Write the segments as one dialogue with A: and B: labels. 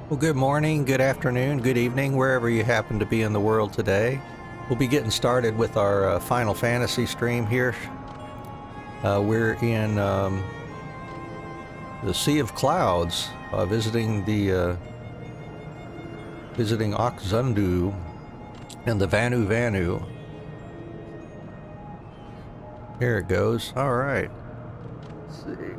A: Well, good morning, good afternoon, good evening, wherever you happen to be in the world today. We'll be getting started with our Final Fantasy stream here. We're in the Sea of Clouds, visiting Oxundu and the Vanu Vanu. Here it goes. All right. Let's see.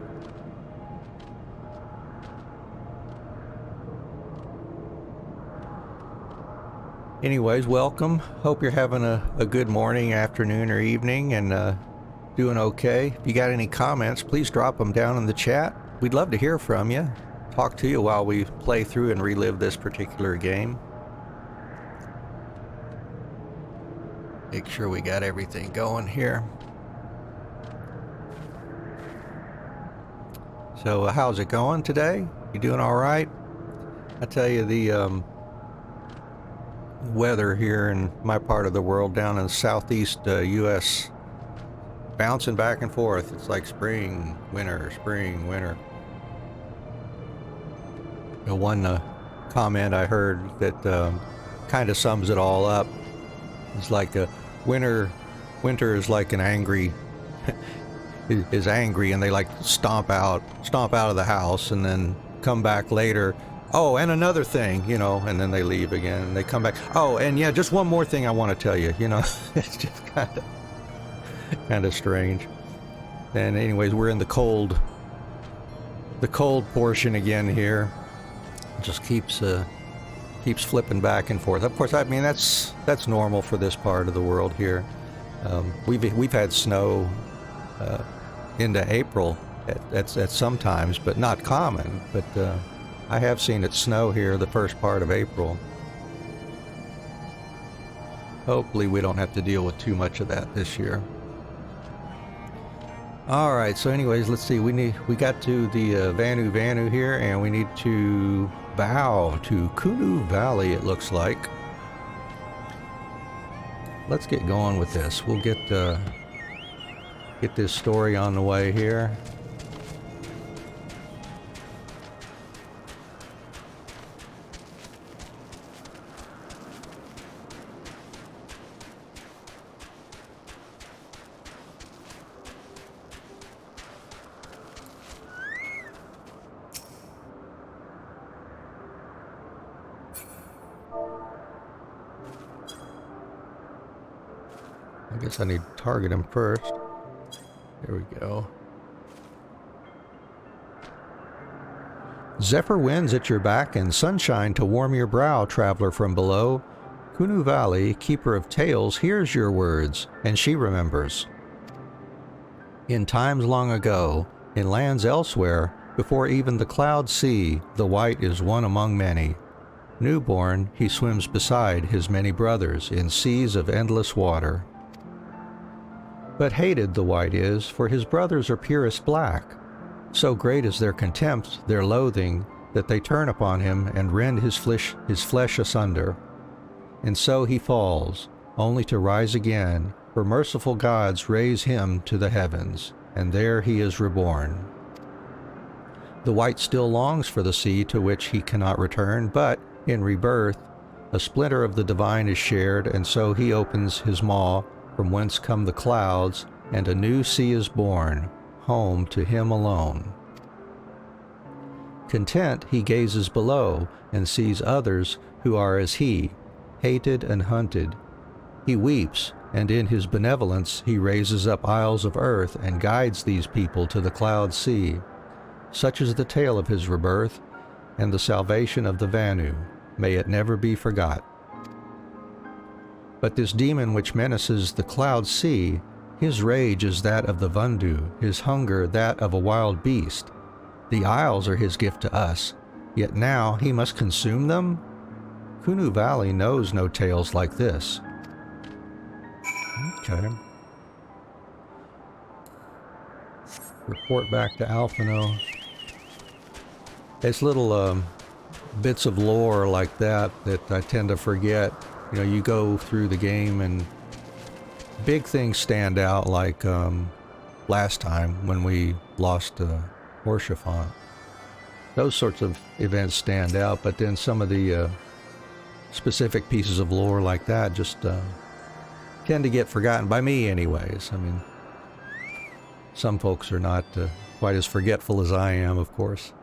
A: Anyways, welcome. Hope you're having a good morning, afternoon, or evening, and doing okay. If you got any comments, please drop them down in the chat. We'd love to hear from you. Talk to you while we play through and relive this particular game. Make sure we got everything going here. So how's it going today? You doing all right? I tell you, the weather here in my part of the world, down in the southeast U.S., bouncing back and forth. It's like spring, winter, spring, winter. The one comment I heard that kind of sums it all up is like winter is like an angry is angry, and they like stomp out of the house and then come back later. Oh, and another thing, and then they leave again and they come back. Oh, and yeah, just one more thing I want to tell you, it's just kind of strange. And anyways, we're in the cold portion again here. It just keeps flipping back and forth. Of course, I mean that's normal for this part of the world here. We've had snow into April at some times, but not common. But I have seen it snow here the first part of April. Hopefully we don't have to deal with too much of that this year. Alright, so anyways, let's see. We got to the Vanu Vanu here, and we need to bow to Kunu Valley, it looks like. Let's get going with this. We'll get this story on the way here. I guess I need to target him first. There we go. Zephyr winds at your back and sunshine to warm your brow, traveler from below. Kunu Valley, keeper of tales, hears your words, and she remembers. In times long ago, in lands elsewhere, before even the clouds see, the white is one among many. Newborn, he swims beside his many brothers in seas of endless water. But hated the white is, for his brothers are purest black. So great is their contempt, their loathing, that they turn upon him and rend his flesh asunder. And so he falls, only to rise again, for merciful gods raise him to the heavens, and there he is reborn. The white still longs for the sea to which he cannot return, but, in rebirth, a splinter of the divine is shared, and so he opens his maw, from whence come the clouds, and a new sea is born, home to him alone. Content he gazes below, and sees others who are as he, hated and hunted. He weeps, and in his benevolence he raises up isles of earth, and guides these people to the cloud sea. Such is the tale of his rebirth, and the salvation of the Vanu. May it never be forgot. But this demon which menaces the cloud sea, his rage is that of the Vundu, his hunger that of a wild beast. The isles are his gift to us, yet now he must consume them? Kunu Valley knows no tales like this. Okay. Report back to Alphino. It's little bits of lore like that I tend to forget. You go through the game and big things stand out, like last time when we lost Horshaphant. Those sorts of events stand out, but then some of the specific pieces of lore like that just tend to get forgotten, by me anyways. I mean, some folks are not quite as forgetful as I am, of course.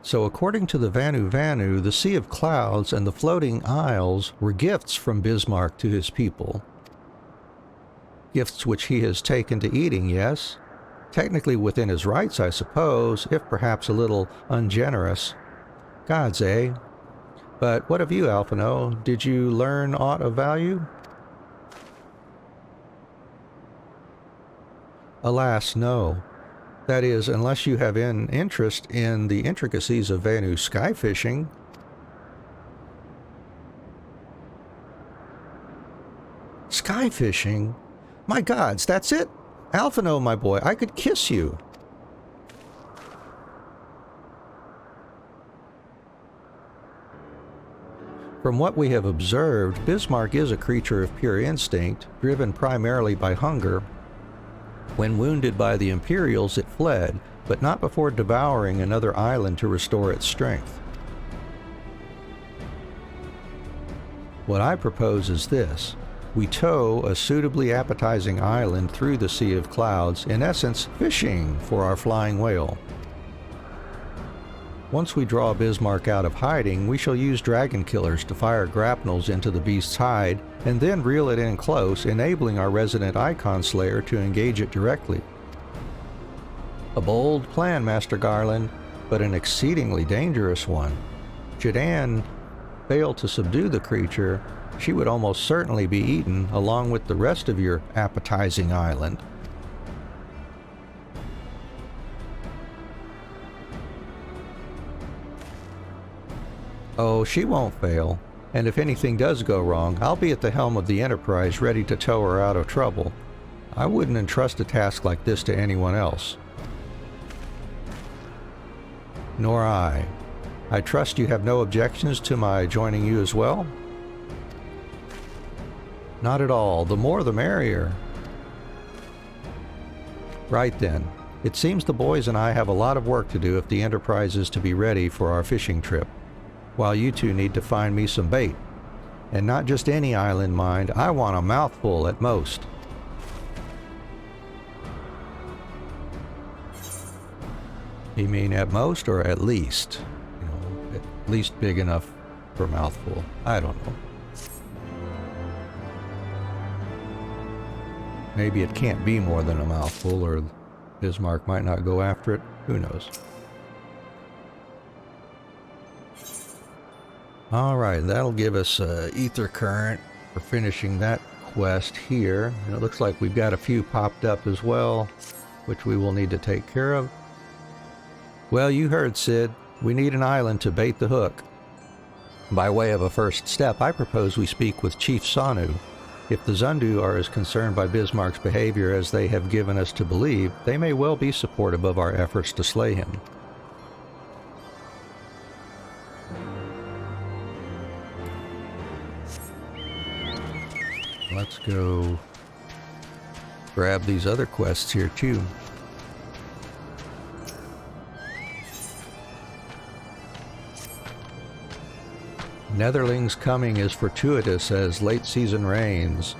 A: So according to the Vanu Vanu, the Sea of Clouds and the floating isles were gifts from Bismarck to his people. Gifts which he has taken to eating, yes? Technically within his rights, I suppose, if perhaps a little ungenerous. Gods, eh? But what of you, Alphino? Did you learn aught of value? Alas, no. That is, unless you have an interest in the intricacies of Vanu sky fishing. Sky fishing? My gods, that's it? Alphino, my boy, I could kiss you. From what we have observed, Bismarck is a creature of pure instinct, driven primarily by hunger. When wounded by the Imperials, it fled, but not before devouring another island to restore its strength. What I propose is this. We tow a suitably appetizing island through the Sea of Clouds, in essence, fishing for our flying whale. Once we draw Bismarck out of hiding, we shall use dragon killers to fire grapnels into the beast's hide, and then reel it in close, enabling our resident Icon Slayer to engage it directly. A bold plan, Master Garland, but an exceedingly dangerous one. Should Anne fail to subdue the creature, she would almost certainly be eaten along with the rest of your appetizing island. Oh, she won't fail, and if anything does go wrong, I'll be at the helm of the Enterprise ready to tow her out of trouble. I wouldn't entrust a task like this to anyone else. Nor I. I trust you have no objections to my joining you as well? Not at all. The more the merrier. Right then. It seems the boys and I have a lot of work to do if the Enterprise is to be ready for our fishing trip, while you two need to find me some bait. And not just any island, mind. I want a mouthful at most. You mean at most or at least? You know, at least big enough for a mouthful. I don't know. Maybe it can't be more than a mouthful, or Bismarck might not go after it. Who knows? Alright, that'll give us ether current for finishing that quest here. And it looks like we've got a few popped up as well, which we will need to take care of. Well, you heard, Sid. We need an island to bait the hook. By way of a first step, I propose we speak with Chief Sanu. If the Zundu are as concerned by Bismarck's behavior as they have given us to believe, they may well be supportive of our efforts to slay him. Let's go grab these other quests here too. Netherling's coming is fortuitous as late season rains.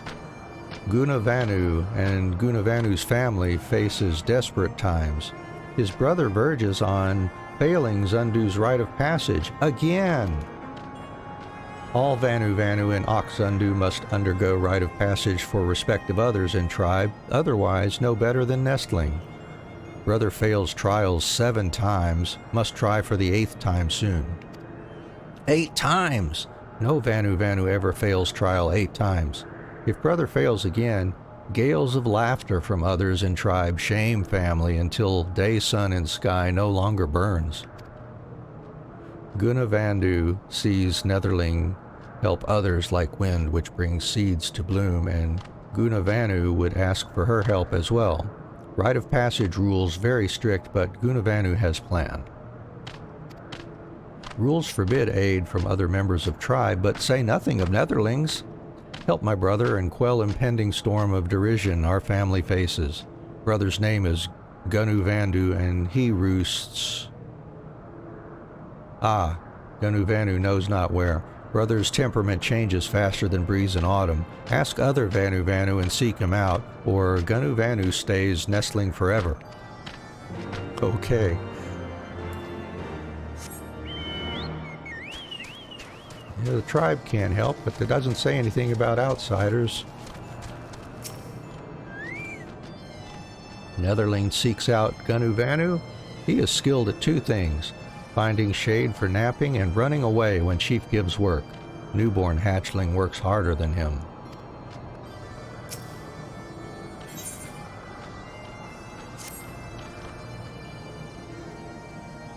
A: Guna Vanu and Guna Vanu's family faces desperate times. His brother verges on failing Zundu's rite of passage again. All Vanu Vanu and Oxundu must undergo rite of passage for respect of others in tribe, otherwise no better than nestling. Brother fails trials 7 times, must try for the 8th time soon. 8 times! No Vanu Vanu ever fails trial 8 times. If brother fails again, gales of laughter from others in tribe shame family until day, sun, and sky no longer burns. Guna Vandu sees Netherling help others like wind which brings seeds to bloom, and Guna Vanu would ask for her help as well. Rite of passage rules very strict, but Guna Vanu has plan. Rules forbid aid from other members of tribe, but say nothing of Netherlings. Help my brother and quell impending storm of derision our family faces. Brother's name is Vanu Vanu, and he roosts... Ah, Vanu Vanu knows not where. Brother's temperament changes faster than breeze in autumn. Ask other Vanu Vanu and seek him out, or Vanu Vanu stays nestling forever. Okay. Yeah, the tribe can't help, but it doesn't say anything about outsiders. Netherling seeks out Vanu Vanu. He is skilled at two things: finding shade for napping and running away when Chief gives work. Newborn hatchling works harder than him.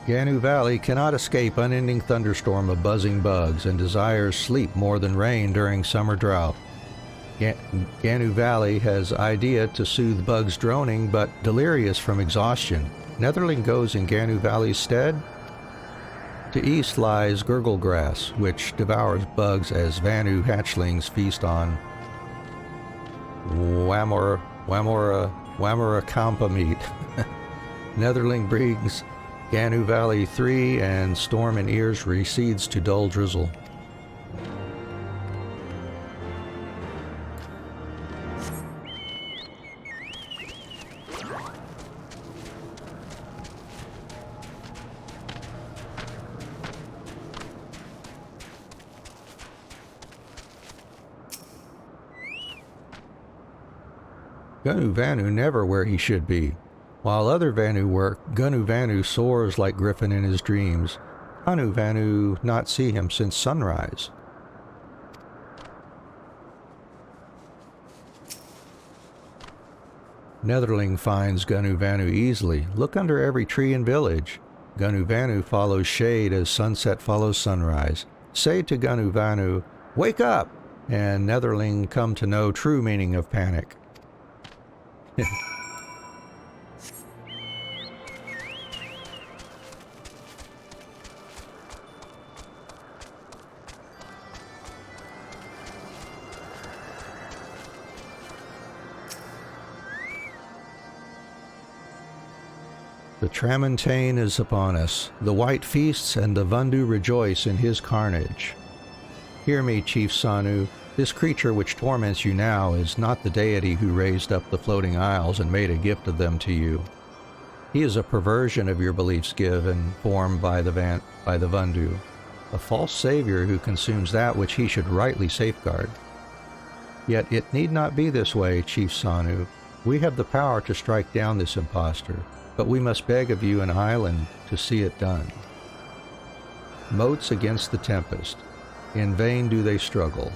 A: Vanu Valley cannot escape unending thunderstorm of buzzing bugs and desires sleep more than rain during summer drought. Vanu Valley has idea to soothe bugs droning, but delirious from exhaustion. Netherling goes in Vanu Valley's stead. To east lies gurgle grass, which devours bugs as Vanu hatchlings feast on Wamora Kampa meat. Netherling brings Vanu Valley 3, and storm in ears recedes to dull drizzle. Vanu Vanu never where he should be. While other Vanu work, Vanu Vanu soars like Griffin in his dreams. Vanu Vanu not see him since sunrise. Netherling finds Vanu Vanu easily. Look under every tree and village. Vanu Vanu follows shade as sunset follows sunrise. Say to Vanu Vanu, "Wake up!" and Netherling come to know true meaning of panic. The Tramontane is upon us. The white feasts and the Vundu rejoice in his carnage. Hear me, Chief Sanu. This creature which torments you now is not the deity who raised up the floating isles and made a gift of them to you. He is a perversion of your beliefs given form by the Vundu, a false savior who consumes that which he should rightly safeguard. Yet it need not be this way, Chief Sanu. We have the power to strike down this impostor, but we must beg of you an island to see it done. Moats against the tempest. In vain do they struggle.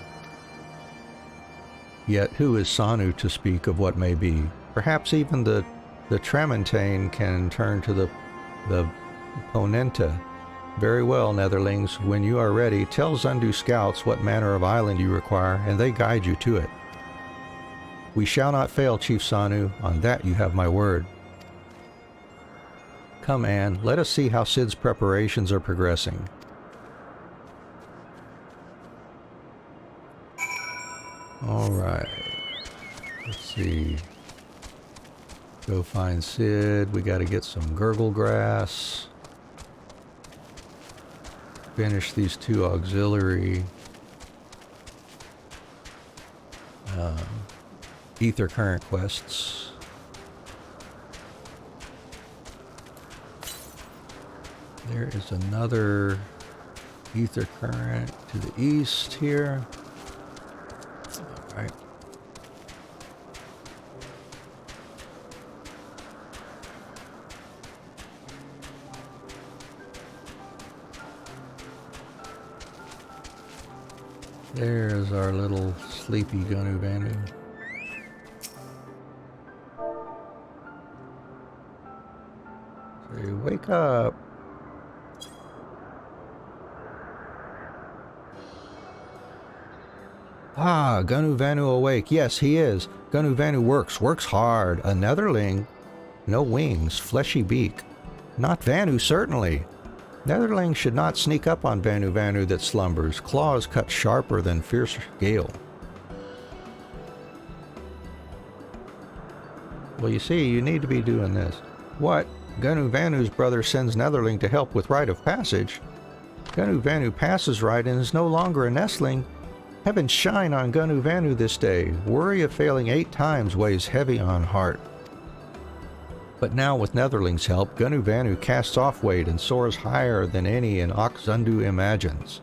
A: Yet who is Sanu to speak of what may be? Perhaps even the Tramontane can turn to the Ponenta. Very well, Netherlings, when you are ready, tell Zundu scouts what manner of island you require, and they guide you to it. We shall not fail, Chief Sanu. On that you have my word. Come, Anne, let us see how Sid's preparations are progressing. All right. Let's see. Go find Sid. We got to get some gurgle grass. Finish these two auxiliary ether current quests. There is another ether current to the east here. All right. There's our little sleepy Vanu Vanu. Say, wake up. Ah, Vanu Vanu awake. Yes, he is. Vanu Vanu works hard. A Netherling. No wings, fleshy beak. Not Vanu, certainly. Netherling should not sneak up on Vanu Vanu that slumbers, claws cut sharper than fierce gale. Well, you see, you need to be doing this. What? Vanu Vanu's brother sends Netherling to help with rite of passage. Vanu Vanu passes right and is no longer a nestling. Heaven shine on Vanu Vanu this day. Worry of failing 8 times weighs heavy on heart. But now with Netherling's help, Vanu Vanu casts off weight and soars higher than any in Oxundu imagines.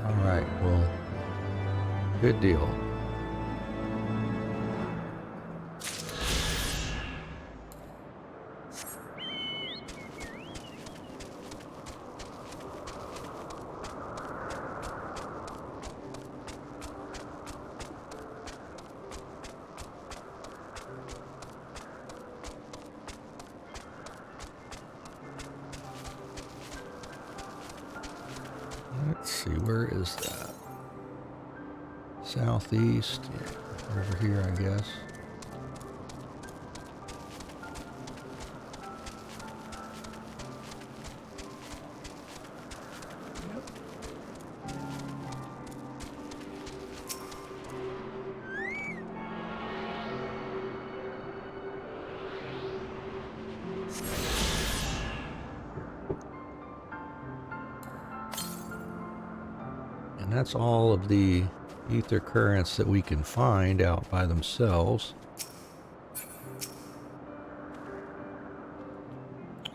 A: Alright, well, good deal. Let's see, where is that? Southeast, yeah, over here, I guess. And that's all of the ether currents that we can find out by themselves.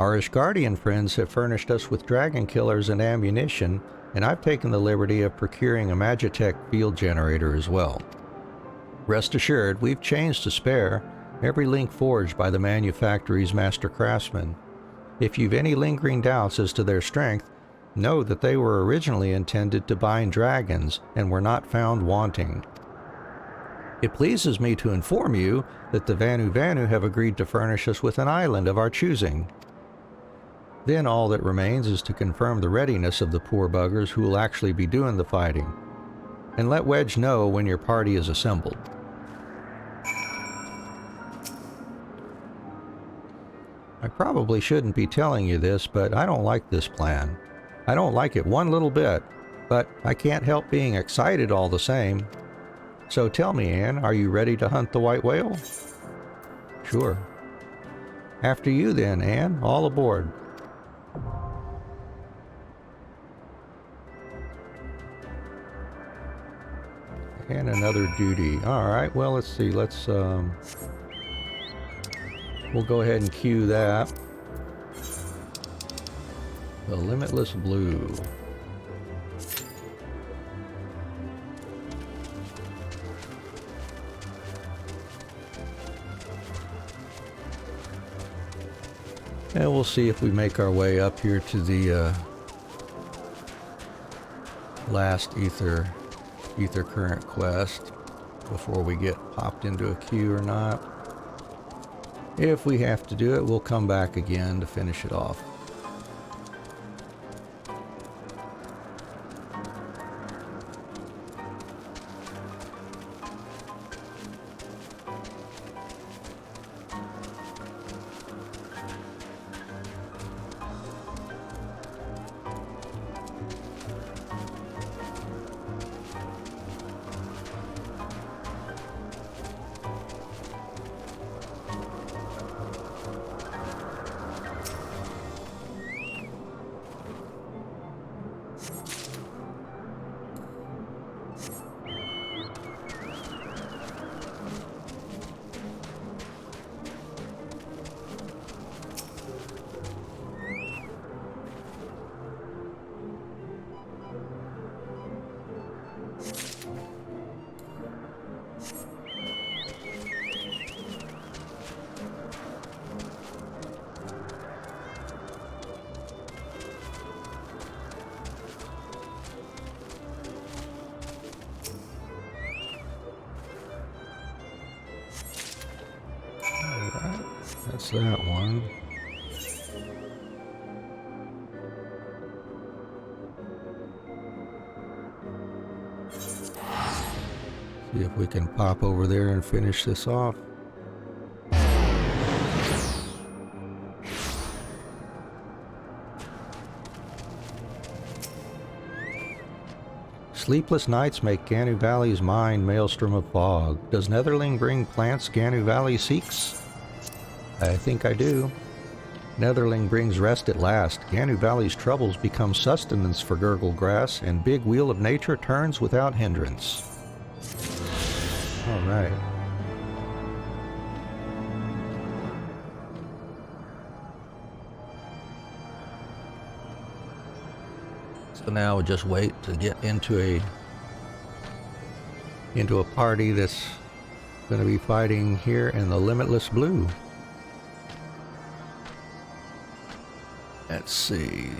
A: Our Ishgardian friends have furnished us with dragon killers and ammunition, and I've taken the liberty of procuring a Magitech field generator as well. Rest assured, we've chains to spare, every link forged by the manufactory's master craftsmen. If you've any lingering doubts as to their strength, know that they were originally intended to bind dragons and were not found wanting. It pleases me to inform you that the Vanu Vanu have agreed to furnish us with an island of our choosing. Then all that remains is to confirm the readiness of the poor buggers who will actually be doing the fighting, and let Wedge know when your party is assembled. I probably shouldn't be telling you this, but I don't like this plan. I don't like it one little bit, but I can't help being excited all the same. So tell me, Anne, are you ready to hunt the white whale? Sure. After you then, Anne, all aboard. And another duty. Alright, well, let's see, we'll go ahead and cue that. The Limitless Blue. And we'll see if we make our way up here to the last ether current quest before we get popped into a queue or not. If we have to do it, we'll come back again to finish it off. That's that one. See if we can pop over there and finish this off. Sleepless nights make Ganu Valley's mind maelstrom of fog. Does Netherling bring plants Ganu Valley seeks? I think I do. Netherling brings rest at last. Ganu Valley's troubles become sustenance for Gurgle Grass, and big wheel of nature turns without hindrance. All right. So now we'll just wait to get into a party that's going to be fighting here in the Limitless Blue. Let's see.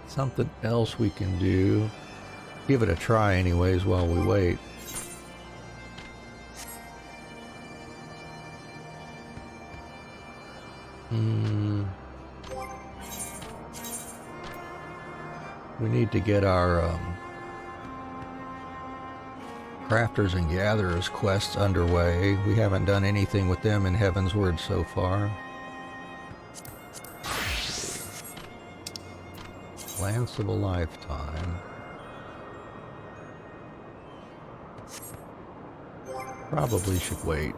A: Something else we can do. Give it a try anyways while we wait. We need to get our Crafters and Gatherers quests underway. We haven't done anything with them in Heavensward so far. Lance of a Lifetime. Probably should wait.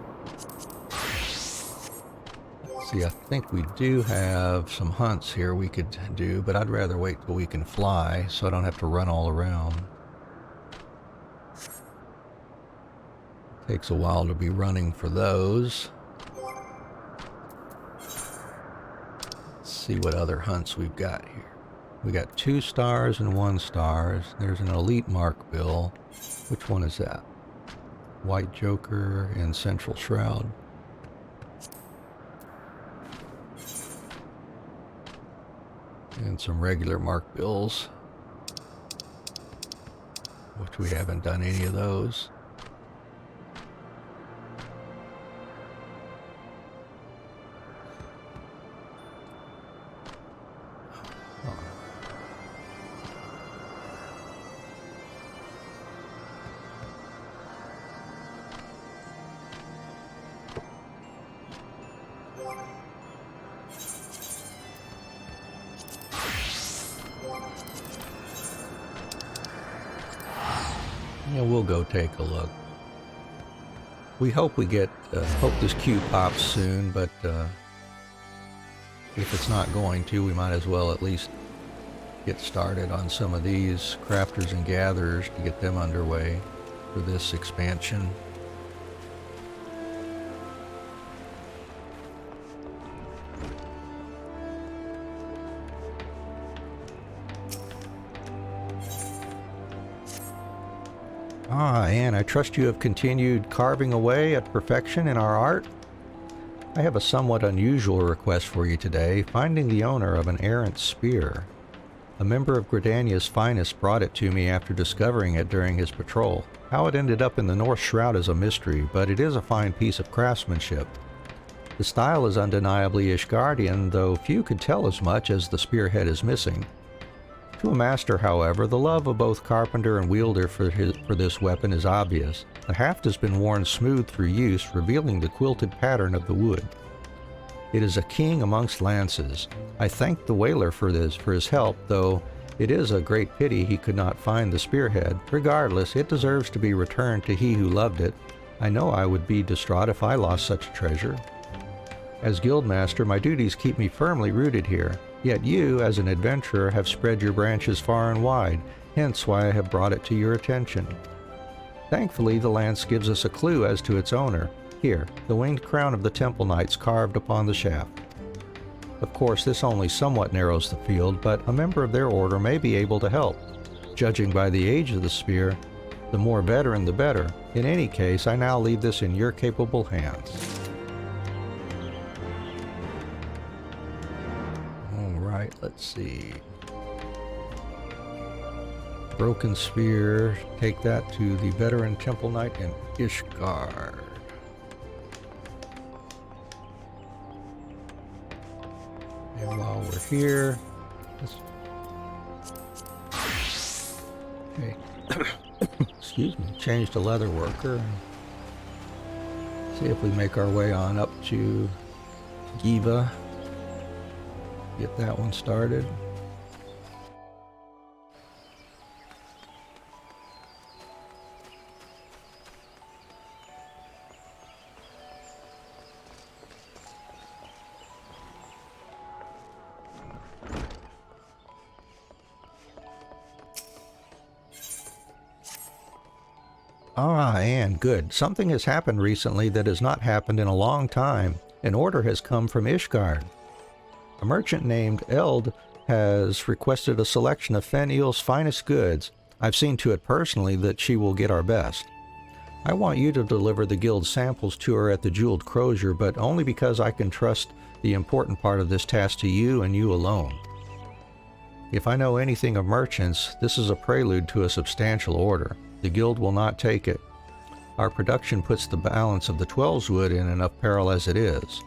A: See, I think we do have some hunts here we could do, but I'd rather wait till we can fly so I don't have to run all around. Takes a while to be running for those. Let's see what other hunts we've got here. We got 2 stars and 1 stars. There's an elite mark bill. Which one is that? White Joker and Central Shroud. And some regular mark bills, which we haven't done any of those. Yeah, we'll go take a look. We hope we get, hope this queue pops soon, but if it's not going to, we might as well at least get started on some of these Crafters and Gatherers to get them underway for this expansion. Ah, Anne, I trust you have continued carving away at perfection in our art. I have a somewhat unusual request for you today, finding the owner of an errant spear. A member of Gridania's finest brought it to me after discovering it during his patrol. How it ended up in the North Shroud is a mystery, but it is a fine piece of craftsmanship. The style is undeniably Ishgardian, though few could tell as much as the spearhead is missing. To a master, however, the love of both carpenter and wielder for this weapon is obvious. The haft has been worn smooth through use, revealing the quilted pattern of the wood. It is a king amongst lances. I thank the whaler for his help, though it is a great pity he could not find the spearhead. Regardless, it deserves to be returned to he who loved it. I know I would be distraught if I lost such a treasure. As guildmaster, my duties keep me firmly rooted here. Yet you, as an adventurer, have spread your branches far and wide, hence why I have brought it to your attention. Thankfully, the lance gives us a clue as to its owner. Here, the winged crown of the Temple Knights carved upon the shaft. Of course, this only somewhat narrows the field, but a member of their order may be able to help. Judging by the age of the spear, the more veteran the better. In any case, I now leave this in your capable hands. Let's see. Broken Spear. Take that to the veteran Temple Knight in Ishgard. And while we're here, okay. Excuse me. Change to leather worker. See if we make our way on up to Giva. Get that one started. Ah, Anne, good. Something has happened recently that has not happened in a long time. An order has come from Ishgard. A merchant named Eld has requested a selection of Fen-Eel's finest goods. I've seen to it personally that she will get our best. I want you to deliver the guild samples to her at the Jeweled Crozier, but only because I can trust the important part of this task to you and you alone. If I know anything of merchants, this is a prelude to a substantial order. The guild will not take it. Our production puts the balance of the 12's in enough peril as it is.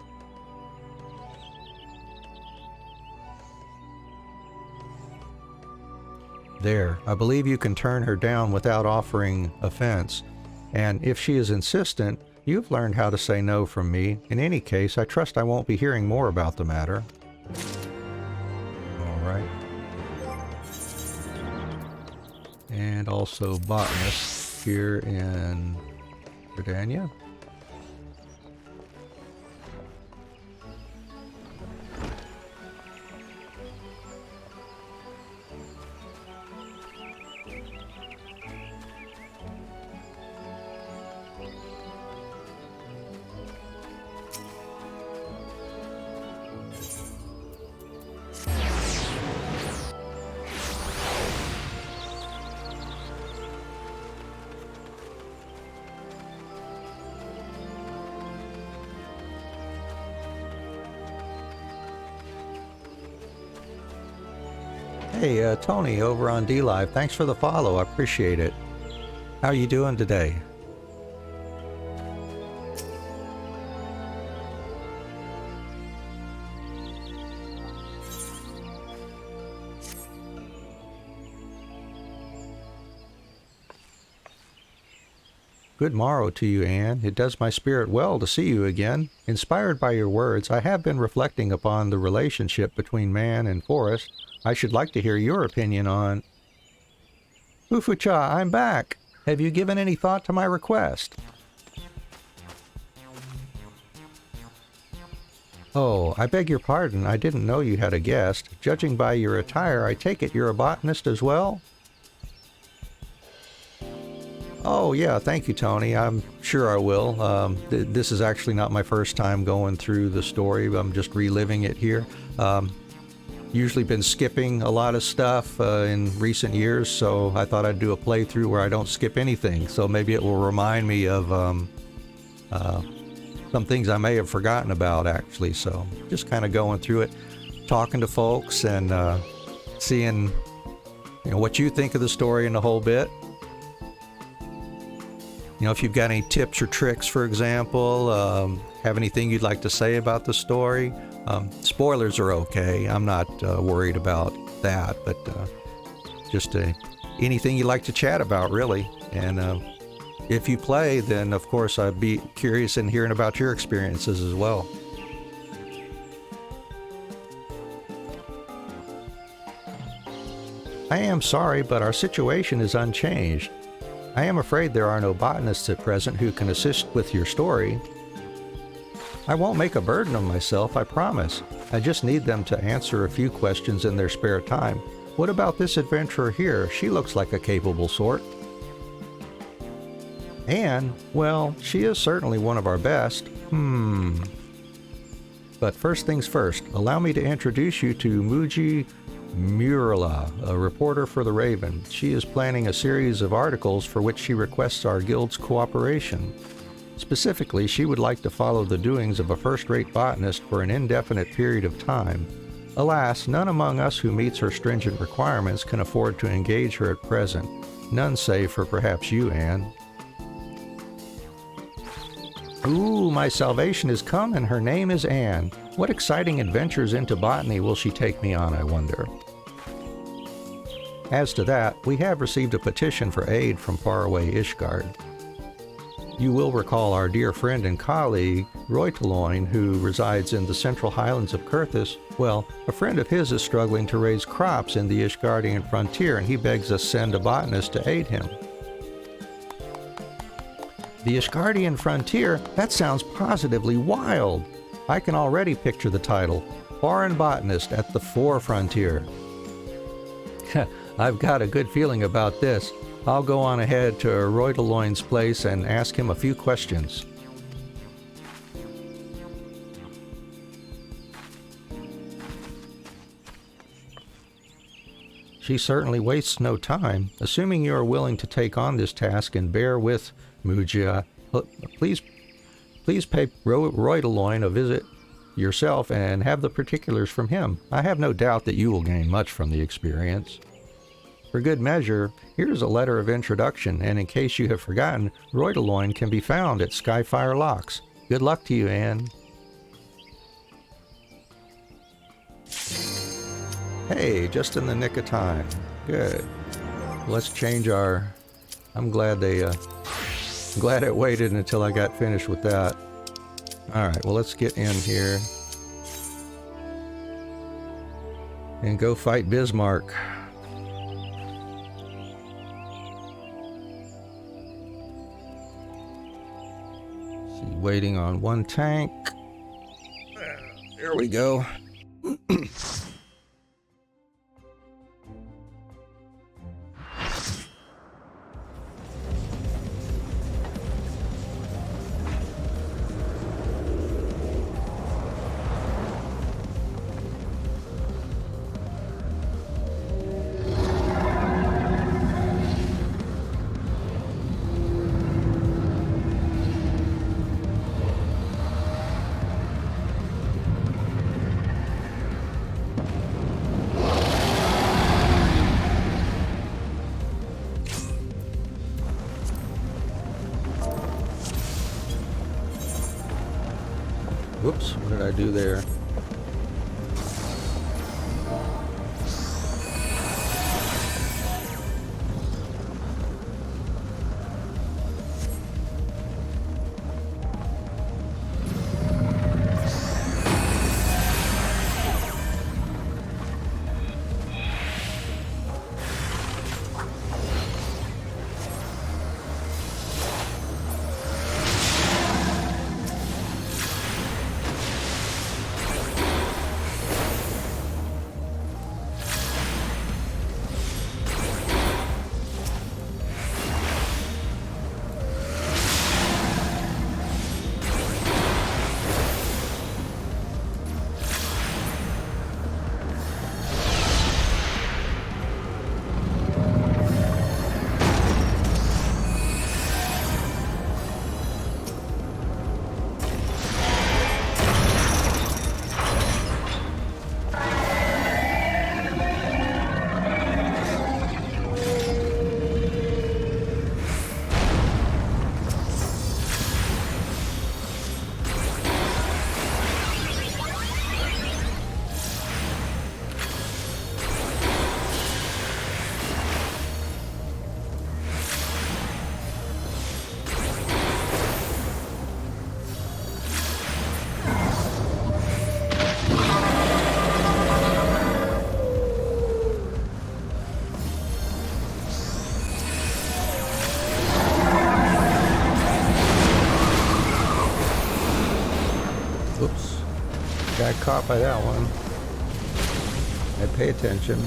A: There, I believe you can turn her down without offering offense, and if she is insistent, you've learned how to say no from me. In any case, I trust I won't be hearing more about the matter. All right. And also botanist here in Britannia. Hey, Tony over on D-Live, thanks for the follow, I appreciate it. How are you doing today? Good morrow to you, Anne. It does my spirit well to see you again. Inspired by your words, I have been reflecting upon the relationship between man and forest. I should like to hear your opinion on... Ufucha, I'm back! Have you given any thought to my request? Oh, I beg your pardon. I didn't know you had a guest. Judging by your attire, I take it you're a botanist as well? Oh, yeah, thank you, Tony. I'm sure I will. This is actually not my first time going through the story. I'm just reliving it here. Usually been skipping a lot of stuff in recent years, so I thought I'd do a playthrough where I don't skip anything. So maybe it will remind me of some things I may have forgotten about, actually. So just kind of going through it, talking to folks and seeing what you think of the story and the whole bit. If you've got any tips or tricks, for example, have anything you'd like to say about the story. Spoilers are okay. I'm not worried about that, but just anything you'd like to chat about, really. And if you play, then of course I'd be curious in hearing about your experiences as well. I am sorry, but our situation is unchanged. I am afraid there are no botanists at present who can assist with your story. I won't make a burden of myself, I promise. I just need them to answer a few questions in their spare time. What about this adventurer here? She looks like a capable sort. Anne, well, she is certainly one of our best. But first things first, allow me to introduce you to Muji Murala, a reporter for The Raven. She is planning a series of articles for which she requests our guild's cooperation. Specifically, she would like to follow the doings of a first-rate botanist for an indefinite period of time. Alas, none among us who meets her stringent requirements can afford to engage her at present. None save for perhaps you, Anne. Ooh, my salvation is come and her name is Anne. What exciting adventures into botany will she take me on, I wonder? As to that, we have received a petition for aid from faraway Ishgard. You will recall our dear friend and colleague, Roytaloin, who resides in the central highlands of Kurthis. Well, a friend of his is struggling to raise crops in the Ishgardian frontier, and he begs us send a botanist to aid him. The Ishgardian frontier? That sounds positively wild. I can already picture the title, Foreign Botanist at the Fore Frontier. I've got a good feeling about this. I'll go on ahead to Roydaloin's place and ask him a few questions. She certainly wastes no time. Assuming you are willing to take on this task and bear with Mujia, please pay Roydaloin a visit yourself and have the particulars from him. I have no doubt that you will gain much from the experience. For good measure, here's a letter of introduction, and in case you have forgotten, Roydaloin can be found at Skyfire Locks. Good luck to you, Anne. Hey, just in the nick of time. Good. Let's change our... I'm glad it waited until I got finished with that. Alright, well, let's get in here and go fight Bismark. See, waiting on one tank. There we go. Whoops, what did I do there? Oops. Got caught by that one. I pay attention.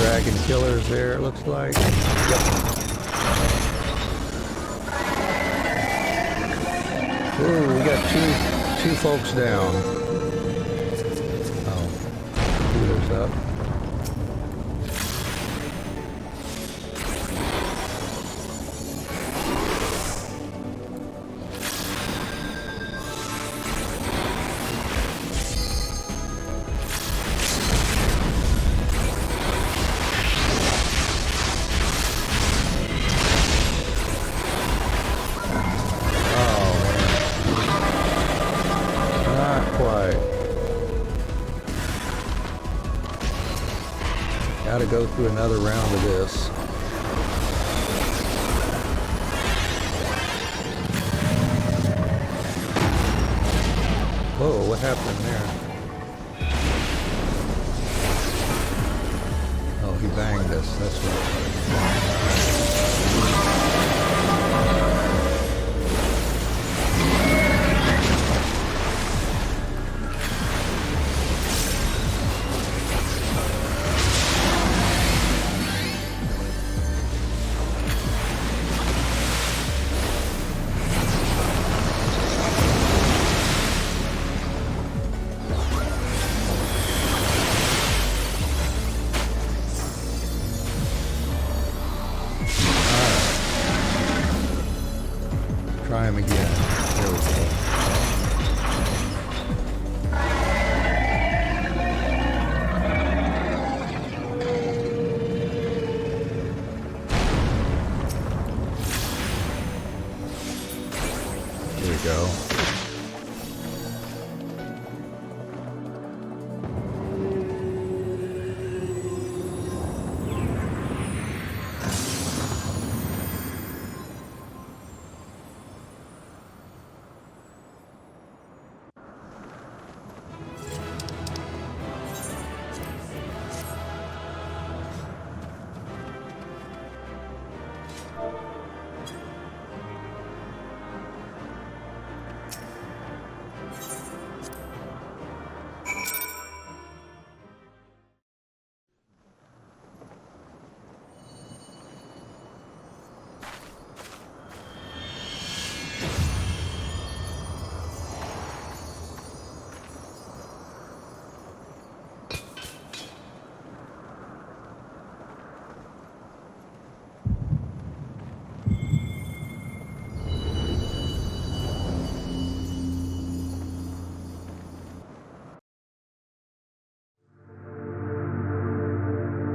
A: dragon killers there, it looks like. Yep. Ooh, we got two folks down. Oh, healer's up. Gotta go through another round of this. Whoa, what happened there? Oh, he banged us, that's right. Try him again. There we go. Here we go.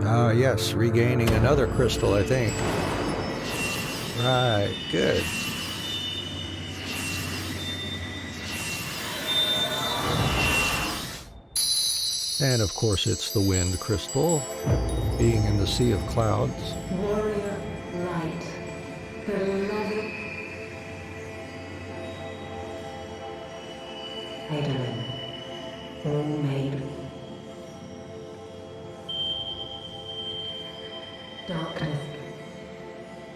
A: Ah, yes, regaining another crystal, I think. Right, good. And of course it's the wind crystal, being in the sea of clouds.
B: Warrior light, beloved Edelin, all made darkness,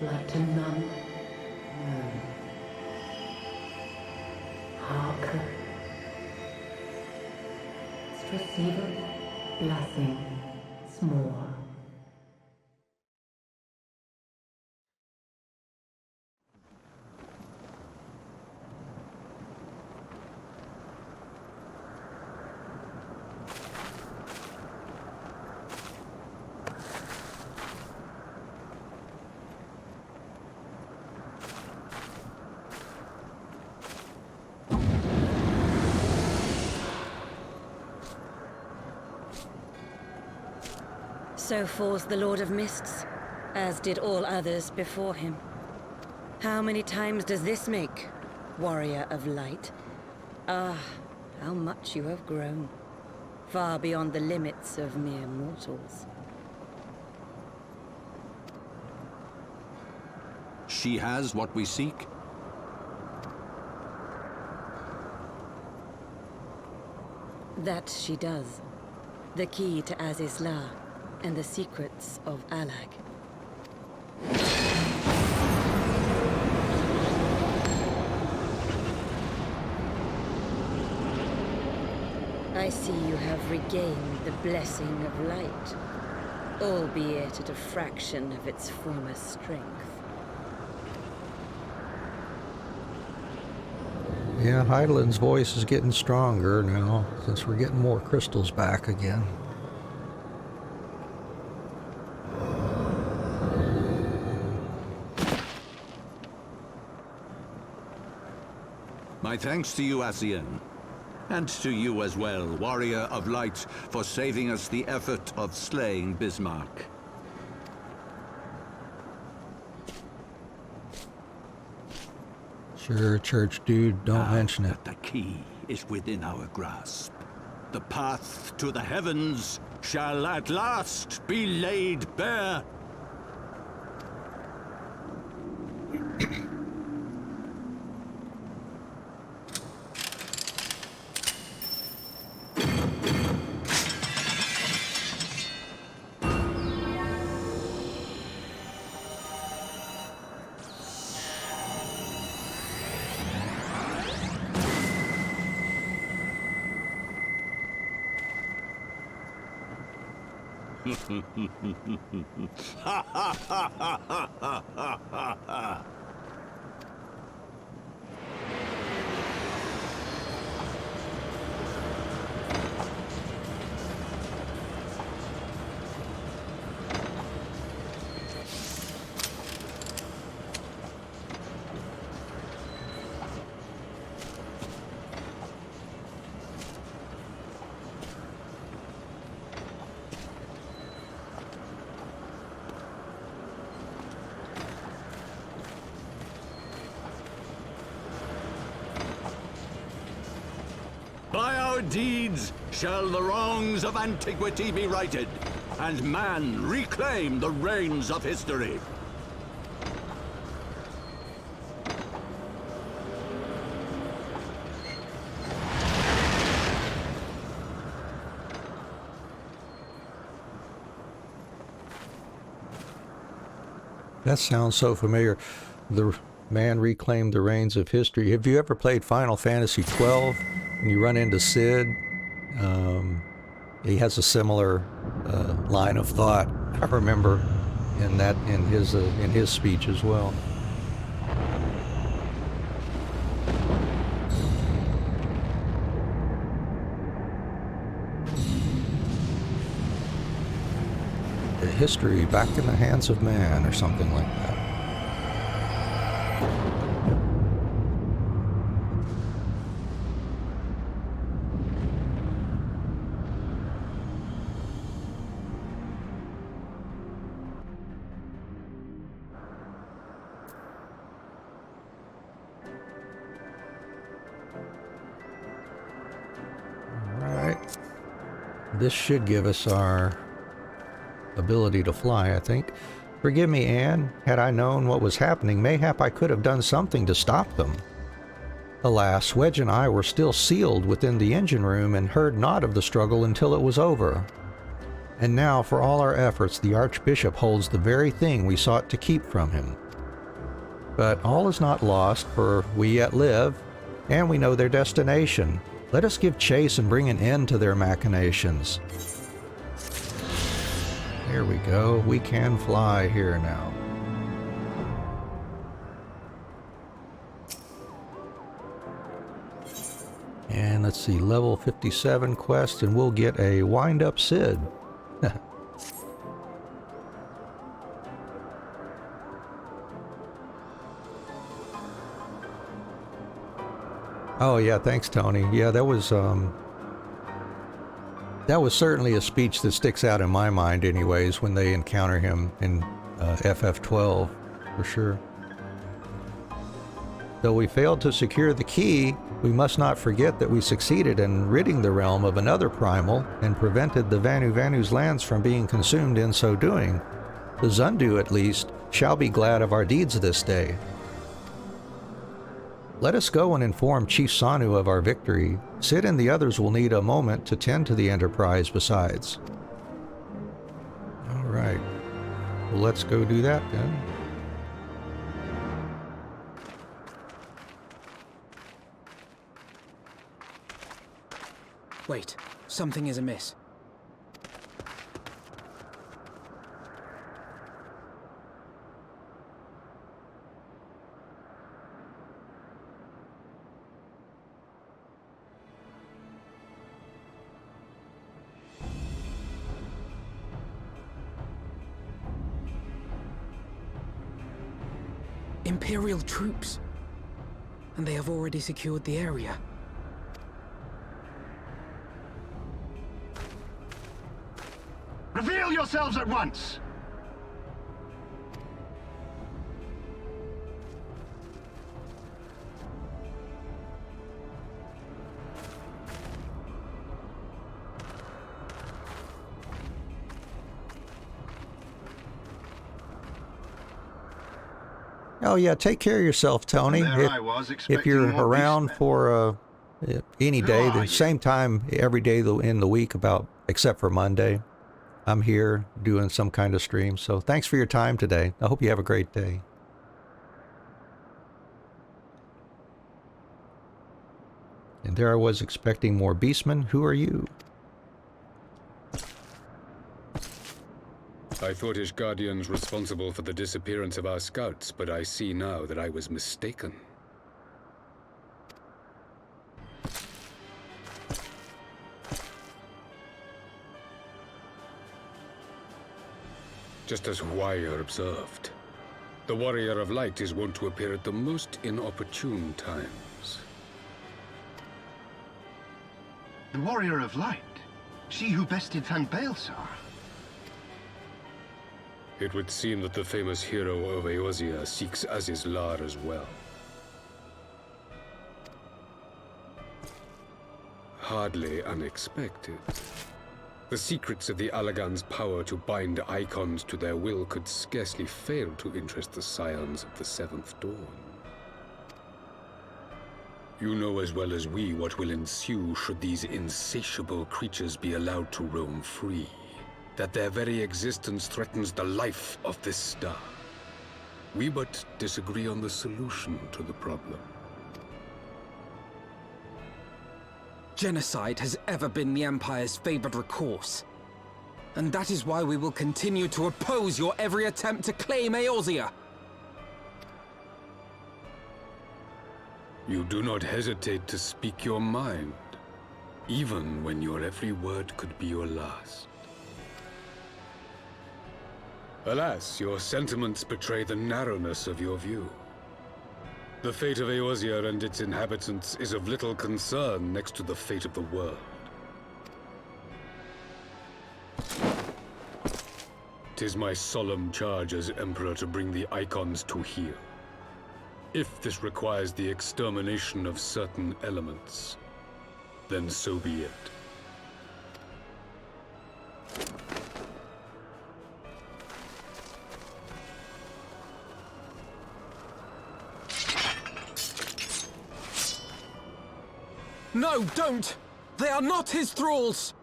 B: light to none, hearken, receiver, blessing, small.
C: So falls the Lord of Mists, as did all others before him. How many times does this make, warrior of light? Ah, how much you have grown, far beyond the limits of mere mortals.
D: She has what we seek.
C: That she does. The key to Azys Lla and the secrets of Allag. I see you have regained the blessing of light. albeit at a fraction of its former strength.
A: Yeah, Heidelin's voice is getting stronger now, since we're getting more crystals back again.
D: My thanks to you, Asyan. And to you as well, Warrior of Light, for saving us the effort of slaying Bismark.
A: Sure, church dude, don't mention it.
D: But the key is within our grasp. The path to the heavens shall at last be laid bare. By our deeds shall the wrongs of antiquity be righted, and man reclaim the reins of history.
A: That sounds so familiar. The man reclaimed the reins of history. Have you ever played Final Fantasy XII and you run into Sid? He has a similar line of thought. I remember in his speech as well. The history back in the hands of man, or something like that. This should give us our ability to fly, I think. Forgive me, Anne. Had I known what was happening, mayhap I could have done something to stop them. Alas, Wedge and I were still sealed within the engine room and heard naught of the struggle until it was over. And now, for all our efforts, the Archbishop holds the very thing we sought to keep from him. But all is not lost, for we yet live, and we know their destination. Let us give chase and bring an end to their machinations. There we go. We can fly here now. And let's see, level 57 quest, and we'll get a wind-up Sid. Oh yeah, thanks Tony. Yeah, that was certainly a speech that sticks out in my mind anyways when they encounter him in FF12, for sure. Though we failed to secure the key, we must not forget that we succeeded in ridding the realm of another primal and prevented the Vanu Vanu's lands from being consumed in so doing. The Zundu, at least, shall be glad of our deeds this day. Let us go and inform Chief Sanu of our victory. Sid and the others will need a moment to tend to the Enterprise besides. All right. Well, let's go do that then.
E: Wait, something is amiss. Imperial troops. And they have already secured the area.
F: Reveal yourselves at once!
A: Oh yeah, take care of yourself, Tony.
F: And there I was,
A: If
F: expecting
A: you're
F: more
A: around
F: beastmen.
A: for any
F: Who
A: day,
F: are
A: the
F: you?
A: same time every day in the week, about except for Monday, I'm here doing some kind of stream. So thanks for your time today. I hope you have a great day. And there I was expecting more beastmen. Who are you?
G: I thought Ishgardians responsible for the disappearance of our scouts, but I see now that I was mistaken. Just as Wire observed, the Warrior of Light is wont to appear at the most inopportune times.
F: The Warrior of Light? She who bested Van Baelsar?
G: It would seem that the famous hero of Eorzea seeks Azys Lla as well. Hardly unexpected. The secrets of the Allagan's power to bind icons to their will could scarcely fail to interest the scions of the Seventh Dawn. You know as well as we what will ensue should these insatiable creatures be allowed to roam free. That their very existence threatens the life of this star. We but disagree on the solution to the problem.
E: Genocide has ever been the Empire's favored recourse. And that is why we will continue to oppose your every attempt to claim Eorzea.
G: You do not hesitate to speak your mind, even when your every word could be your last. Alas, your sentiments betray the narrowness of your view. The fate of Eorzea and its inhabitants is of little concern next to the fate of the world. Tis my solemn charge as Emperor to bring the icons to heel. If this requires the extermination of certain elements, then so be it.
E: No, don't! They are not his thralls!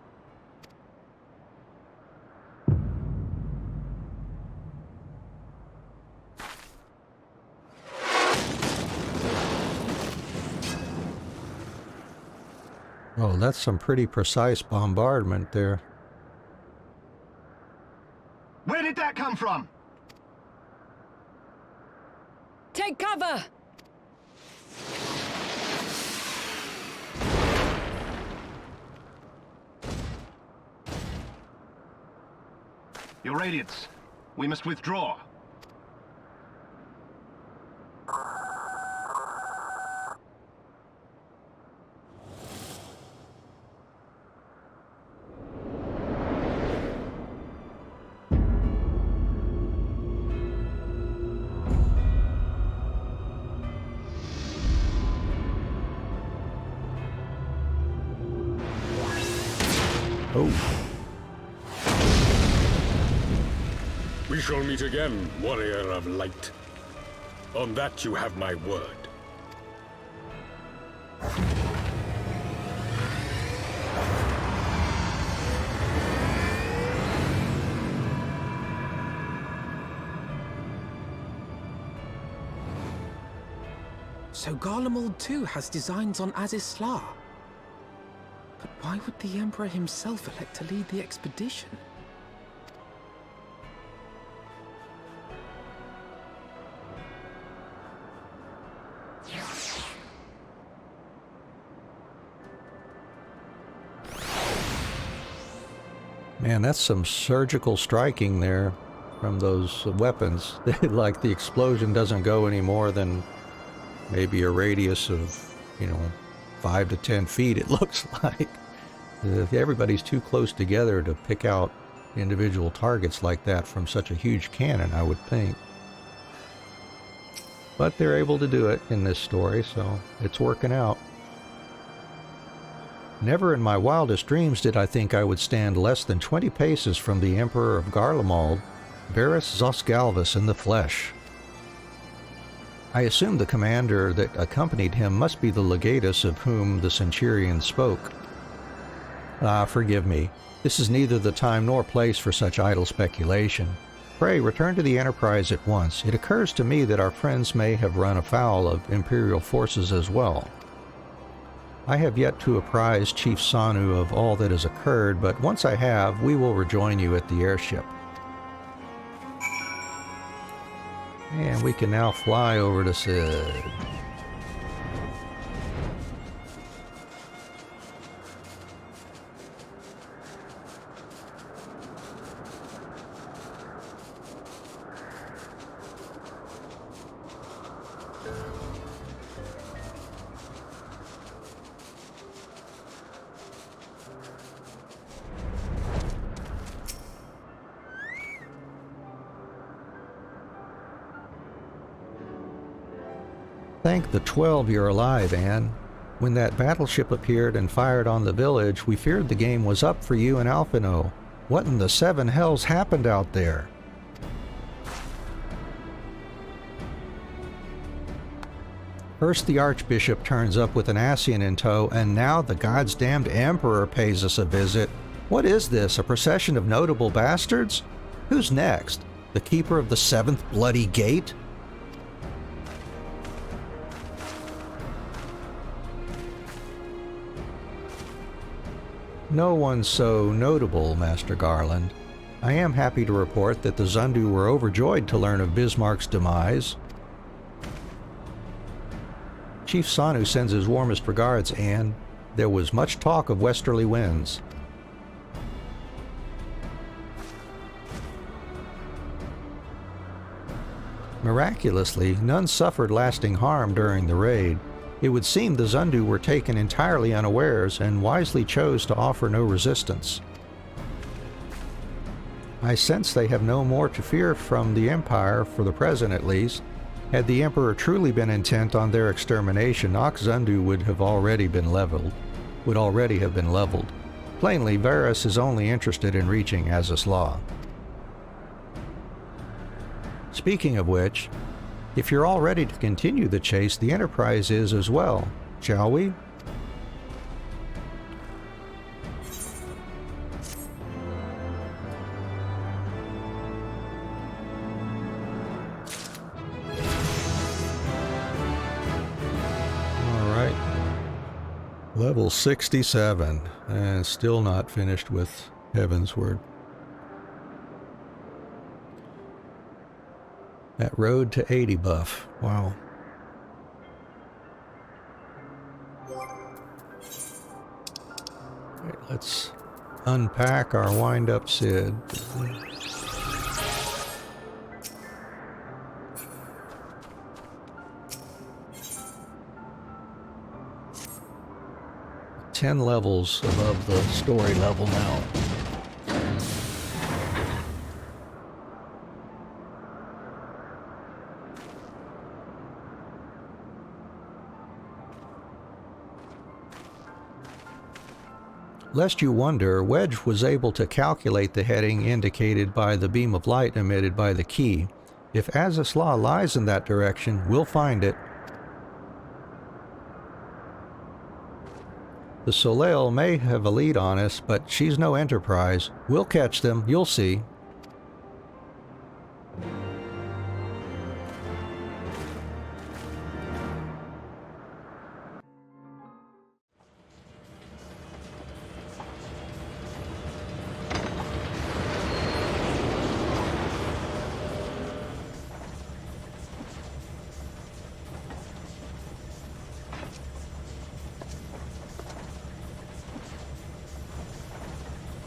A: Oh, that's some pretty precise bombardment there.
F: Where did that come from?
C: Take cover!
F: Your Radiance. We must withdraw.
A: Oh.
G: We shall meet again, Warrior of Light. On that you have my word.
E: So Garlemald too has designs on Azys Lla. But why would the Emperor himself elect to lead the expedition?
A: Man, that's some surgical striking there. from those weapons. Like the explosion doesn't go any more than maybe a radius of, 5 to 10 feet, it looks like. Everybody's too close together to pick out individual targets like that from such a huge cannon, I would think. But they're able to do it in this story, so it's working out. Never in my wildest dreams did I think I would stand less than 20 paces from the Emperor of Garlemald, Varus Zosgalvus in the flesh. I assume the commander that accompanied him must be the legatus of whom the centurion spoke. Forgive me. This is neither the time nor place for such idle speculation. Pray, return to the Enterprise at once. It occurs to me that our friends may have run afoul of Imperial forces as well. I have yet to apprise Chief Sanu of all that has occurred, but once I have, we will rejoin you at the airship. And we can now fly over to Sid. Thank the 12 you're alive, Anne. When that battleship appeared and fired on the village, we feared the game was up for you and Alphino. What in the seven hells happened out there? First the Archbishop turns up with an Ascian in tow, and now the God's damned Emperor pays us a visit. What is this, a procession of notable bastards? Who's next? The Keeper of the Seventh Bloody Gate? No one so notable, Master Garland. I am happy to report that the Zundu were overjoyed to learn of Bismarck's demise. Chief Sanu sends his warmest regards, Anne. There was much talk of westerly winds. Miraculously, none suffered lasting harm during the raid. It would seem the Zundu were taken entirely unawares and wisely chose to offer no resistance. I sense they have no more to fear from the Empire, for the present at least. Had the Emperor truly been intent on their extermination, Ox Zundu would already have been leveled. Plainly, Varus is only interested in reaching Azys Lla. Speaking of which, if you're all ready to continue the chase, the Enterprise is as well. Shall we? All right. Level 67, and still not finished with Heavensward. That road to 80 buff. Wow. Right, let's unpack our wind-up Sid. Ten levels above the story level now. Lest you wonder, Wedge was able to calculate the heading indicated by the beam of light emitted by the key. If Azys Lla lies in that direction, we'll find it. The Soleil may have a lead on us, but she's no Enterprise. We'll catch them, you'll see.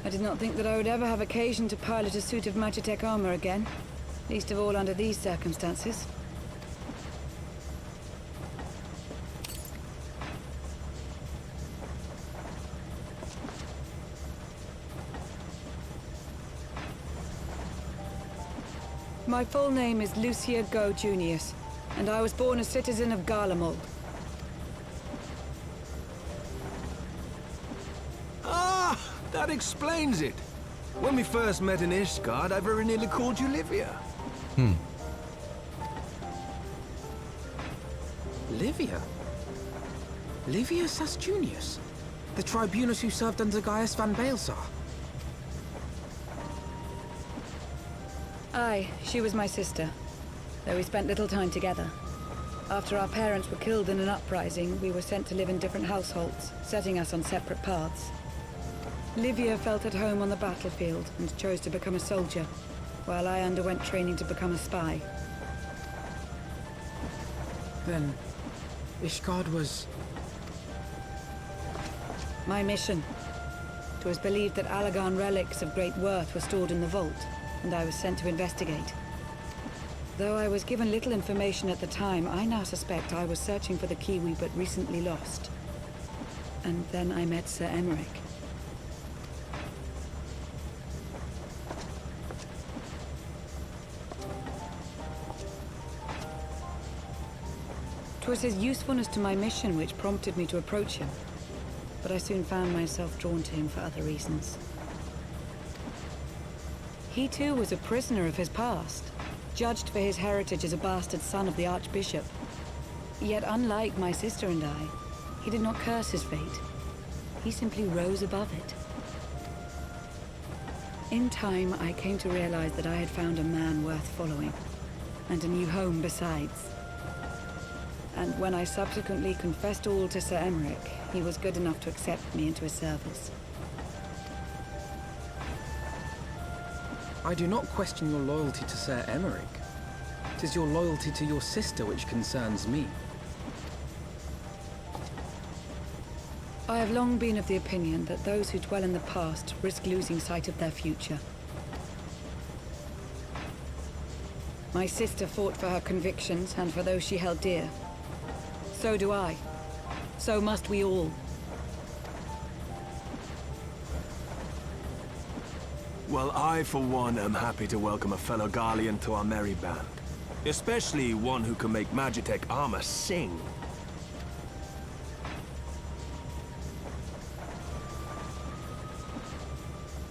H: I did not think that I would ever have occasion to pilot a suit of Magitech armor again. Least of all under these circumstances. My full name is Lucia Go Junius, and I was born a citizen of Garlemald.
I: Ah, that explains it. When we first met in Ishgard, I very nearly called you Livia.
E: Livia? Livia Sas Junius? The tribunus who served under Gaius van Baelsar?
H: Aye, she was my sister, though we spent little time together. After our parents were killed in an uprising, we were sent to live in different households, setting us on separate paths. Livia felt at home on the battlefield and chose to become a soldier, while I underwent training to become a spy.
E: Then, Ishgard was...
H: My mission. It was believed that Allagan relics of great worth were stored in the vault, and I was sent to investigate. Though I was given little information at the time, I now suspect I was searching for the key we but recently lost. And then I met Sir Emmerich. 'Twas his usefulness to my mission which prompted me to approach him, but I soon found myself drawn to him for other reasons. He too was a prisoner of his past, judged for his heritage as a bastard son of the Archbishop. Yet unlike my sister and I, he did not curse his fate. He simply rose above it. In time, I came to realize that I had found a man worth following, and a new home besides. And when I subsequently confessed all to Sir Emmerich, he was good enough to accept me into his service.
E: I do not question your loyalty to Sir Emmerich. 'Tis your loyalty to your sister which concerns me.
H: I have long been of the opinion that those who dwell in the past risk losing sight of their future. My sister fought for her convictions and for those she held dear. So do I. So must we all.
I: Well, I, for one, am happy to welcome a fellow Garlean to our merry band. Especially one who can make Magitech armor sing.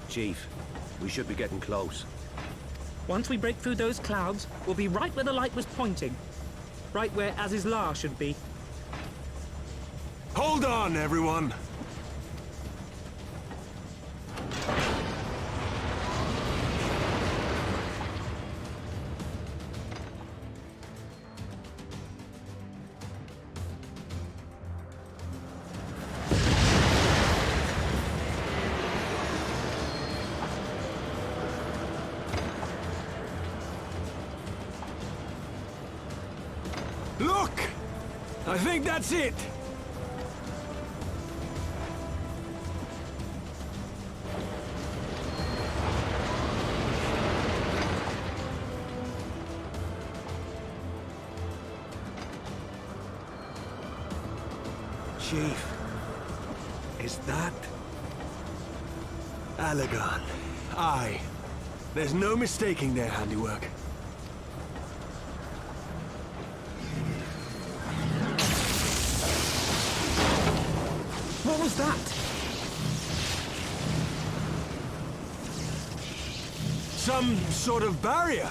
J: Chief, we should be getting close.
K: Once we break through those clouds, we'll be right where the light was pointing. Right where Azys Lla should be.
I: Hold on, everyone! Look! I think that's it! Chief, is that Allagan? Aye. There's no mistaking their handiwork.
E: What was that?
I: Some sort of barrier.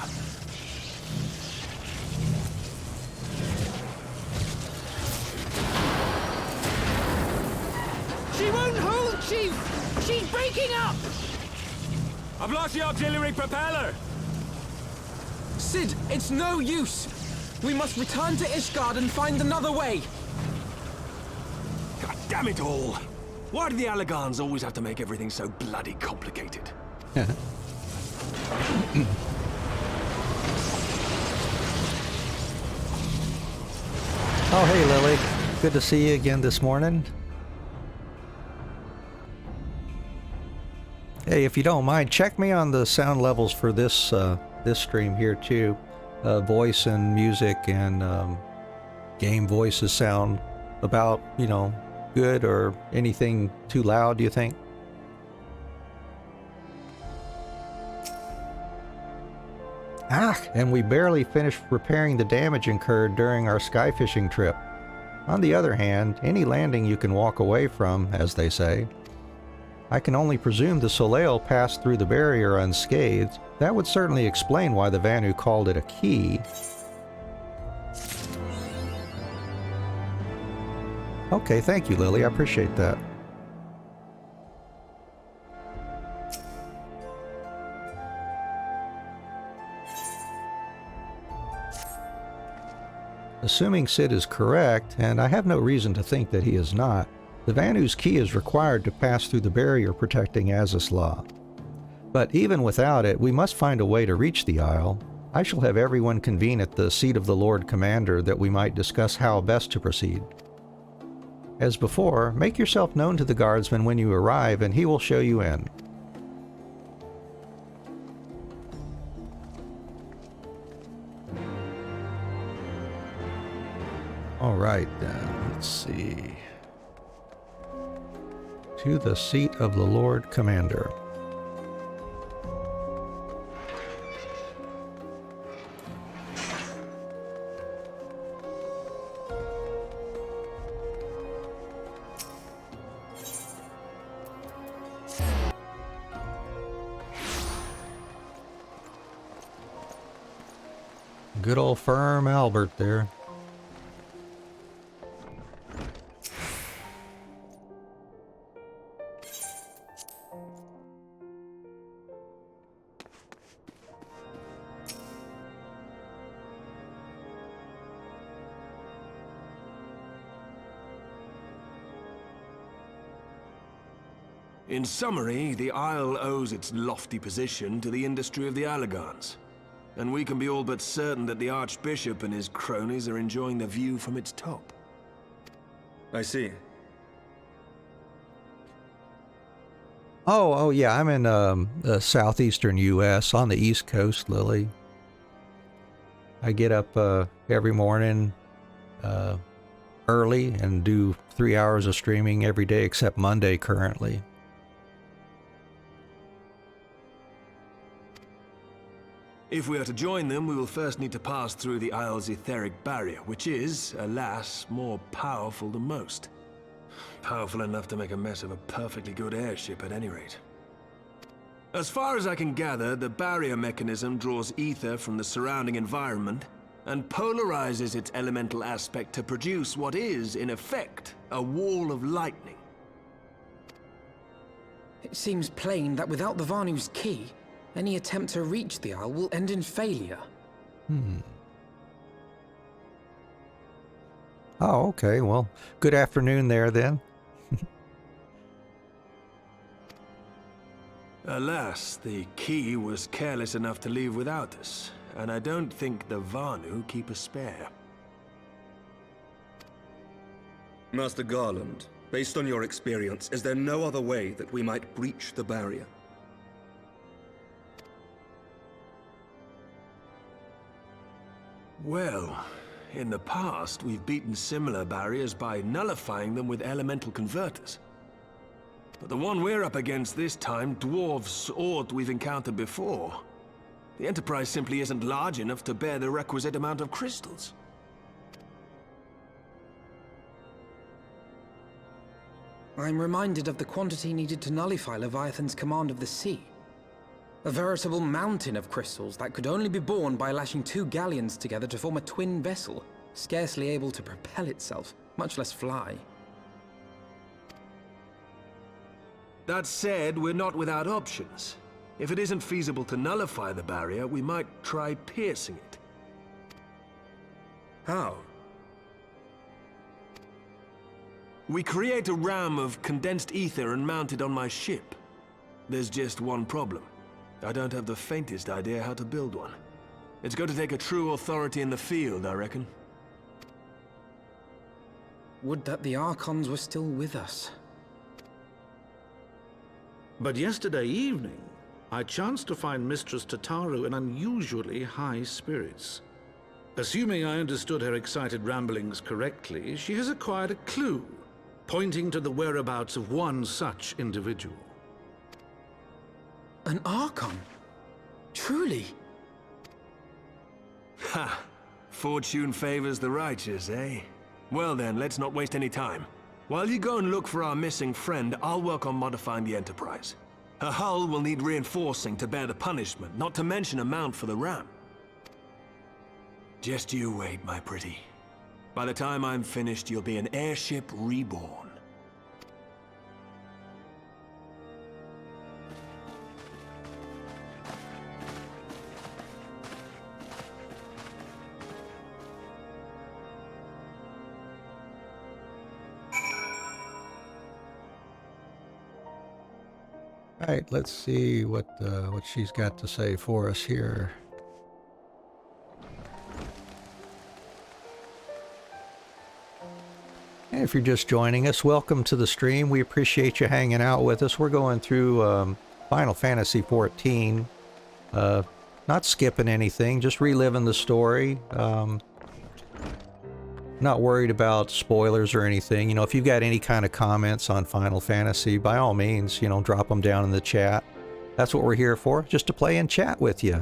K: She won't hold, Chief! She's breaking up!
I: I've lost the auxiliary propeller!
E: Sid, it's no use! We must return to Ishgard and find another way!
I: God damn it all! Why do the Allagans always have to make everything so bloody complicated?
A: Oh, hey, Lily. Good to see you again this morning. Hey, if you don't mind, check me on the sound levels for this this stream here too. Voice and music and game voices sound about, good, or anything too loud, do you think? And we barely finished repairing the damage incurred during our skyfishing trip. On the other hand, any landing you can walk away from, as they say. I can only presume the Soleil passed through the barrier unscathed. That would certainly explain why the Vanu called it a key. Okay, thank you, Lily. I appreciate that. Assuming Sid is correct, and I have no reason to think that he is not, the Vanu's key is required to pass through the barrier protecting Azys Lla. But even without it, we must find a way to reach the Isle. I shall have everyone convene at the seat of the Lord Commander that we might discuss how best to proceed. As before, make yourself known to the guardsman when you arrive and he will show you in. Alright then, let's see. To the seat of the Lord Commander. Good old firm Albert there.
I: In summary, the Isle owes its lofty position to the industry of the Allagans. And we can be all but certain that the Archbishop and his cronies are enjoying the view from its top.
L: I see.
A: Oh yeah, I'm in the southeastern U.S. on the East Coast, Lily. I get up every morning early and do 3 hours of streaming every day except Monday currently.
I: If we are to join them, we will first need to pass through the Isle's etheric barrier, which is, alas, more powerful than most. Powerful enough to make a mess of a perfectly good airship at any rate. As far as I can gather, the barrier mechanism draws ether from the surrounding environment and polarizes its elemental aspect to produce what is, in effect, a wall of lightning.
E: It seems plain that without the Vanu's key, any attempt to reach the Isle will end in failure.
A: Oh, okay. Well, good afternoon there then.
I: Alas, the key was careless enough to leave without us, and I don't think the Vanu keep a spare.
L: Master Garland, based on your experience, is there no other way that we might breach the barrier?
I: Well, in the past, we've beaten similar barriers by nullifying them with elemental converters. But the one we're up against this time dwarfs aught we've encountered before. The Enterprise simply isn't large enough to bear the requisite amount of crystals.
E: I'm reminded of the quantity needed to nullify Leviathan's command of the sea. A veritable mountain of crystals that could only be borne by lashing 2 galleons together to form a twin vessel, scarcely able to propel itself, much less fly.
I: That said, we're not without options. If it isn't feasible to nullify the barrier, we might try piercing it.
L: How?
I: We create a ram of condensed ether and mount it on my ship. There's just one problem. I don't have the faintest idea how to build one. It's going to take a true authority in the field, I reckon.
E: Would that the Archons were still with us.
D: But yesterday evening,
M: I chanced to find Mistress Tataru in unusually high spirits. Assuming I understood her excited ramblings correctly, she has acquired a clue, pointing to the whereabouts of one such individual.
E: An Archon? Truly?
I: Ha! Fortune favors the righteous, eh? Well then, let's not waste any time. While you go and look for our missing friend, I'll work on modifying the Enterprise. Her hull will need reinforcing to bear the punishment, not to mention a mount for the ram. Just you wait, my pretty. By the time I'm finished, you'll be an airship reborn.
A: All right, let's see what she's got to say for us here. And if you're just joining us, welcome to the stream. We appreciate you hanging out with us. We're going through Final Fantasy XIV. Not skipping anything, just reliving the story. Not worried about spoilers or anything. You know, if you've got any kind of comments on Final Fantasy, by all means, you know, drop them down in the chat. That's what we're here for, just to play and chat with you.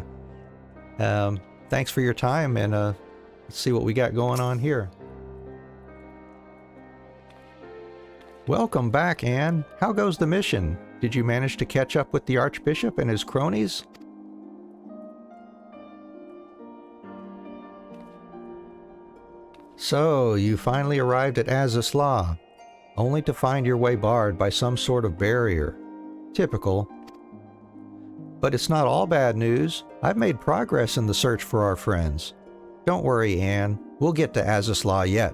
A: Thanks for your time, and let's see what we got going on here. Welcome back, Anne. How goes the mission? Did you manage to catch up with the Archbishop and his cronies? So, you finally arrived at Azys Lla, only to find your way barred by some sort of barrier. Typical. But it's not all bad news. I've made progress in the search for our friends. Don't worry, Anne. We'll get to Azys Lla yet.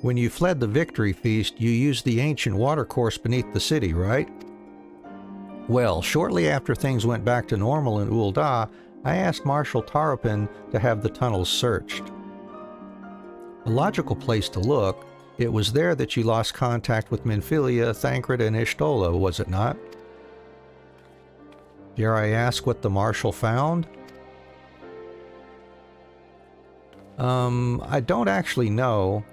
A: When you fled the Victory Feast, you used the ancient watercourse beneath the city, right? Well, shortly after things went back to normal in Ul'dah, I asked Marshal Tarapin to have the tunnels searched. A logical place to look. It was there that you lost contact with Minfilia, Thancred, and Y'shtola, was it not? Dare I ask what the Marshal found? I don't actually know.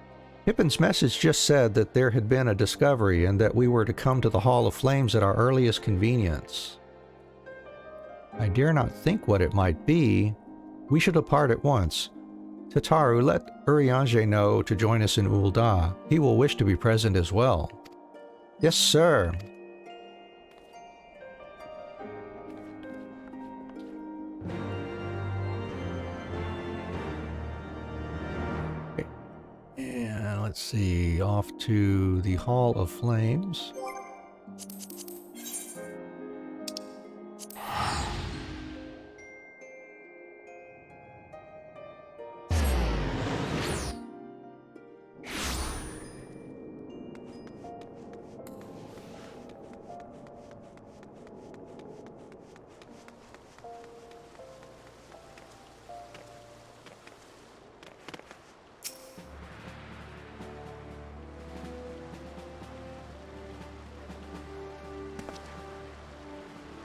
A: Pippin's message just said that there had been a discovery and that we were to come to the Hall of Flames at our earliest convenience. I dare not think what it might be. We should depart at once. Tataru, let Urianger know to join us in Ul'dah. He will wish to be present as well. Yes, sir. And let's see, off to the Hall of Flames.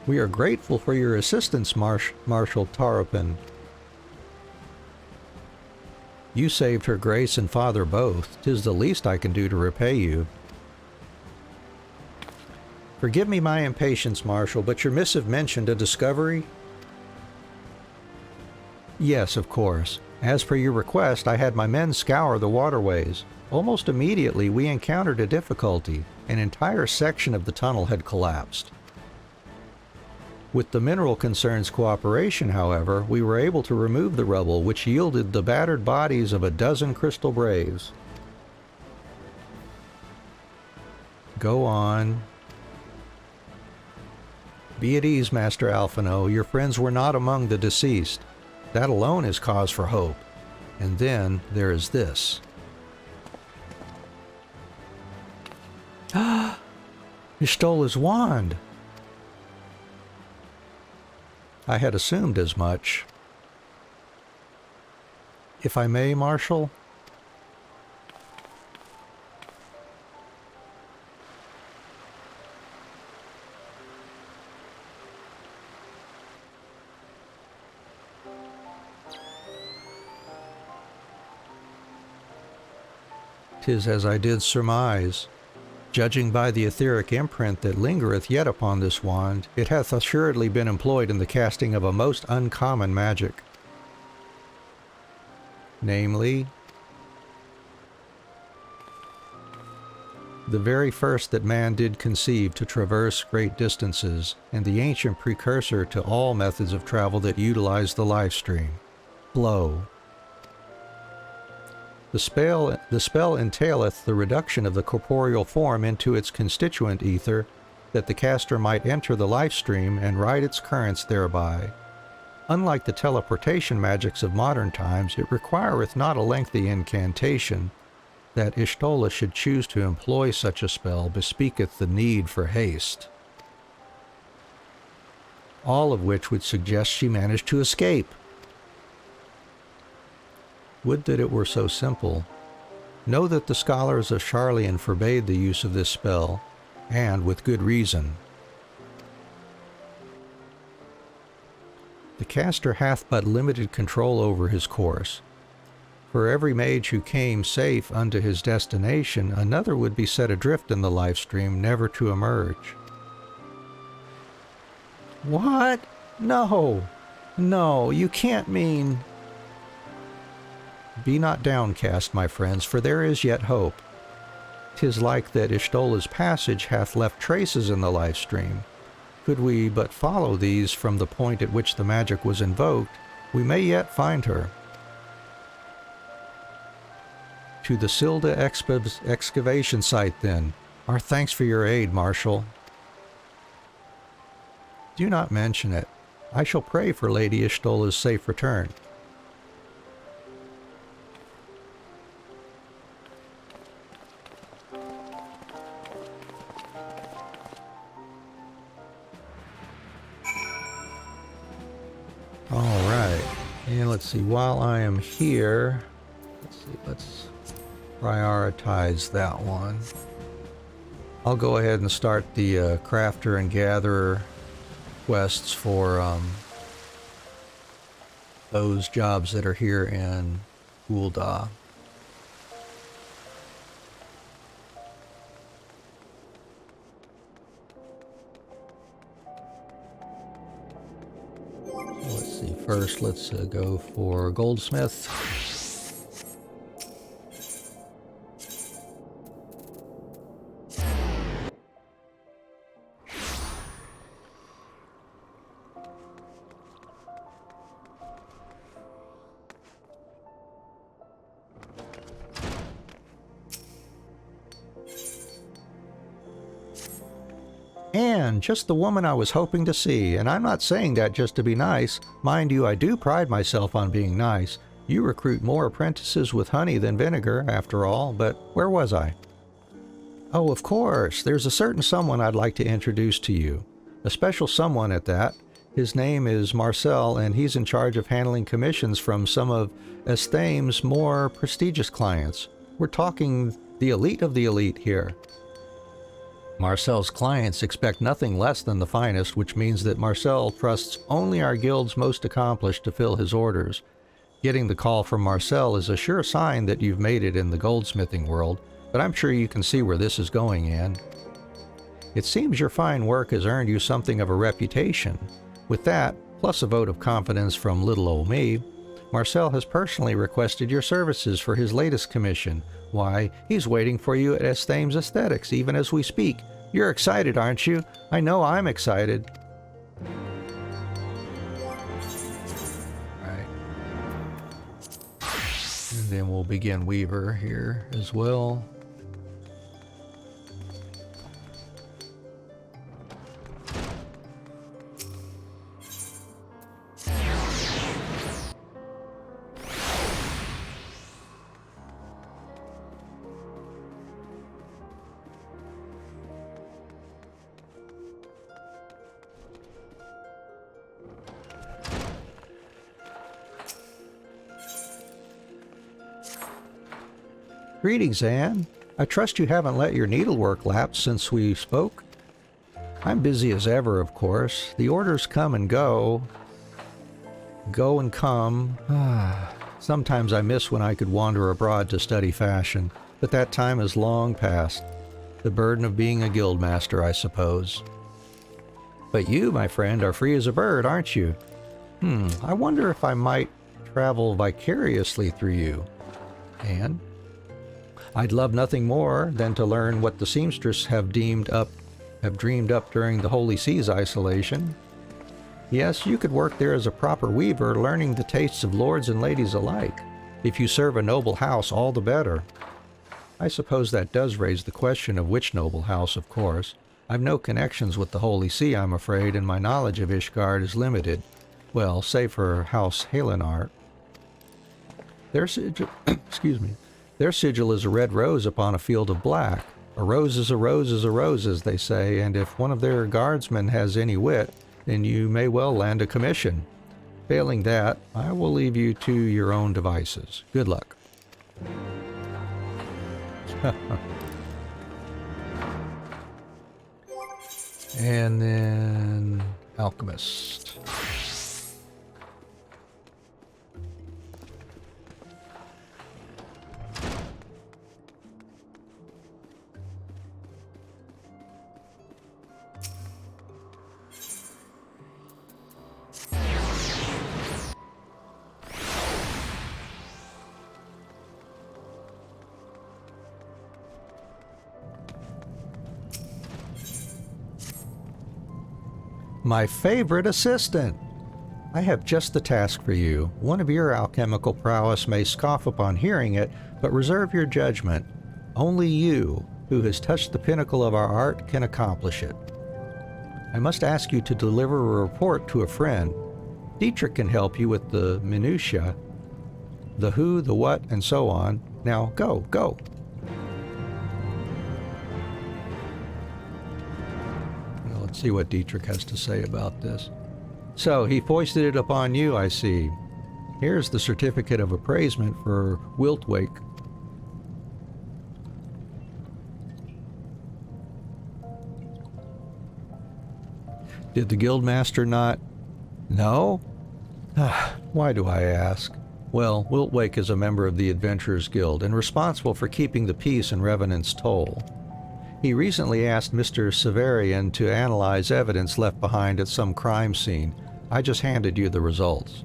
A: We are grateful for your assistance, Marshal Tarapin. You saved Her Grace and Father both. 'Tis the least I can do to repay you. Forgive me my impatience, Marshal, but your missive mentioned a discovery? Yes, of course. As per your request, I had my men scour the waterways. Almost immediately, we encountered a difficulty. An entire section of the tunnel had collapsed. With the Mineral Concern's cooperation, however, we were able to remove the rubble, which yielded the battered bodies of a dozen Crystal Braves. Go on. Be at ease, Master Alphino. Your friends were not among the deceased. That alone is cause for hope. And then there is this. Y'shtola's wand! I had assumed as much. if I may, Marshal? "'Tis as I did surmise. Judging by the etheric imprint that lingereth yet upon this wand, it hath assuredly been employed in the casting of a most uncommon magic. Namely, the very first that man did conceive to traverse great distances, and the ancient precursor to all methods of travel that utilize the life stream. Blow. The spell entaileth the reduction of the corporeal form into its constituent ether, that the caster might enter the life stream and ride its currents thereby. Unlike the teleportation magics of modern times, it requireth not a lengthy incantation. That Y'shtola should choose to employ such a spell bespeaketh the need for haste. All of which would suggest she managed to escape. Would that it were so simple. Know that the scholars of Sharlayan forbade the use of this spell, and with good reason. The caster hath but limited control over his course. For every mage who came safe unto his destination, another would be set adrift in the life stream, never to emerge." "What? No! No, you can't mean—" "Be not downcast, my friends, for there is yet hope. 'Tis like that Y'shtola's passage hath left traces in the life stream. Could we but follow these from the point at which the magic was invoked, we may yet find her." "To the Silda excavation site, then. Our thanks for your aid, Marshal." "Do not mention it. I shall pray for Lady Y'shtola's safe return." All right, and let's see, while I am here, let's prioritize that one. I'll go ahead and start the crafter and gatherer quests for those jobs that are here in Ul'dah. Let's see, first let's go for goldsmith. And just the woman I was hoping to see, and I'm not saying that just to be nice. Mind you, I do pride myself on being nice. You recruit more apprentices with honey than vinegar, after all, but where was I? Oh, of course, there's a certain someone I'd like to introduce to you. A special someone at that. His name is Marcel, and he's in charge of handling commissions from some of Esthaim's more prestigious clients. We're talking the elite of the elite here. Marcel's clients expect nothing less than the finest, which means that Marcel trusts only our guild's most accomplished to fill his orders. Getting the call from Marcel is a sure sign that you've made it in the goldsmithing world, but I'm sure you can see where this is going, Anne. It seems your fine work has earned you something of a reputation. With that, plus a vote of confidence from little old me, Marcel has personally requested your services for his latest commission. Why, he's waiting for you at Esthaim's Aesthetics even as we speak. You're excited, aren't you? I know I'm excited. Right. And then we'll begin Weaver here as well. Greetings, Anne. I trust you haven't let your needlework lapse since we spoke. I'm busy as ever, of course. The orders come and go and come. Sometimes I miss when I could wander abroad to study fashion, but that time is long past. The burden of being a guildmaster, I suppose. But you, my friend, are free as a bird, aren't you? I wonder if I might travel vicariously through you. Anne? I'd love nothing more than to learn what the seamstress have dreamed up during the Holy Sea's isolation. Yes, you could work there as a proper weaver, learning the tastes of lords and ladies alike. If you serve a noble house, all the better. I suppose that does raise the question of which noble house, of course. I've no connections with the Holy See, I'm afraid, and my knowledge of Ishgard is limited. Well, save for House Halenart. Their sigil, their sigil is a red rose upon a field of black. A rose is a rose is a rose, as they say, and if one of their guardsmen has any wit, then you may well land a commission. Failing that, I will leave you to your own devices. Good luck. And then Alchemist. My favorite assistant! I have just the task for you. One of your alchemical prowess may scoff upon hearing it, but reserve your judgment. Only you, who has touched the pinnacle of our art, can accomplish it. I must ask you to deliver a report to a friend. Dietrich can help you with the minutiae, the who, the what, and so on. Now, go! Let's see what Dietrich has to say about this. So, he foisted it upon you, I see. Here's the certificate of appraisement for Wiltwake. Did the guildmaster not? No? Why do I ask? Well, Wiltwake is a member of the Adventurers Guild and responsible for keeping the peace in Revenant's Toll. He recently asked Mr. Severian to analyze evidence left behind at some crime scene. I just handed you the results.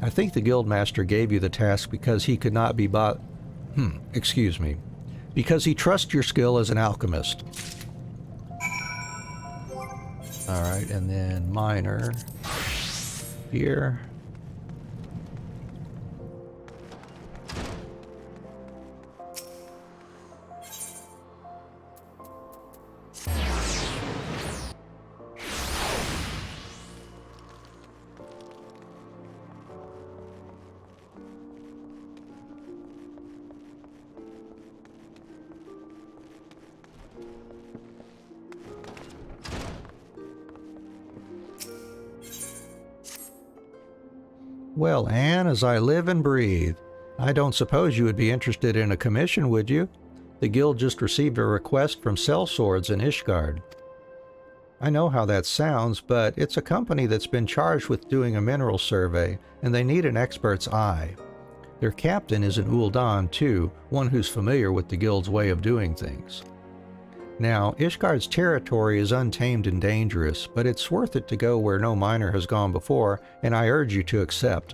A: I think the guildmaster gave you the task because he could not be because he trusts your skill as an alchemist. Alright, and then minor here. Well, Anne, as I live and breathe, I don't suppose you would be interested in a commission, would you? The guild just received a request from Sellswords in Ishgard. I know how that sounds, but it's a company that's been charged with doing a mineral survey, and they need an expert's eye. Their captain is an Uldan, too, one who's familiar with the guild's way of doing things. Now, Ishgard's territory is untamed and dangerous, but it's worth it to go where no miner has gone before, and I urge you to accept.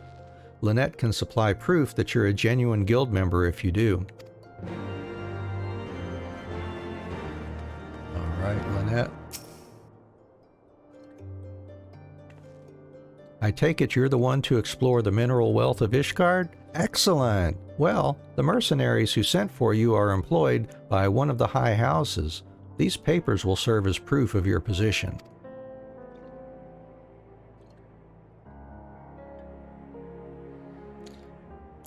A: Lynette can supply proof that you're a genuine guild member if you do. All right, Lynette. I take it you're the one to explore the mineral wealth of Ishgard? Excellent! Well, the mercenaries who sent for you are employed by one of the high houses. These papers will serve as proof of your position.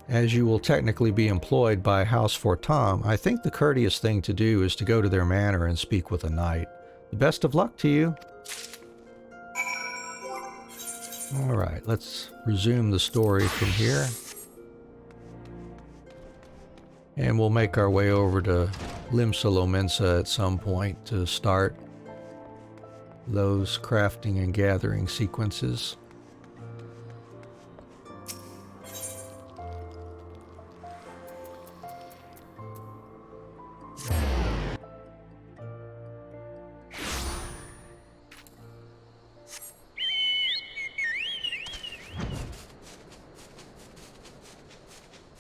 A: As you will technically be employed by House Fortam, I think the courteous thing to do is to go to their manor and speak with a knight. The best of luck to you. Alright, let's resume the story from here. And we'll make our way over to Limsa Lominsa at some point to start those crafting and gathering sequences.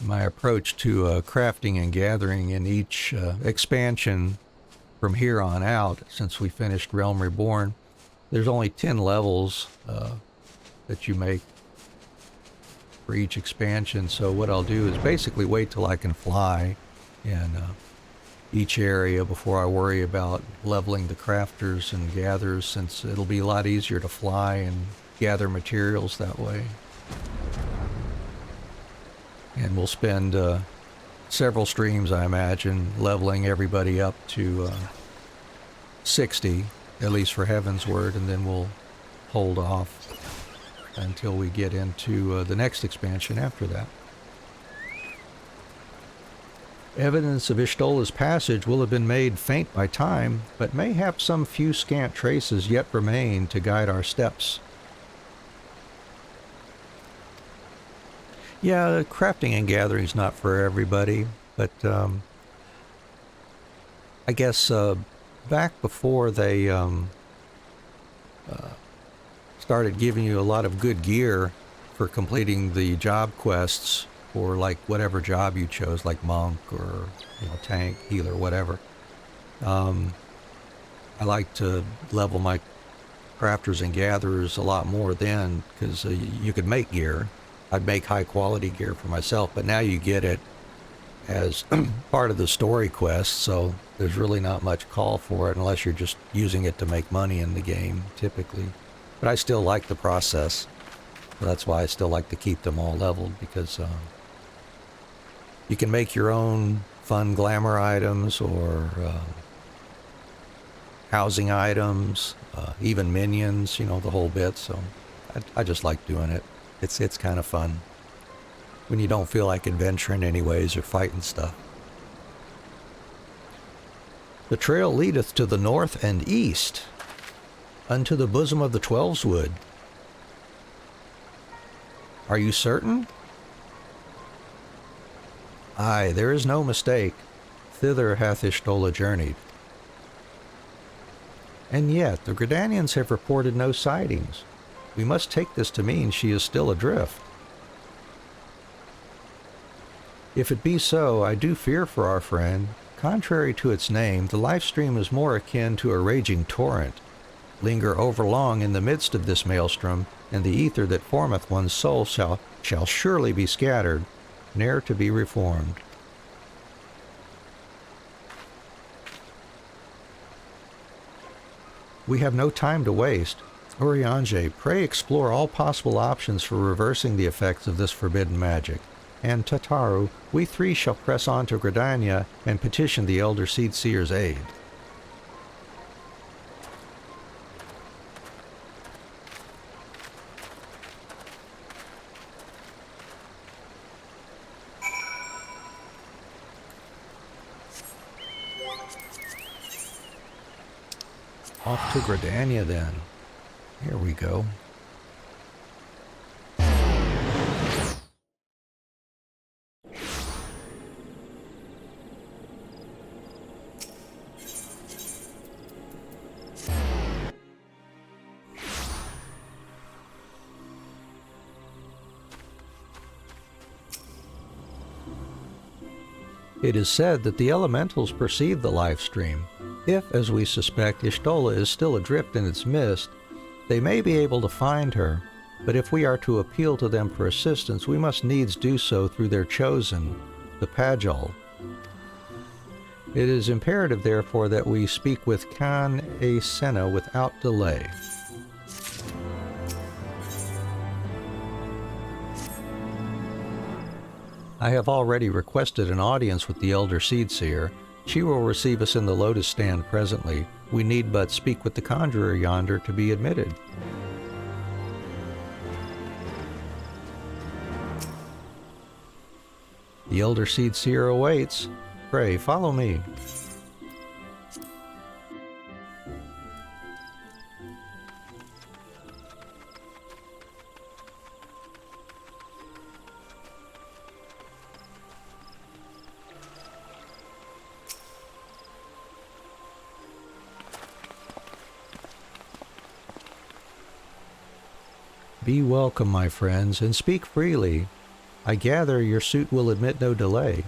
A: My approach to crafting and gathering in each expansion from here on out, since we finished Realm Reborn, there's only 10 levels that you make for each expansion. So what I'll do is basically wait till I can fly in each area before I worry about leveling the crafters and gatherers, since it'll be a lot easier to fly and gather materials that way. And we'll spend several streams, I imagine, leveling everybody up to 60, at least for Heaven's Word, and then we'll hold off until we get into the next expansion after that. Evidence of Y'shtola's passage will have been made faint by time, but mayhap some few scant traces yet remain to guide our steps. Yeah, crafting and gathering is not for everybody, but I guess back before they started giving you a lot of good gear for completing the job quests, or like whatever job you chose, like monk or tank, healer, whatever. I like to level my crafters and gatherers a lot more then, because you could make gear. I'd make high quality gear for myself, but now you get it as part of the story quest, so there's really not much call for it unless you're just using it to make money in the game, typically. But I still like the process. So that's why I still like to keep them all leveled, because you can make your own fun glamour items or housing items, even minions, the whole bit. So I just like doing it. It's kind of fun when you don't feel like adventuring anyways or fighting stuff. The trail leadeth to the north and east, unto the bosom of the Twelveswood. Are you certain? Aye, there is no mistake. Thither hath Y'shtola journeyed. And yet, the Gridanians have reported no sightings. We must take this to mean she is still adrift. If it be so, I do fear for our friend. Contrary to its name, the life stream is more akin to a raging torrent. Linger overlong in the midst of this maelstrom, and the ether that formeth one's soul shall surely be scattered, ne'er to be reformed. We have no time to waste. Urianger, pray explore all possible options for reversing the effects of this forbidden magic. And Tataru, we three shall press on to Gridania and petition the Elder Seed Seer's aid. Off to Gridania then. Here we go. It is said that the elementals perceive the life stream. If, as we suspect, Y'shtola is still adrift in its mist, they may be able to find her, but if we are to appeal to them for assistance, we must needs do so through their chosen, the Pajal. It is imperative, therefore, that we speak with Khan A. Senna without delay. I have already requested an audience with the Elder Seedseer. She will receive us in the Lotus Stand presently. We need but speak with the Conjurer yonder to be admitted. The Elder Seed Seer awaits. Pray, follow me. Be welcome, my friends, and speak freely. I gather your suit will admit no delay.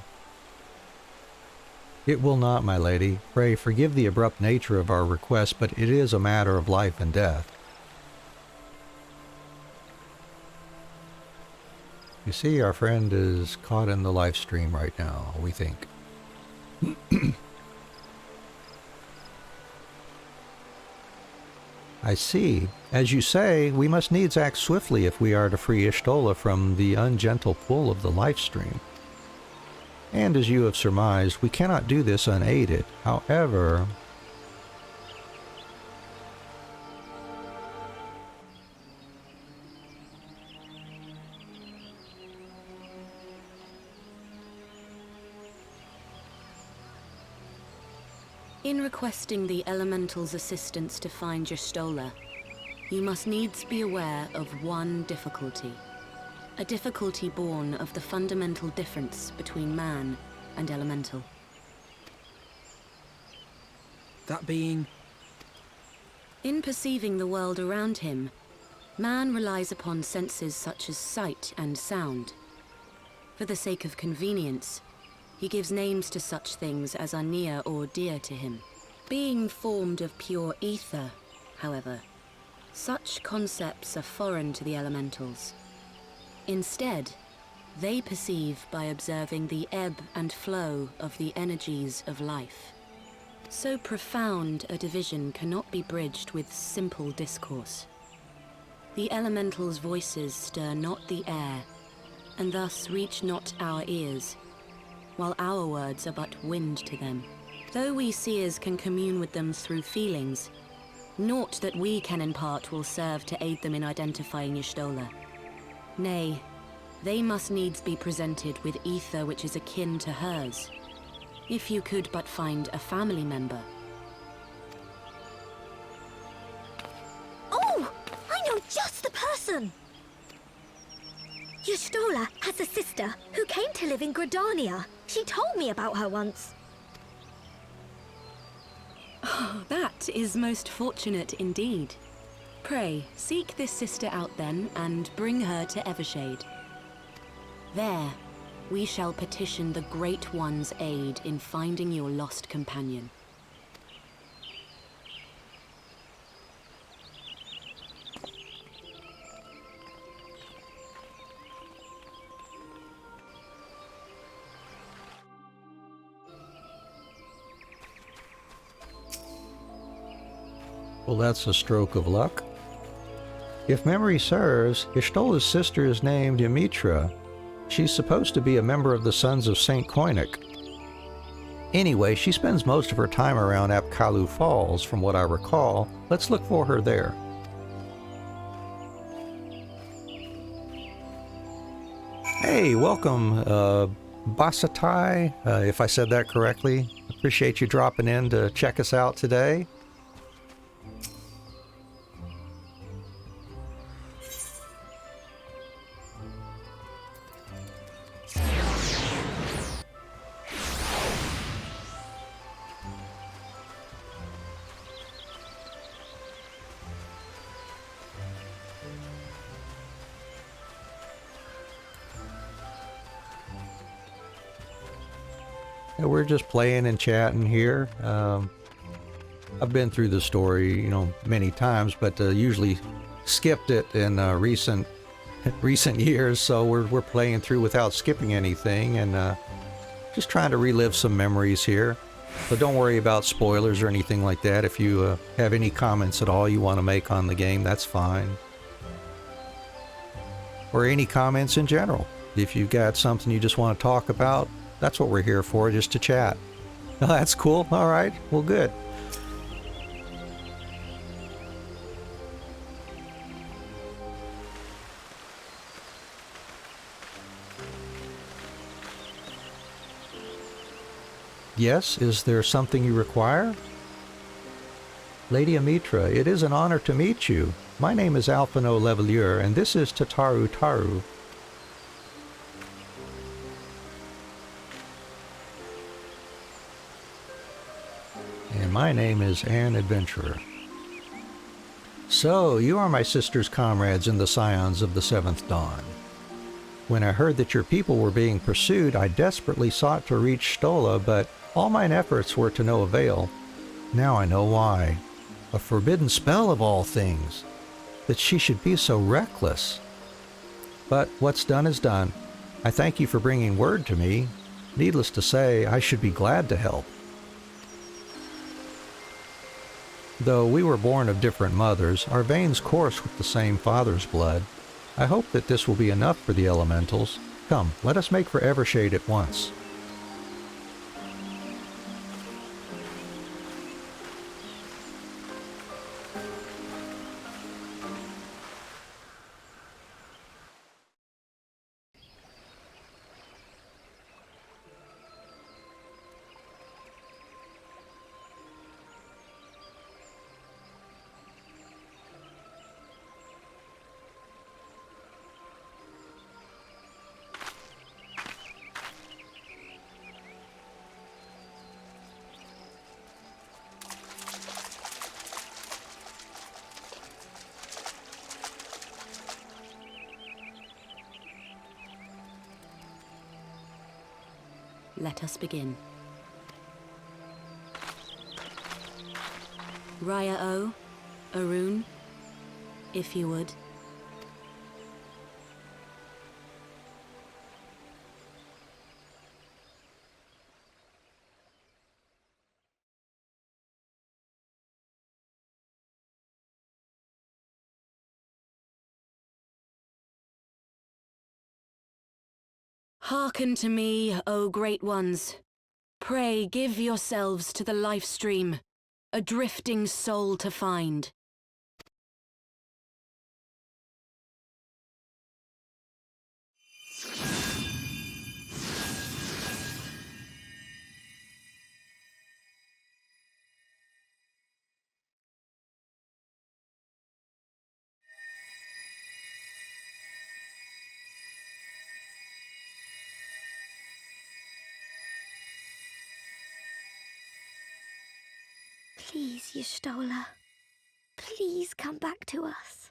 A: It will not, my lady. Pray forgive the abrupt nature of our request, but it is a matter of life and death. You see, our friend is caught in the live stream right now, we think. I see. As you say, we must needs act swiftly if we are to free Y'shtola from the ungentle pull of the life stream. And as you have surmised, we cannot do this unaided. However...
C: In requesting the Elemental's assistance to find Y'shtola, you must needs be aware of one difficulty. A difficulty born of the fundamental difference between man and Elemental.
E: That being?
C: In perceiving the world around him, man relies upon senses such as sight and sound. For the sake of convenience, he gives names to such things as are near or dear to him. Being formed of pure ether, however, such concepts are foreign to the Elementals. Instead, they perceive by observing the ebb and flow of the energies of life. So profound a division cannot be bridged with simple discourse. The Elementals' voices stir not the air, and thus reach not our ears, while our words are but wind to them. Though we seers can commune with them through feelings, naught that we can impart will serve to aid them in identifying Y'shtola. Nay, they must needs be presented with ether which is akin to hers. If you could but find a family member.
N: Oh! I know just the person! Y'shtola has a sister who came to live in Gridania. She told me about her once.
C: Oh, that is most fortunate indeed. Pray, seek this sister out then, and bring her to Evershade. There, we shall petition the Great One's aid in finding your lost companion.
A: Well, that's a stroke of luck. If memory serves, Y'shtola's sister is named Ymitra. She's supposed to be a member of the Sons of St. Koinik. Anyway, she spends most of her time around Apkalu Falls, from what I recall. Let's look for her there. Hey, welcome, Basatai, if I said that correctly. Appreciate you dropping in to check us out today. We're just playing and chatting here. I've been through the story, many times, but usually skipped it in recent years. So we're playing through without skipping anything, and just trying to relive some memories here. So don't worry about spoilers or anything like that. If you have any comments at all you want to make on the game, that's fine. Or any comments in general. If you've got something you just want to talk about, that's what we're here for, just to chat. Oh, that's cool. All right. Well, good. Yes, is there something you require? Lady Amitra, it is an honor to meet you. My name is Alphino Levelier, and this is Tataru Taru. And my name is Anne Adventurer. So, you are my sister's comrades in the Scions of the Seventh Dawn. When I heard that your people were being pursued, I desperately sought to reach Stola, but all mine efforts were to no avail. Now I know why. A forbidden spell of all things. That she should be so reckless. But what's done is done. I thank you for bringing word to me. Needless to say, I should be glad to help. Though we were born of different mothers, our veins course with the same father's blood. I hope that this will be enough for the elementals. Come, let us make for Evershade at once.
C: Let us begin. Raya O, Arun, if you would. Hearken to me, O great ones. Pray give yourselves to the life stream, a drifting soul to find.
N: Please, Y'shtola. Please come back to us.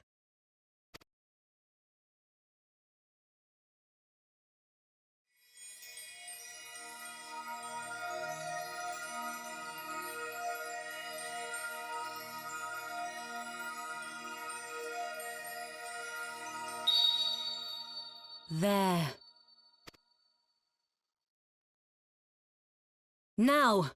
C: There. Now!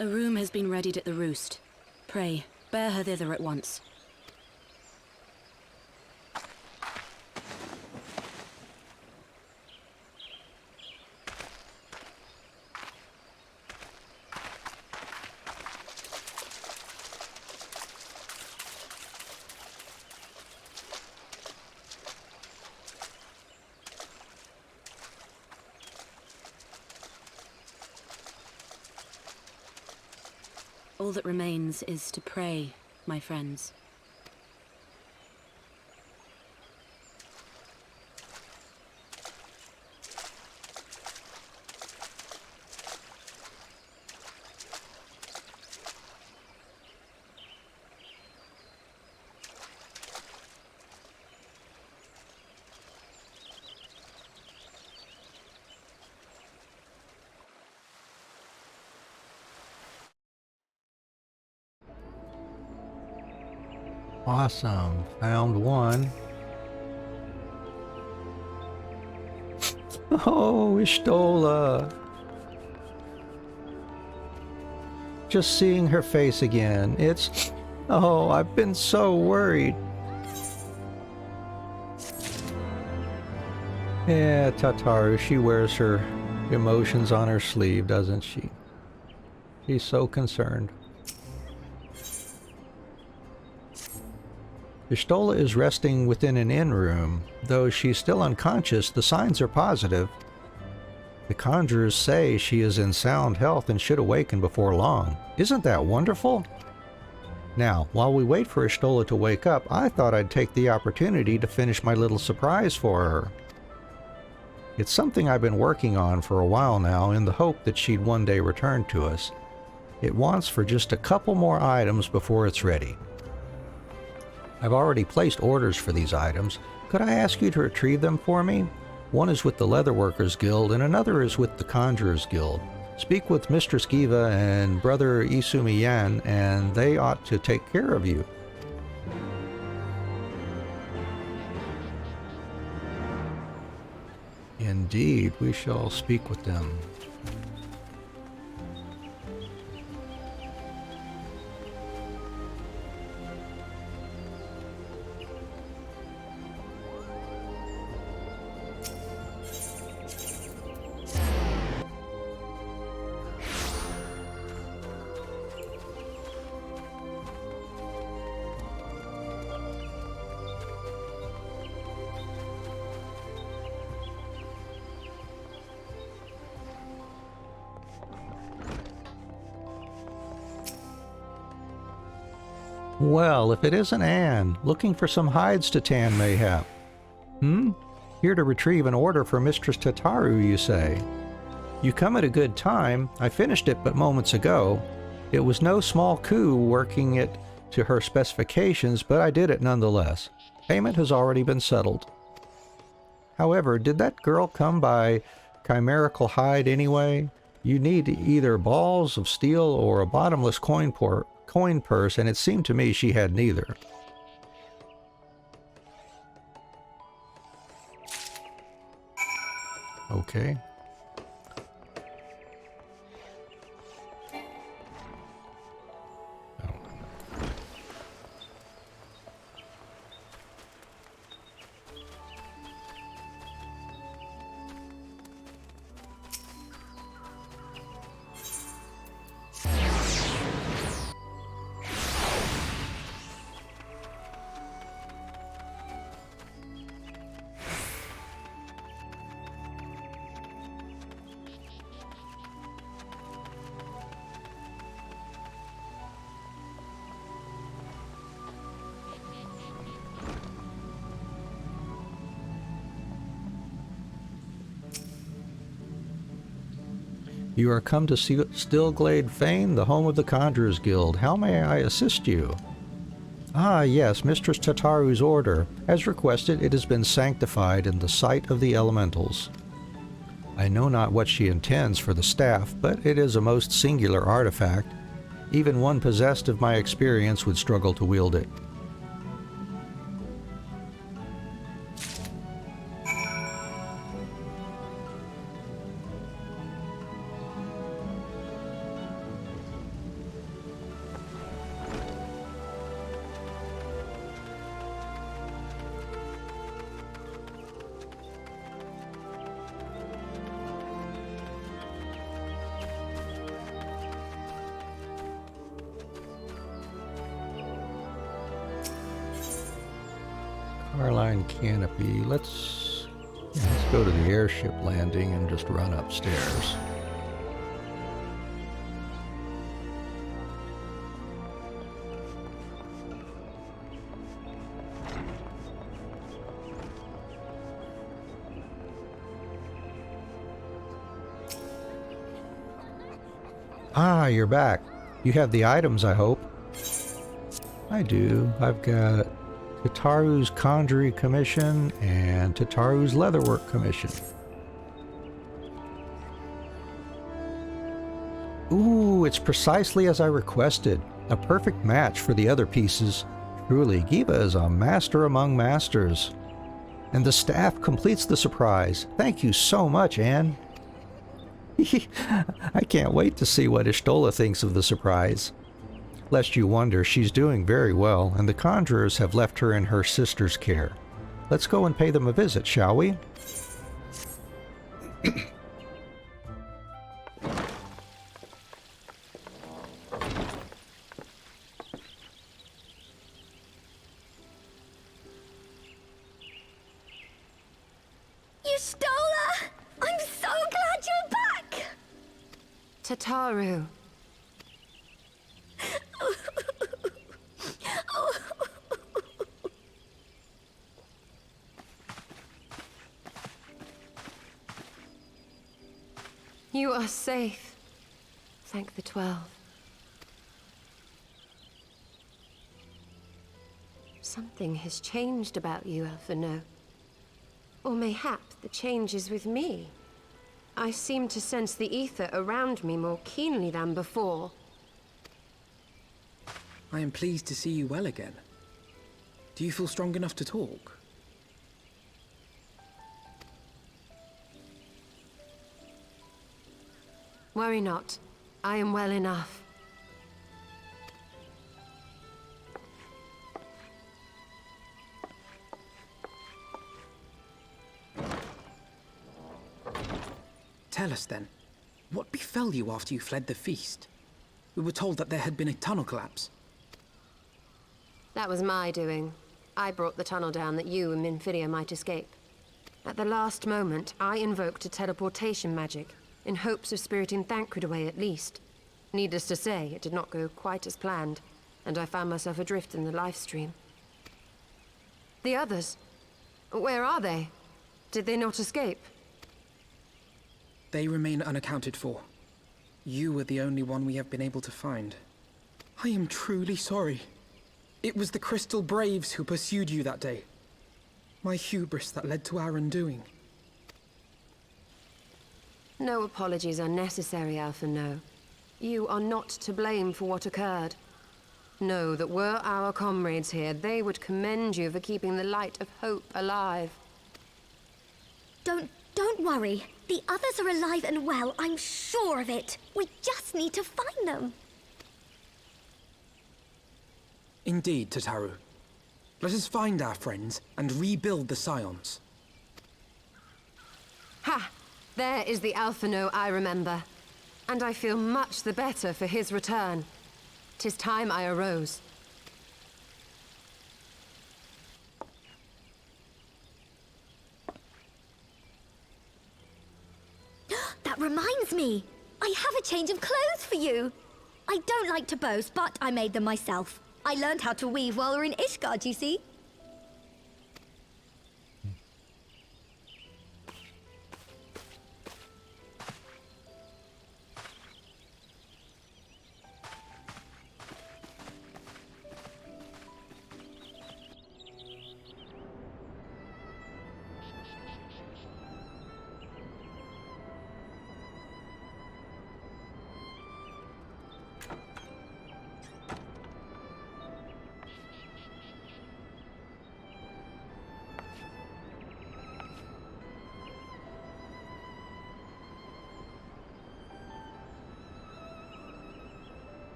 C: A room has been readied at the roost. Pray, bear her thither at once. All that remains is to pray, my friends.
A: Awesome. Found one. Oh, Ishtola. Just seeing her face again. It's... Oh, I've been so worried. Yeah, Tataru, she wears her emotions on her sleeve, doesn't she? She's so concerned. Ishtola is resting within an inn room. Though she's still unconscious, the signs are positive. The conjurers say she is in sound health and should awaken before long. Isn't that wonderful? Now, while we wait for Ishtola to wake up, I thought I'd take the opportunity to finish my little surprise for her. It's something I've been working on for a while now in the hope that she'd one day return to us. It wants for just a couple more items before it's ready. I've already placed orders for these items. Could I ask you to retrieve them for me? One is with the Leatherworkers Guild and another is with the Conjurers Guild. Speak with Mistress Giva and Brother Isumiyan and they ought to take care of you. Indeed, we shall speak with them. Well, if it isn't Anne, looking for some hides to tan mayhap. Here to retrieve an order for Mistress Tataru, you say? You come at a good time. I finished it but moments ago. It was no small coup working it to her specifications, but I did it nonetheless. Payment has already been settled. However, did that girl come by chimerical hide anyway? You need either balls of steel or a bottomless coin purse, and it seemed to me she had neither. Okay. You are come to Stillglade Fane, the home of the Conjurers Guild. How may I assist you? Ah, yes, Mistress Tataru's order. As requested, it has been sanctified in the sight of the elementals. I know not what she intends for the staff, but it is a most singular artifact. Even one possessed of my experience would struggle to wield it. Carline Canopy. Let's go to the airship landing and just run upstairs. Ah, you're back. You have the items, I hope. I do. I've got Tataru's Conjury Commission and Tataru's Leatherwork Commission. Ooh, it's precisely as I requested. A perfect match for the other pieces. Truly, Giva is a master among masters. And the staff completes the surprise. Thank you so much, Anne. I can't wait to see what Ishtola thinks of the surprise. Lest you wonder, she's doing very well, and the conjurers have left her in her sister's care. Let's go and pay them a visit, shall we?
N: Ishtola! I'm so glad you're back!
O: Tataru. You are safe. Thank the 12. Something has changed about you, Vanu. Or mayhap the change is with me. I seem to sense the ether around me more keenly than before.
E: I am pleased to see you well again. Do you feel strong enough to talk?
O: Worry not. I am well enough.
E: Tell us then, what befell you after you fled the feast? We were told that there had been a tunnel collapse.
O: That was my doing. I brought the tunnel down that you and Minfidia might escape. At the last moment, I invoked a teleportation magic, in hopes of spiriting Thancred away at least. Needless to say, it did not go quite as planned, and I found myself adrift in the life stream. The others? Where are they? Did they not escape?
E: They remain unaccounted for. You were the only one we have been able to find. I am truly sorry. It was the Crystal Braves who pursued you that day. My hubris that led to our undoing.
O: No apologies are necessary, Vanu. You are not to blame for what occurred. Know that were our comrades here, they would commend you for keeping the light of hope alive.
N: Don't worry. The others are alive and well, I'm sure of it. We just need to find them.
E: Indeed, Tataru. Let us find our friends and rebuild the Scions.
O: Ha! There is the Vanu I remember. And I feel much the better for his return. 'Tis time I arose.
N: That reminds me. I have a change of clothes for you. I don't like to boast, but I made them myself. I learned how to weave while we were in Ishgard, you see.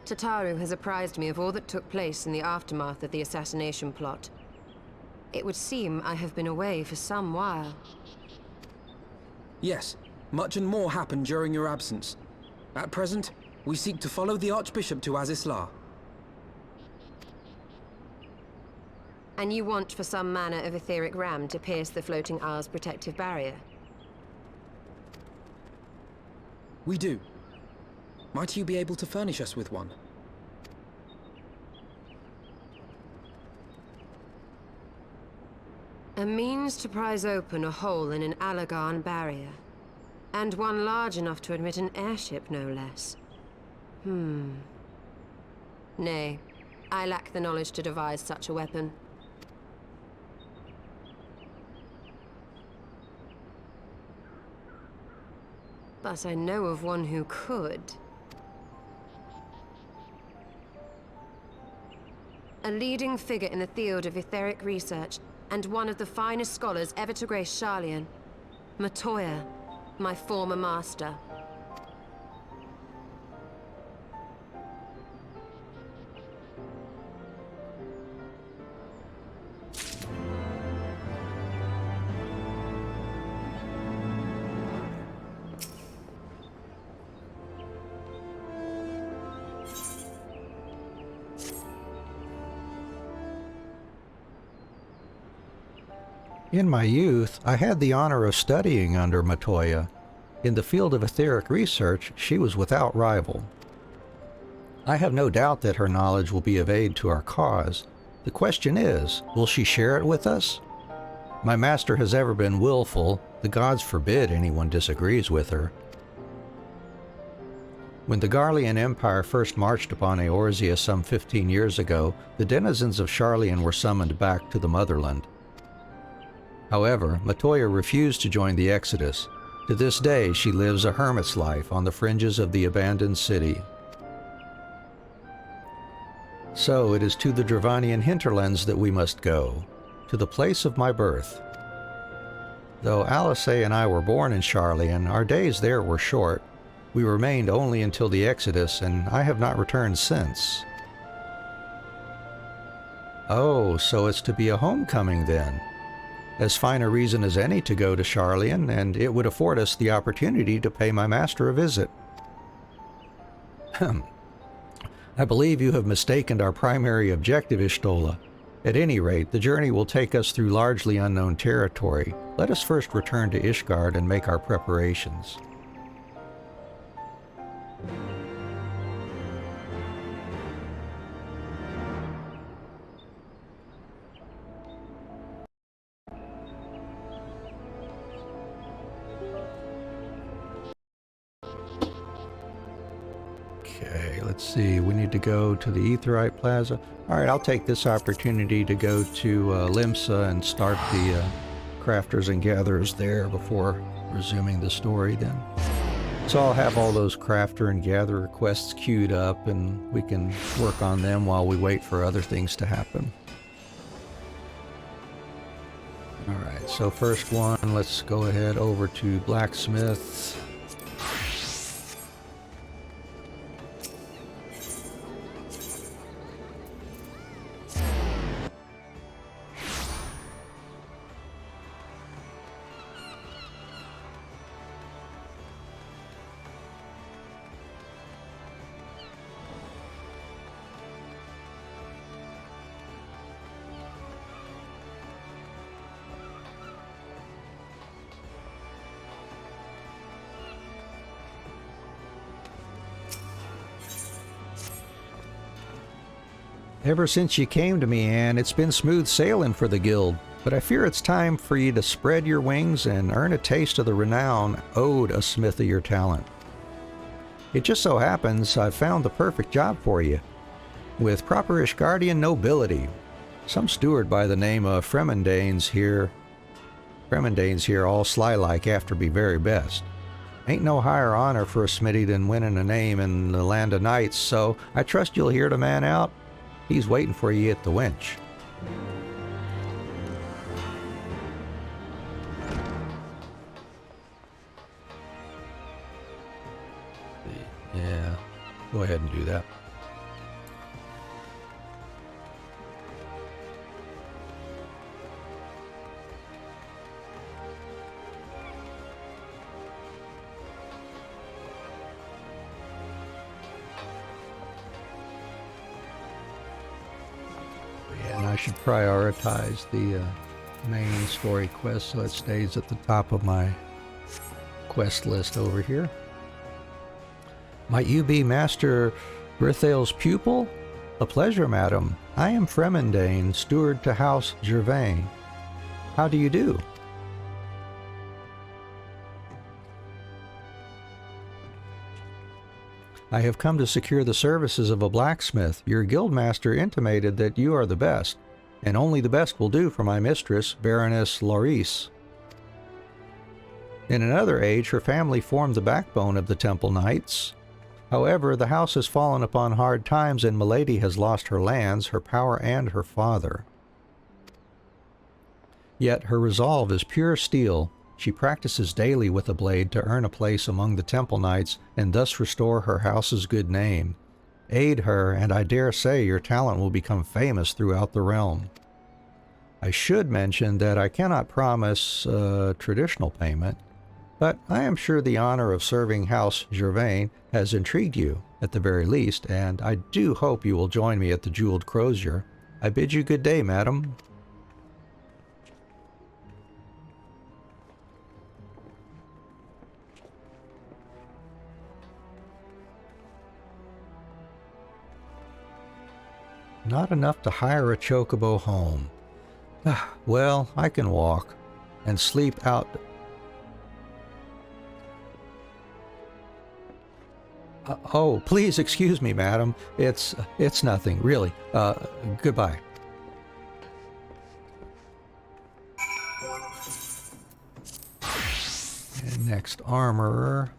O: Tataru has apprised me of all that took place in the aftermath of the assassination plot. It would seem I have been away for some while.
E: Yes, much and more happened during your absence. At present, we seek to follow the Archbishop to Azys Lla.
O: And you want for some manner of etheric ram to pierce the floating isle's protective barrier?
E: We do. Might you be able to furnish us with one?
O: A means to prise open a hole in an Allagan barrier. And one large enough to admit an airship, no less. Nay, I lack the knowledge to devise such a weapon. But I know of one who could. A leading figure in the field of etheric research, and one of the finest scholars ever to grace Sharlayan. Matoya, my former master.
A: In my youth, I had the honor of studying under Matoya. In the field of etheric research, she was without rival. I have no doubt that her knowledge will be of aid to our cause. The question is, will she share it with us? My master has ever been willful. The gods forbid anyone disagrees with her. When the Garlean Empire first marched upon Eorzea some 15 years ago, the denizens of Sharlayan were summoned back to the motherland. However, Matoya refused to join the exodus. To this day, she lives a hermit's life on the fringes of the abandoned city. So it is to the Dravanian hinterlands that we must go, to the place of my birth. Though Alice and I were born in Sharlayan, our days there were short. We remained only until the exodus, and I have not returned since. Oh, so it's to be a homecoming then. As fine a reason as any to go to Sharlayan, and it would afford us the opportunity to pay my master a visit. I believe you have mistaken our primary objective, Y'shtola. At any rate, the journey will take us through largely unknown territory. Let us first return to Ishgard and make our preparations. Okay, let's see. We need to go to the Aetheryte Plaza. All right, I'll take this opportunity to go to Limsa and start the crafters and gatherers there before resuming the story then. So I'll have all those crafter and gatherer quests queued up, and we can work on them while we wait for other things to happen. All right, so first one, let's go ahead over to Blacksmith. Ever since you came to me, Anne, it's been smooth sailing for the guild, but I fear it's time for you to spread your wings and earn a taste of the renown owed a smith of your talent. It just so happens I've found the perfect job for you. With proper Ishgardian nobility, some steward by the name of Fremendanes here all sly-like after be very best. Ain't no higher honor for a smithy than winning a name in the land of knights, so I trust you'll hear the man out. He's waiting for you at the winch. Yeah, go ahead and do that. I should prioritize the main story quest so it stays at the top of my quest list over here. Might you be Master Brithail's pupil? A pleasure, madam. I am Fremendane, steward to House Gervain. How do you do? I have come to secure the services of a blacksmith. Your guildmaster intimated that you are the best, and only the best will do for my mistress, Baroness Laurice. In another age, her family formed the backbone of the Temple Knights. However, the house has fallen upon hard times, and Milady has lost her lands, her power, and her father. Yet her resolve is pure steel. She practices daily with a blade to earn a place among the Temple Knights and thus restore her house's good name. Aid her, and I dare say your talent will become famous throughout the realm. I should mention that I cannot promise traditional payment, but I am sure the honor of serving House Gervain has intrigued you, at the very least, and I do hope you will join me at the Jeweled Crozier. I bid you good day, madam. Not enough to hire a chocobo home. Well, I can walk and sleep out. Oh, please excuse me, madam. It's nothing, really. Goodbye. And next, armorer.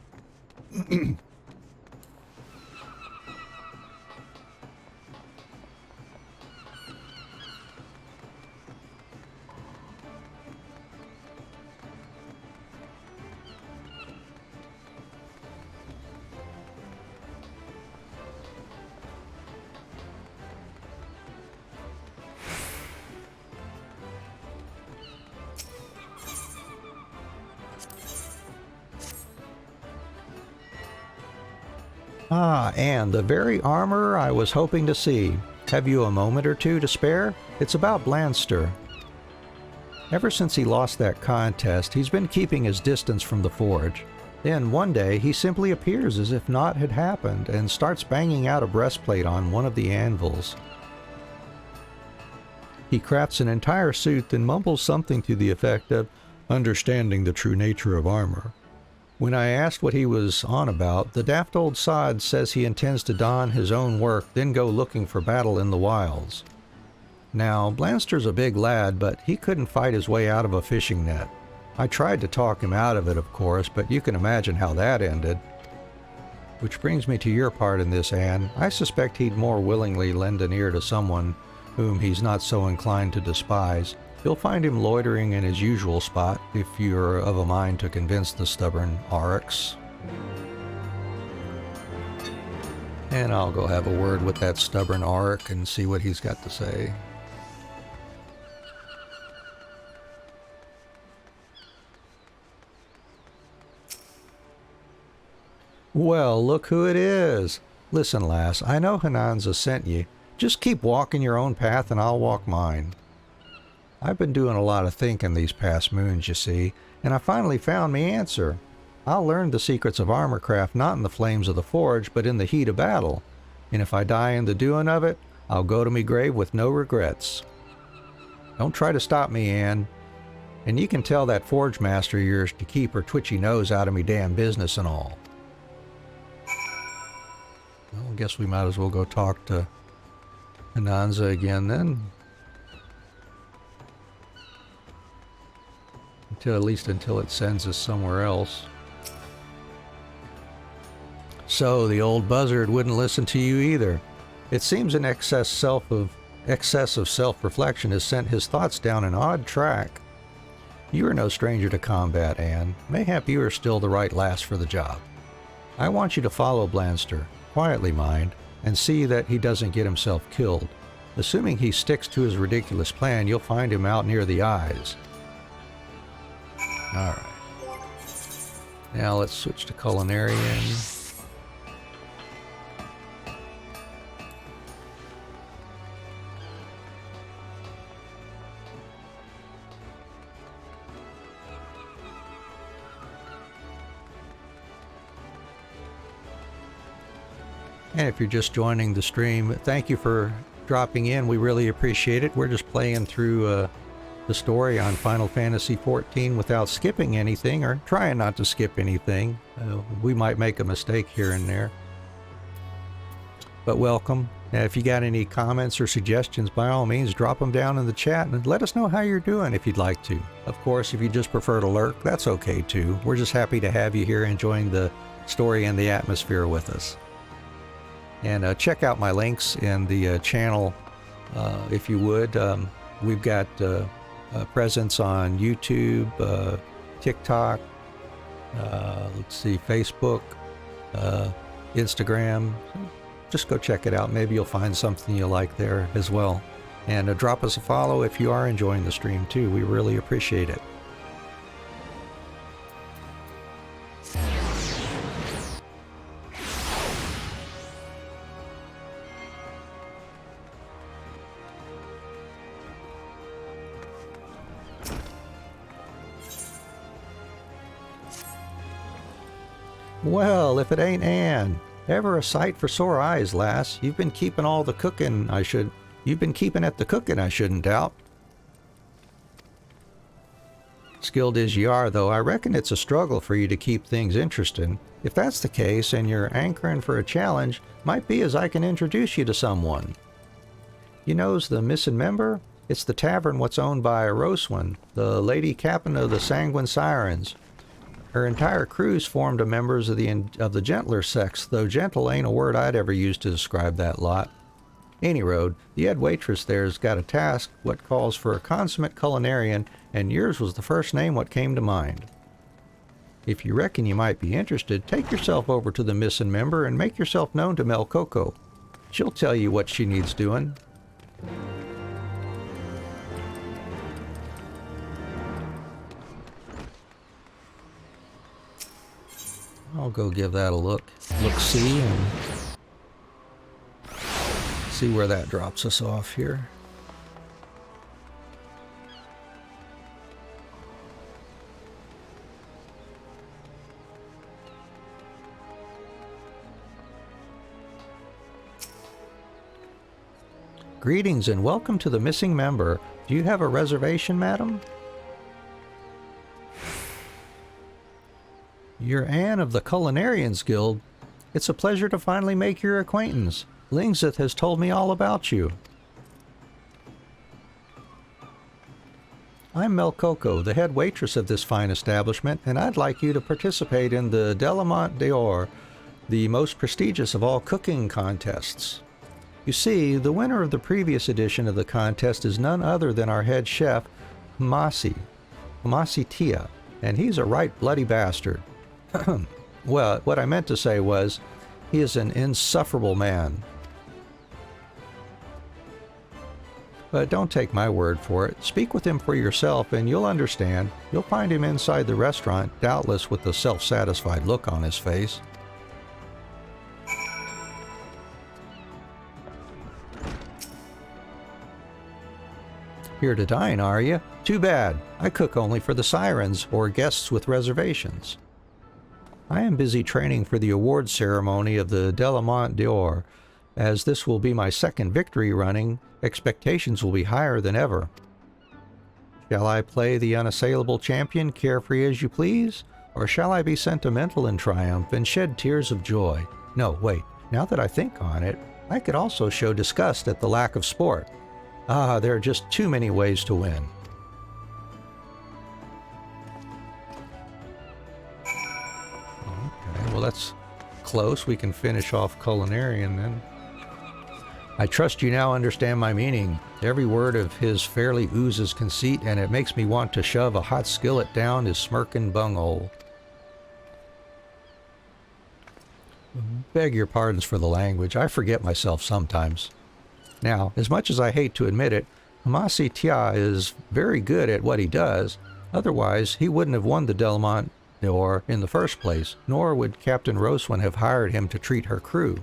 A: And the very armorer I was hoping to see. Have you a moment or two to spare? It's about Blanster. Ever since he lost that contest, he's been keeping his distance from the forge. Then one day, he simply appears as if naught had happened and starts banging out a breastplate on one of the anvils. He crafts an entire suit, then mumbles something to the effect of understanding the true nature of armor. When I asked what he was on about, the daft old sod says he intends to don his own work, then go looking for battle in the wilds. Now, Blanster's a big lad, but he couldn't fight his way out of a fishing net. I tried to talk him out of it, of course, but you can imagine how that ended. Which brings me to your part in this, Anne. I suspect he'd more willingly lend an ear to someone whom he's not so inclined to despise. You'll find him loitering in his usual spot if you're of a mind to convince the stubborn Aurochs. And I'll go have a word with that stubborn Auroch and see what he's got to say. Well, look who it is. Listen, lass, I know Hananza sent ye. Just keep walking your own path and I'll walk mine. I've been doing a lot of thinking these past moons, you see, and I finally found me answer. I'll learn the secrets of armorcraft not in the flames of the forge, but in the heat of battle. And if I die in the doing of it, I'll go to me grave with no regrets. Don't try to stop me, Anne. And you can tell that forge master of yours to keep her twitchy nose out of me damn business and all. Well, I guess we might as well go talk to Hananza again then. At least until it sends us somewhere else. So the old buzzard wouldn't listen to you either. It seems an excess of self-reflection has sent his thoughts down an odd track. You are no stranger to combat, Anne. Mayhap you are still the right lass for the job. I want you to follow Blanster, quietly mind, and see that he doesn't get himself killed. Assuming he sticks to his ridiculous plan, you'll find him out near the eyes. Alright. Now let's switch to Culinarian. And if you're just joining the stream, thank you for dropping in. We really appreciate it. We're just playing through the story on Final Fantasy XIV without skipping anything, or trying not to skip anything. We might make a mistake here and there. But welcome. Now, if you got any comments or suggestions, by all means, drop them down in the chat and let us know how you're doing if you'd like to. Of course, if you just prefer to lurk, that's okay too. We're just happy to have you here enjoying the story and the atmosphere with us. And check out my links in the channel if you would. We've got presence on YouTube, TikTok, let's see, Facebook, Instagram. Just go check it out. Maybe you'll find something you like there as well. And drop us a follow if you are enjoying the stream too. We really appreciate it. Well, if it ain't Anne. Ever a sight for sore eyes, lass. You've been keeping all the cooking You've been keeping at the cooking, I shouldn't doubt. Skilled as you are, though, I reckon it's a struggle for you to keep things interesting. If that's the case, and you're anchoring for a challenge, might be as I can introduce you to someone. You knows the missing member? It's the tavern what's owned by Roswin, the lady captain of the Sanguine Sirens. Her entire crew's formed of members of the gentler sex, though gentle ain't a word I'd ever use to describe that lot. Any road, the head waitress there's got a task what calls for a consummate culinarian, and yours was the first name what came to mind. If you reckon you might be interested, take yourself over to the missing member and make yourself known to Mel Coco. She'll tell you what she needs doing. I'll go give that a look-see, and see where that drops us off here. Greetings and welcome to the missing member. Do you have a reservation, madam? You're Anne of the Culinarians Guild. It's a pleasure to finally make your acquaintance. Lingzith has told me all about you. I'm Mel Coco, the head waitress of this fine establishment, and I'd like you to participate in the Delamont d'Or, the most prestigious of all cooking contests. You see, the winner of the previous edition of the contest is none other than our head chef, Hamasi Tia, and he's a right bloody bastard. Well, what I meant to say was, he is an insufferable man. But don't take my word for it. Speak with him for yourself and you'll understand. You'll find him inside the restaurant, doubtless with a self-satisfied look on his face. Here to dine, are you? Too bad. I cook only for the sirens or guests with reservations. I am busy training for the award ceremony of the Delamont d'Or. As this will be my second victory running, expectations will be higher than ever. Shall I play the unassailable champion, carefree as you please? Or shall I be sentimental in triumph and shed tears of joy? No, wait, now that I think on it, I could also show disgust at the lack of sport. Ah, there are just too many ways to win. Okay, well that's close. We can finish off culinarian then. I trust you now understand my meaning. Every word of his fairly oozes conceit, and it makes me want to shove a hot skillet down his smirking bunghole. Beg your pardons for the language. I forget myself sometimes. Now, as much as I hate to admit it, Hamasi Tia is very good at what he does. Otherwise, he wouldn't have won the Delamont d'Or in the first place, nor would Captain Roswin have hired him to treat her crew.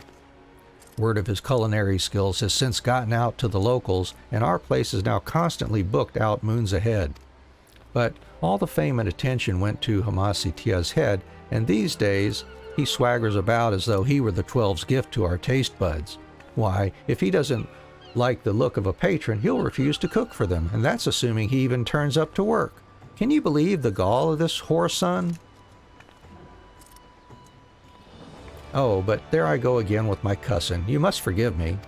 A: Word of his culinary skills has since gotten out to the locals, and our place is now constantly booked out moons ahead. But all the fame and attention went to Hamasi Tia's head, and these days, He swaggers about as though he were the 12's gift to our taste buds. Why, if he doesn't like the look of a patron, he'll refuse to cook for them, and that's assuming he even turns up to work. Can you believe the gall of this whoreson? Oh, but there I go again with my cussin'. You must forgive me.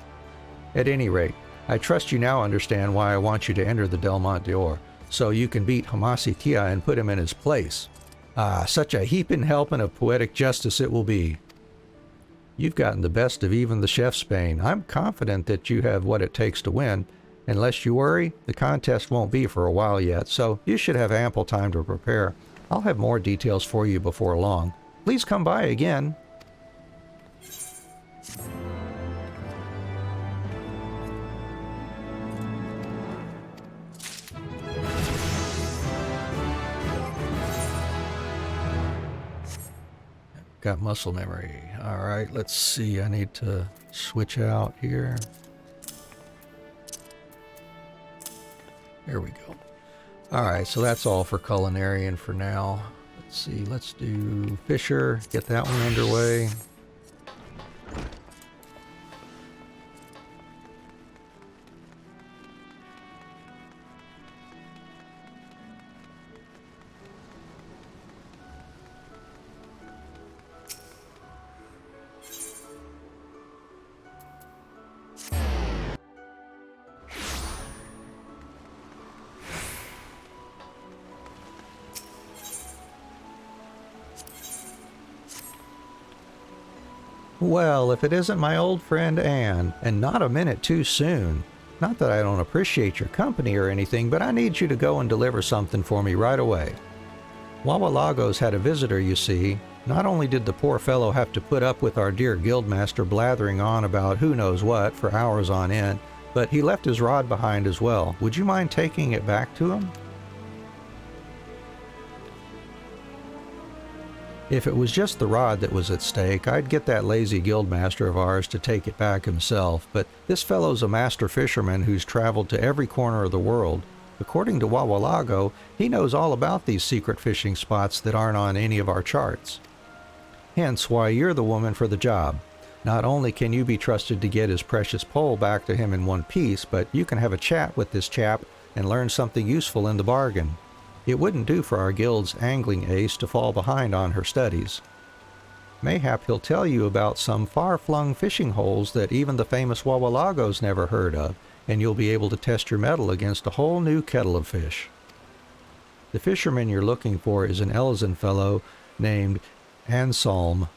A: At any rate, I trust you now understand why I want you to enter the Delmont d'Or, so you can beat Hamasi Tia and put him in his place. Ah, such a heaping helping of poetic justice it will be. You've gotten the best of even the chef's bane. I'm confident that you have what it takes to win. Unless you worry, the contest won't be for a while yet, so you should have ample time to prepare. I'll have more details for you before long. Please come by again. Got muscle memory. All right, let's see. I need to switch out here. There we go. All right, so that's all for culinarian for now. Let's see. Let's do Fisher. Get that one underway. Well, if it isn't my old friend Anne, and not a minute too soon. Not that I don't appreciate your company or anything, but I need you to go and deliver something for me right away. Wawalagos had a visitor, you see. Not only did the poor fellow have to put up with our dear guildmaster blathering on about who knows what for hours on end, but he left his rod behind as well. Would you mind taking it back to him? If it was just the rod that was at stake, I'd get that lazy guildmaster of ours to take it back himself, but this fellow's a master fisherman who's traveled to every corner of the world. According to Wawalago, he knows all about these secret fishing spots that aren't on any of our charts. Hence why you're the woman for the job. Not only can you be trusted to get his precious pole back to him in one piece, but you can have a chat with this chap and learn something useful in the bargain. It wouldn't do for our guild's angling ace to fall behind on her studies. Mayhap he'll tell you about some far-flung fishing holes that even the famous Wawalagos never heard of, and you'll be able to test your mettle against a whole new kettle of fish. The fisherman you're looking for is an Elizan fellow named Anselm.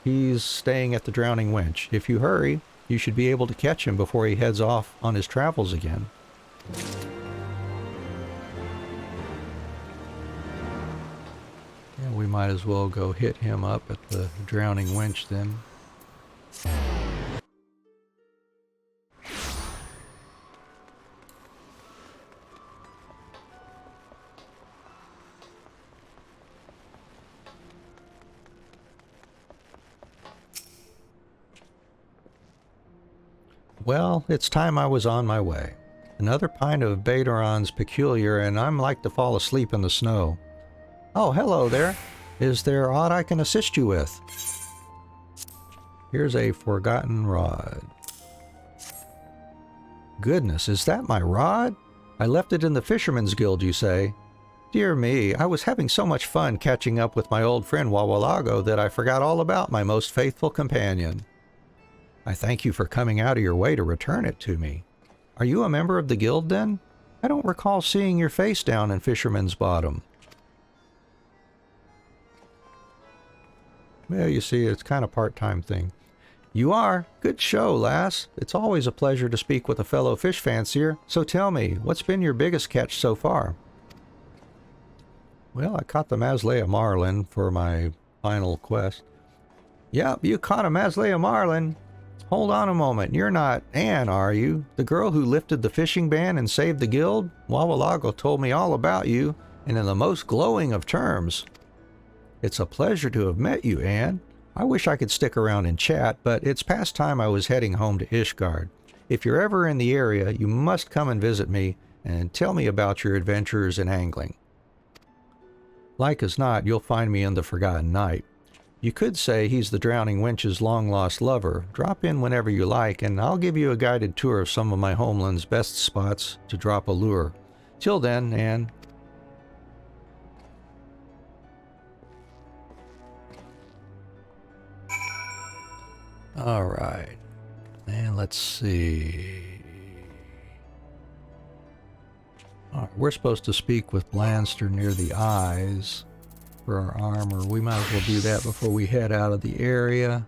A: He's staying at the Drowning Wench. If you hurry, you should be able to catch him before he heads off on his travels again. We might as well go hit him up at the Drowning Wench then. Well, it's time I was on my way. Another pint of Baderon's Peculiar and I'm like to fall asleep in the snow. Oh, hello there. Is there aught I can assist you with? Here's a forgotten rod. Goodness, is that my rod? I left it in the Fisherman's Guild, you say? Dear me, I was having so much fun catching up with my old friend Wawalago that I forgot all about my most faithful companion. I thank you for coming out of your way to return it to me. Are you a member of the guild then? I don't recall seeing your face down in Fisherman's Bottom. Well, you see, it's kind of part-time thing. You are? Good show, lass. It's always a pleasure to speak with a fellow fish fancier. So tell me, what's been your biggest catch so far? Well, I caught the Maslea marlin for my final quest. Yep, you caught a Maslea marlin. Hold on a moment. You're not Anne, are you? The girl who lifted the fishing ban and saved the guild? Wawalago told me all about you, and in the most glowing of terms. It's a pleasure to have met you, Anne. I wish I could stick around and chat, but it's past time I was heading home to Ishgard. If you're ever in the area, you must come and visit me and tell me about your adventures in angling. Like as not, you'll find me in the Forgotten Night. You could say he's the drowning wench's long-lost lover. Drop in whenever you like, and I'll give you a guided tour of some of my homeland's best spots to drop a lure. Till then, Anne. All right. And let's see. All right, we're supposed to speak with Blanster near the eyes for our armor. We might as well do that before we head out of the area.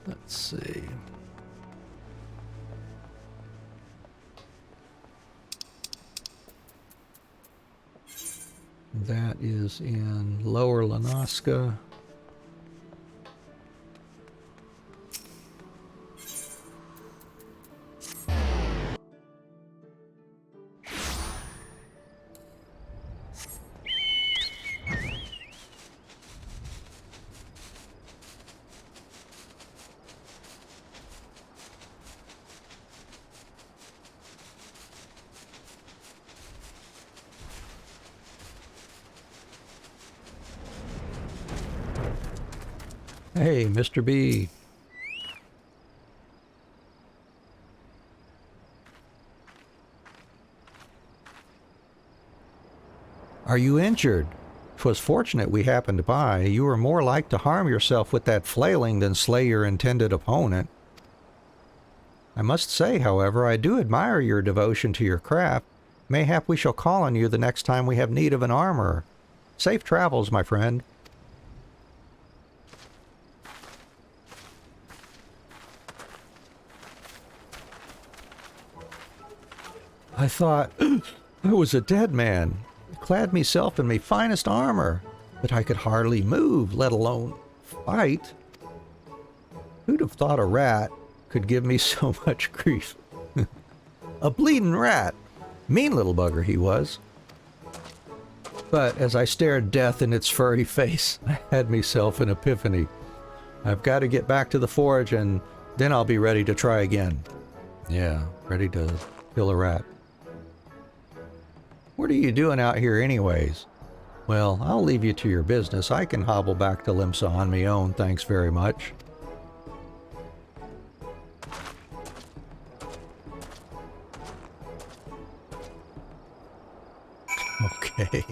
A: Let's see. That is in Lower Lanaska. Hey, Mr. B. Are you injured? 'Twas fortunate we happened by. You were more like to harm yourself with that flailing than slay your intended opponent. I must say, however, I do admire your devotion to your craft. Mayhap we shall call on you the next time we have need of an armorer. Safe travels, my friend. I thought I was a dead man. Clad meself in me finest armor, but I could hardly move, let alone fight. Who'd have thought a rat could give me so much grief? A bleeding rat. Mean little bugger he was. But as I stared death in its furry face, I had myself an epiphany. I've got to get back to the forge and then I'll be ready to try again. Yeah, ready to kill a rat. What are you doing out here anyways? Well, I'll leave you to your business. I can hobble back to Limsa on me own, thanks very much. Okay.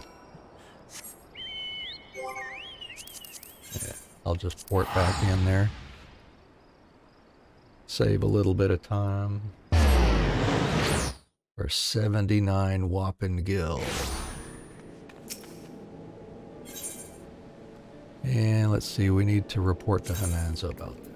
A: Yeah, I'll just port back in there. Save a little bit of time. For 79 whopping gil. And let's see, we need to report to Hananza about that.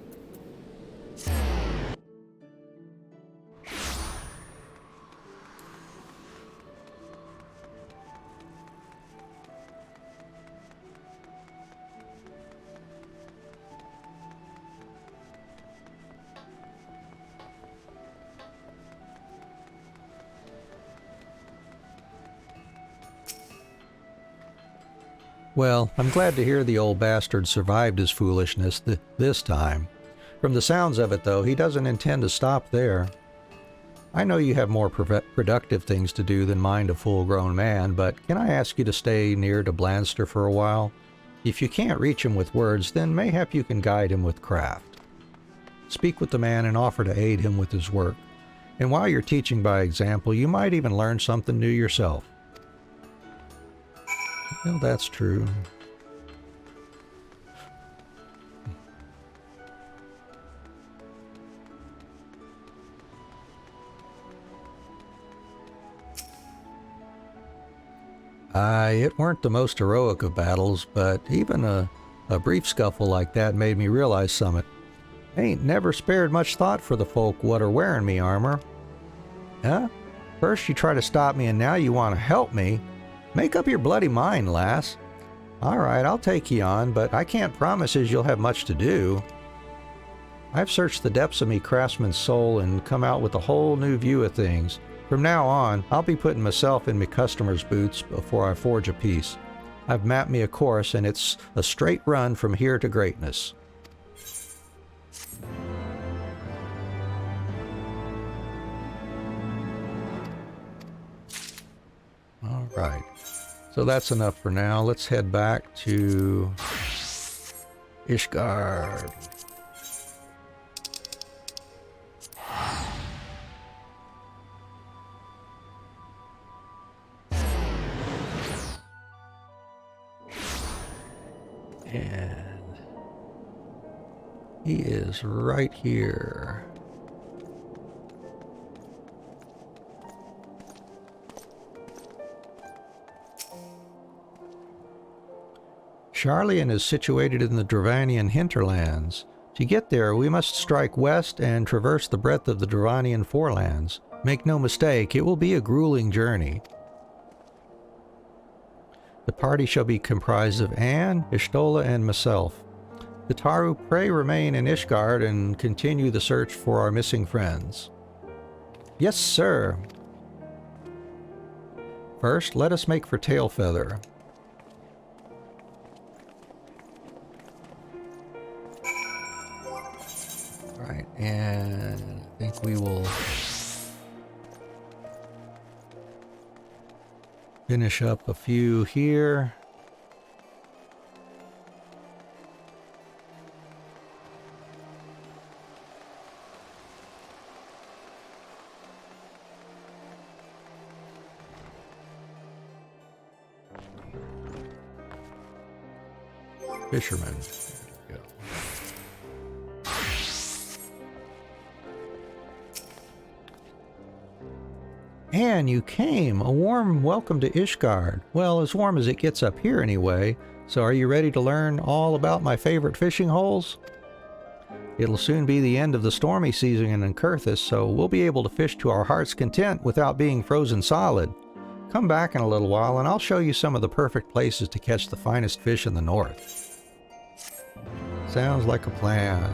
A: Well, I'm glad to hear the old bastard survived his foolishness this time. From the sounds of it, though, he doesn't intend to stop there. I know you have more productive things to do than mind a full-grown man, but can I ask you to stay near to Blanster for a while? If you can't reach him with words, then mayhap you can guide him with craft. Speak with the man and offer to aid him with his work. And while you're teaching by example, you might even learn something new yourself. Well, that's true. It weren't the most heroic of battles, but even a brief scuffle like that made me realize something. Ain't never spared much thought for the folk what are wearing me armor. Huh? First you try to stop me and now you want to help me? Make up your bloody mind, lass. All right, I'll take you on, but I can't promise as you'll have much to do. I've searched the depths of me craftsman's soul and come out with a whole new view of things. From now on, I'll be putting myself in me customer's boots before I forge a piece. I've mapped me a course and it's a straight run from here to greatness. All right. So that's enough for now. Let's head back to Ishgard. And he is right here. Sharlayan is situated in the Dravanian hinterlands. To get there, we must strike west and traverse the breadth of the Dravanian forelands. Make no mistake, it will be a grueling journey. The party shall be comprised of Anne, Y'shtola, and myself. The Taru pray remain in Ishgard and continue the search for our missing friends. Yes, sir. First, let us make for Tailfeather. Right, and I think we will finish up a few here. Fisherman. There we go. Anne, you came. A warm welcome to Ishgard. Well, as warm as it gets up here anyway. So are you ready to learn all about my favorite fishing holes? It'll soon be the end of the stormy season in Kurthis, so we'll be able to fish to our heart's content without being frozen solid. Come back in a little while and I'll show you some of the perfect places to catch the finest fish in the north. Sounds like a plan.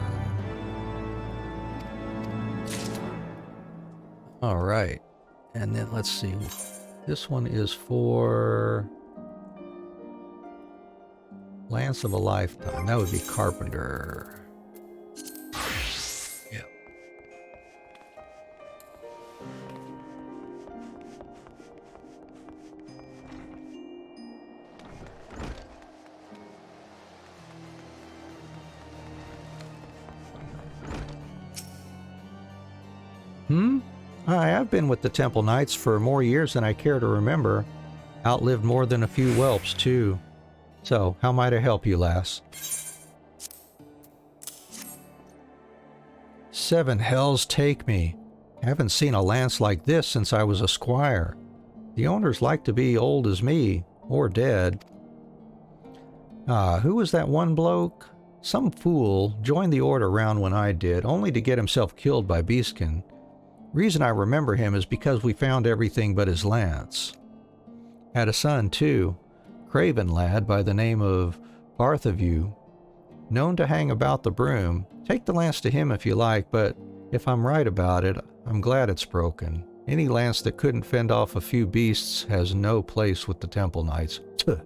A: All right. And then let's see. This one is for Lance of a Lifetime. That would be Carpenter. Yeah. I have been with the Temple Knights for more years than I care to remember. Outlived more than a few whelps, too. So, how might I help you, lass? 7 hells take me. Haven't seen a lance like this since I was a squire. The owners like to be old as me, or dead. Who was that one bloke? Some fool joined the order round when I did, only to get himself killed by Beastkin. Reason I remember him is because we found everything but his lance. Had a son, too. Craven lad by the name of Bartholomew. Known to hang about the broom. Take the lance to him if you like, but if I'm right about it, I'm glad it's broken. Any lance that couldn't fend off a few beasts has no place with the Temple Knights. Tuh.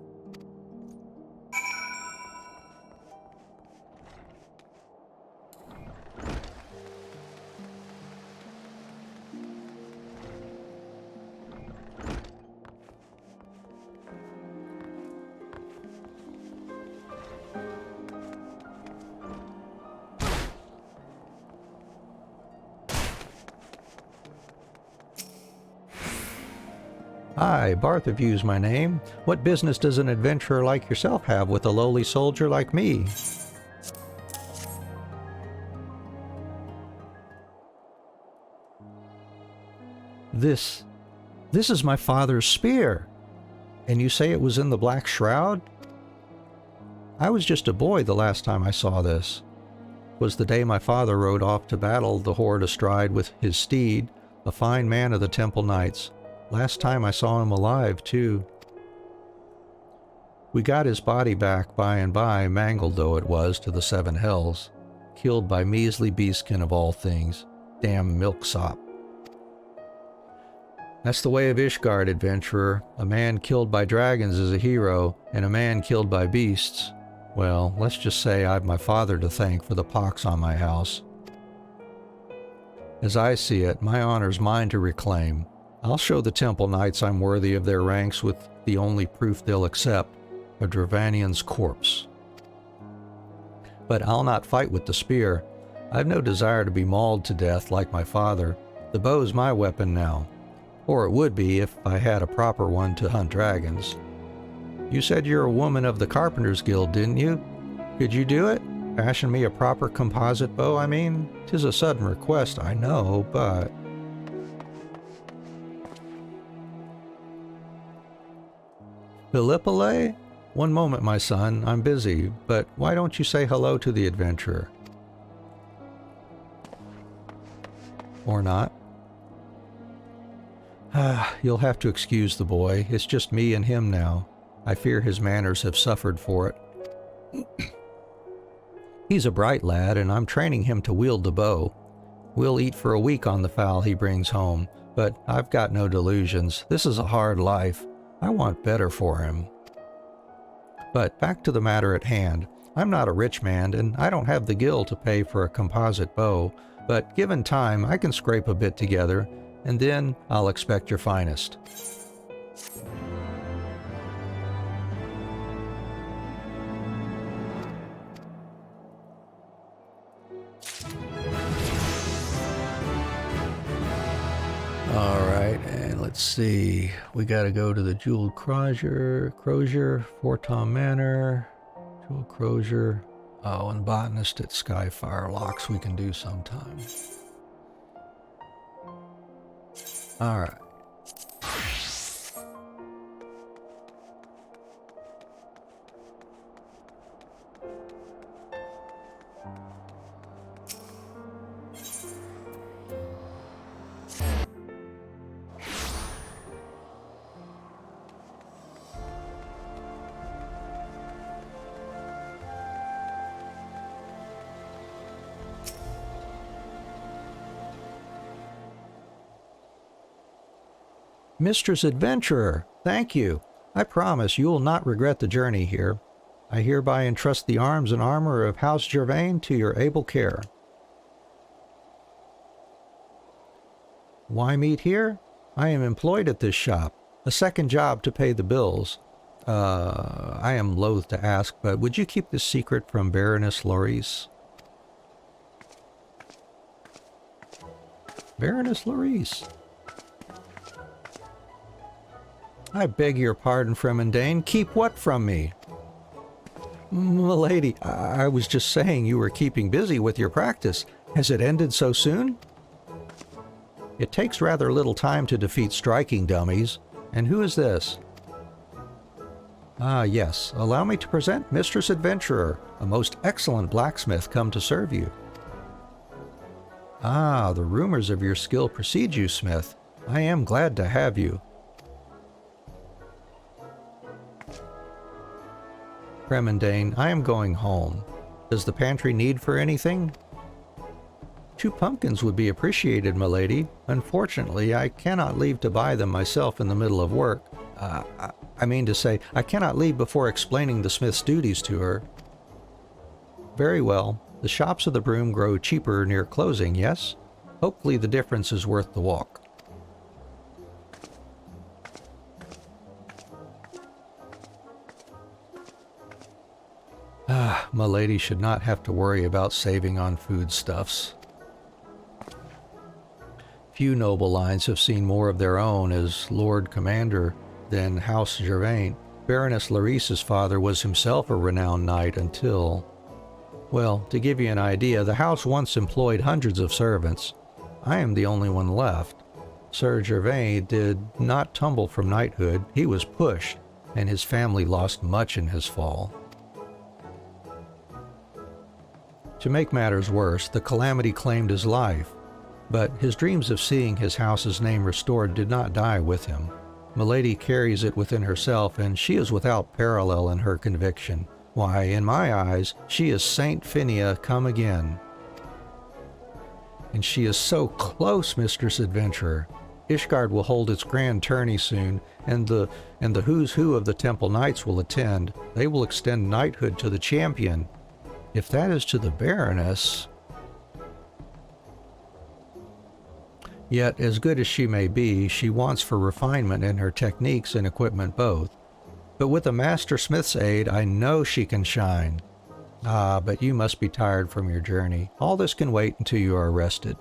A: Hi, Bartholomew's my name. What business does an adventurer like yourself have with a lowly soldier like me? This is my father's spear. And you say it was in the Black Shroud? I was just a boy the last time I saw this. It was the day my father rode off to battle the horde astride with his steed, a fine man of the Temple Knights. Last time I saw him alive, too. We got his body back by and by, mangled though it was to the 7 hells. Killed by measly beastkin of all things. Damn milksop. That's the way of Ishgard, adventurer. A man killed by dragons is a hero, and a man killed by beasts. Well, let's just say I've my father to thank for the pox on my house. As I see it, my honor's mine to reclaim. I'll show the Temple Knights I'm worthy of their ranks with the only proof they'll accept, a Dravanian's corpse. but I'll not fight with the spear. I've no desire to be mauled to death like my father. The bow's my weapon now. Or it would be if I had a proper one to hunt dragons. You said you're a woman of the Carpenters Guild, didn't you? Could you do it? Fashion me a proper composite bow, I mean? 'Tis a sudden request, I know, but... Philippole? One moment, my son, I'm busy, but why don't you say hello to the adventurer? Or not? You'll have to excuse the boy. It's just me and him now. I fear his manners have suffered for it. He's a bright lad, and I'm training him to wield the bow. We'll eat for a week on the fowl he brings home, but I've got no delusions. This is a hard life. I want better for him. But back to the matter at hand. I'm not a rich man, and I don't have the gil to pay for a composite bow, but given time, I can scrape a bit together, and then I'll expect your finest. Alright, and let's see. We gotta go to the Jeweled Crozier, Fortom Manor, Jeweled Crozier. Oh, and Botanist at Skyfire Locks we can do sometime. Alright. Mistress Adventurer, thank you. I promise you will not regret the journey here. I hereby entrust the arms and armor of House Gervain to your able care. Why meet here? I am employed at this shop. A second job to pay the bills. I am loath to ask, but would you keep this secret from Baroness Lorice? Baroness Lorice. I beg your pardon, Fremendane. Keep what from me? Milady, I was just saying you were keeping busy with your practice. Has it ended so soon? It takes rather little time to defeat striking dummies. And who is this? Ah, yes. Allow me to present Mistress Adventurer, a most excellent blacksmith come to serve you. Ah, the rumors of your skill precede you, Smith. I am glad to have you. Fremendane, I am going home. Does the pantry need for anything? 2 pumpkins would be appreciated, milady. Unfortunately, I cannot leave to buy them myself in the middle of work. I mean to say, I cannot leave before explaining the smith's duties to her. Very well. The shops of the broom grow cheaper near closing, yes? Hopefully the difference is worth the walk. Milady should not have to worry about saving on foodstuffs. Few noble lines have seen more of their own as Lord Commander than House Gervain. Baroness Lorice's father was himself a renowned knight until... Well, to give you an idea, the house once employed hundreds of servants. I am the only one left. Sir Gervain did not tumble from knighthood. He was pushed, and his family lost much in his fall. To make matters worse, the calamity claimed his life, but his dreams of seeing his house's name restored did not die with him. Milady carries it within herself, and she is without parallel in her conviction. Why, in my eyes, she is Saint Phinia come again. And she is so close, Mistress Adventurer. Ishgard will hold its grand tourney soon, and the who's who of the Temple Knights will attend. They will extend knighthood to the champion. If that is to the Baroness... Yet, as good as she may be, she wants for refinement in her techniques and equipment both. But with a master smith's aid, I know she can shine. Ah, but you must be tired from your journey. All this can wait until you are rested.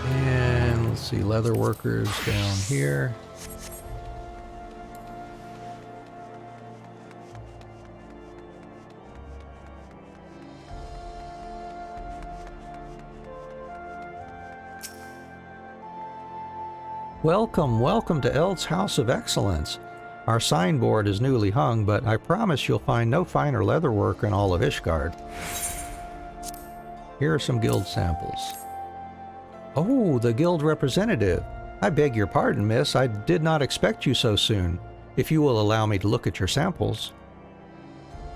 A: And let's see, leather workers down here. Welcome, welcome to Eld's House of Excellence. Our signboard is newly hung, but I promise you'll find no finer leather work in all of Ishgard. Here are some guild samples. Oh, the guild representative. I beg your pardon, miss. I did not expect you so soon. If you will allow me to look at your samples.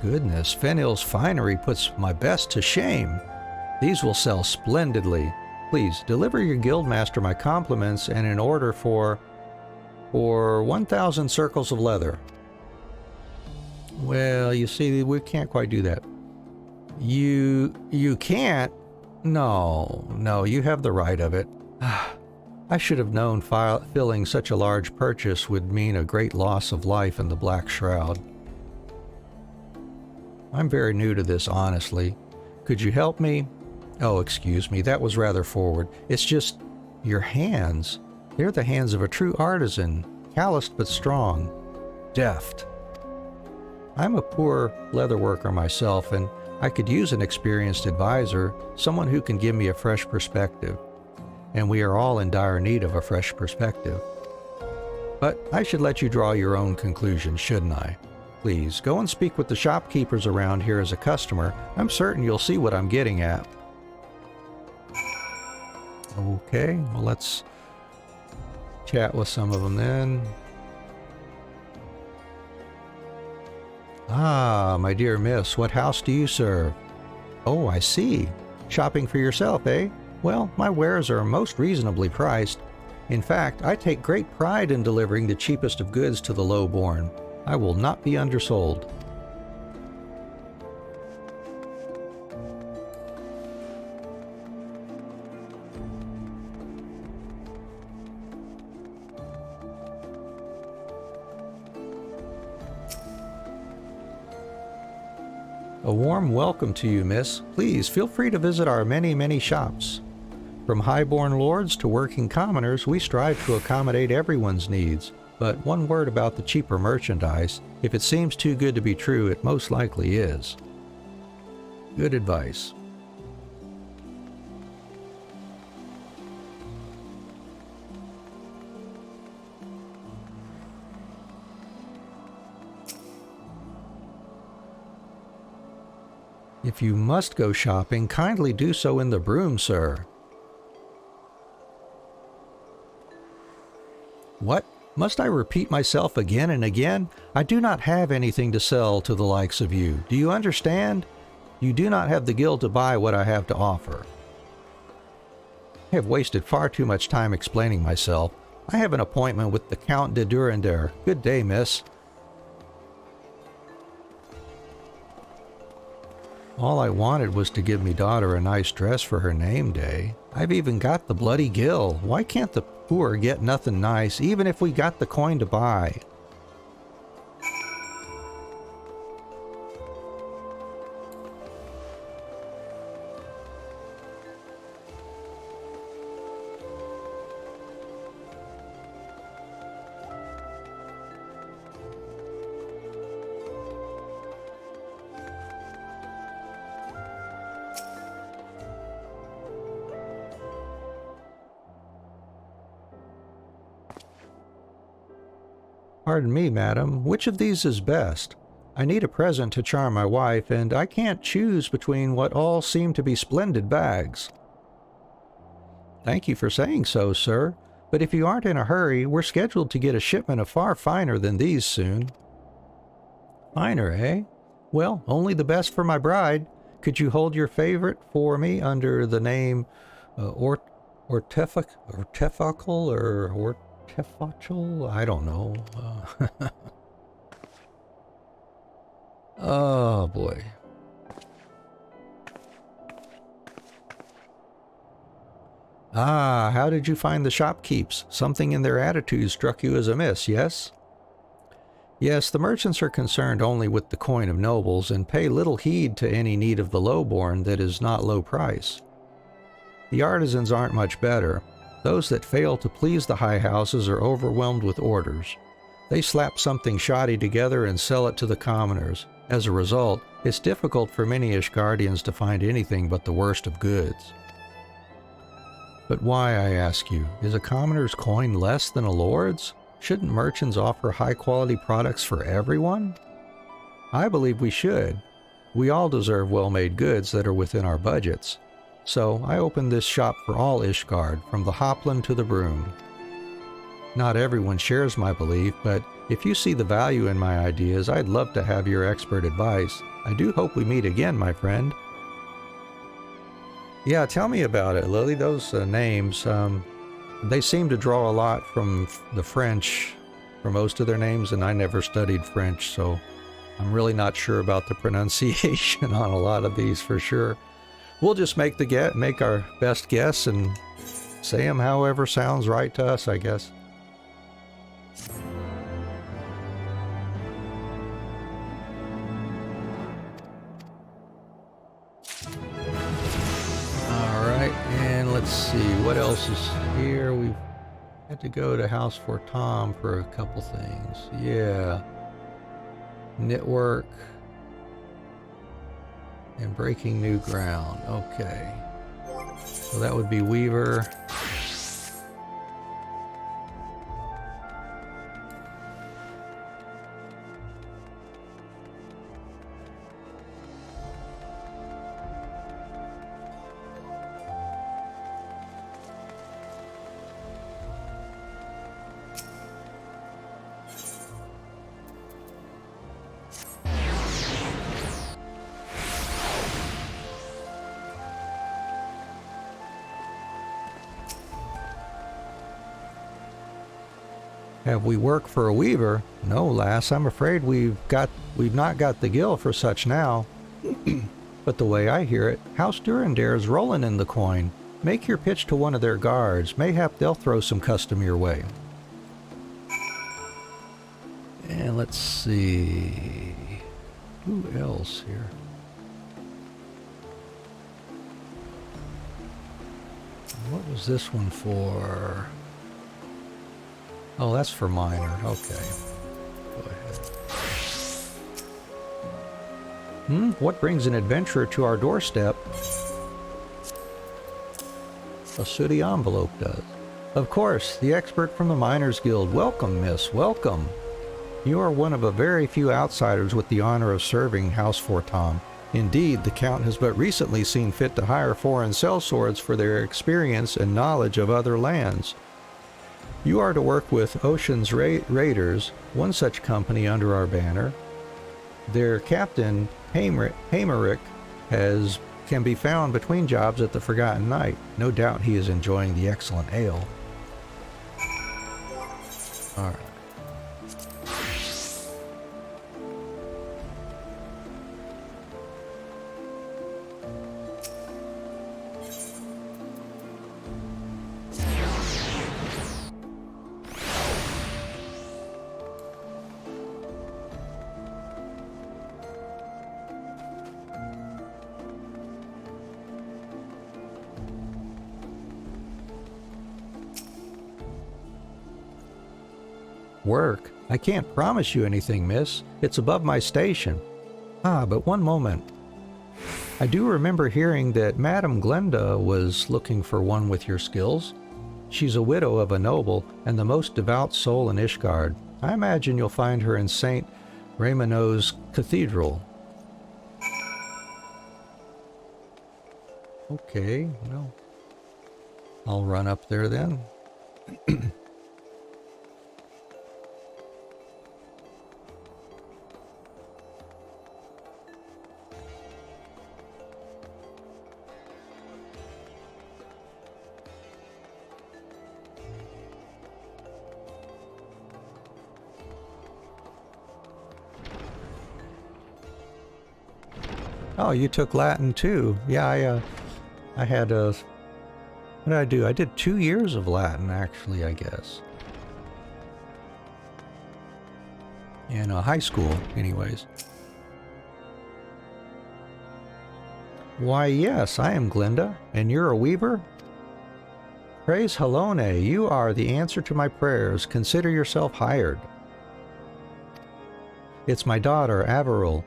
A: Goodness, Fenil's finery puts my best to shame. These will sell splendidly. Please, deliver your guildmaster my compliments and an order for 1,000 circles of leather. Well, you see, we can't quite do that. You can't? No, you have the right of it. I should have known filling such a large purchase would mean a great loss of life in the Black Shroud. I'm very new to this, honestly. Could you help me? Oh, excuse me, that was rather forward. It's just your hands. They're the hands of a true artisan, calloused but strong, deft. I'm a poor leather worker myself, and I could use an experienced advisor, someone who can give me a fresh perspective. And we are all in dire need of a fresh perspective. But I should let you draw your own conclusions, shouldn't I? Please, go and speak with the shopkeepers around here as a customer. I'm certain you'll see what I'm getting at. Okay, well, let's chat with some of them then. Ah, my dear miss, what house do you serve? Oh, I see. Shopping for yourself, eh? Well, my wares are most reasonably priced. In fact, I take great pride in delivering the cheapest of goods to the low-born. I will not be undersold. A warm welcome to you, miss. Please feel free to visit our many shops. From highborn lords to working commoners, we strive to accommodate everyone's needs. But one word about the cheaper merchandise. If it seems too good to be true, it most likely is. Good advice. If you must go shopping, kindly do so in the broom, sir. What? Must I repeat myself again and again? I do not have anything to sell to the likes of you. Do you understand? You do not have the guild to buy what I have to offer. I have wasted far too much time explaining myself. I have an appointment with the Count de Durandar. Good day, miss. All I wanted was to give me daughter a nice dress for her name day. I've even got the bloody gill. Why can't the poor get nothing nice, even if we got the coin to buy? Pardon me, madam, which of these is best? I need a present to charm my wife, and I can't choose between what all seem to be splendid bags. Thank you for saying so, sir, but if you aren't in a hurry, we're scheduled to get a shipment of far finer than these soon. Finer, eh? Well, only the best for my bride. Could you hold your favorite for me under the name Ortefacle or Tefachel? I don't know. Oh boy. Ah, how did you find the shopkeepers? Something in their attitude struck you as amiss, yes? Yes, the merchants are concerned only with the coin of nobles and pay little heed to any need of the lowborn that is not low price. The artisans aren't much better. Those that fail to please the high houses are overwhelmed with orders. They slap something shoddy together and sell it to the commoners. As a result, it's difficult for many Ishgardians to find anything but the worst of goods. But why, I ask you, is a commoner's coin less than a lord's? Shouldn't merchants offer high-quality products for everyone? I believe we should. We all deserve well-made goods that are within our budgets. So I opened this shop for all Ishgard, from the Hopland to the Broom. Not everyone shares my belief, but if you see the value in my ideas, I'd love to have your expert advice. I do hope we meet again, my friend. Yeah, tell me about it, Lily. Those names, they seem to draw a lot from the French for most of their names, and I never studied French, so I'm really not sure about the pronunciation on a lot of these for sure. We'll just make our best guess and say them however sounds right to us, I guess. Let's see, what else is here? We've had to go to House for Tom for a couple things. Yeah. Network. And breaking new ground. Okay. So that would be Weaver. Have we worked for a weaver? No, lass, I'm afraid we've not got the gill for such now. But the way I hear it, House Durandare's rolling in the coin. Make your pitch to one of their guards. Mayhap they'll throw some custom your way. And let's see. Who else here? What was this one for? Oh, that's for minor. Okay. Go ahead. What brings an adventurer to our doorstep? A sooty envelope does. Of course, the expert from the Miners Guild. Welcome, miss. Welcome. You are one of a very few outsiders with the honor of serving House Fortom. Indeed, the Count has but recently seen fit to hire foreign sellswords for their experience and knowledge of other lands. You are to work with Ocean's Raiders, one such company under our banner. Their captain, Haemerick, can be found between jobs at the Forgotten Knight. No doubt he is enjoying the excellent ale. All right. Work? I can't promise you anything, miss. It's above my station. Ah, but one moment. I do remember hearing that Madame Glenda was looking for one with your skills. She's a widow of a noble and the most devout soul in Ishgard. I imagine you'll find her in St. Raymonau's Cathedral. Okay, well, I'll run up there then. Oh, you took Latin too. Yeah, I had What did I do? I did 2 years of Latin, actually, I guess. In high school, anyways. Why, yes, I am Glinda, and you're a weaver? Praise Halone, you are the answer to my prayers. Consider yourself hired. It's my daughter, Averil.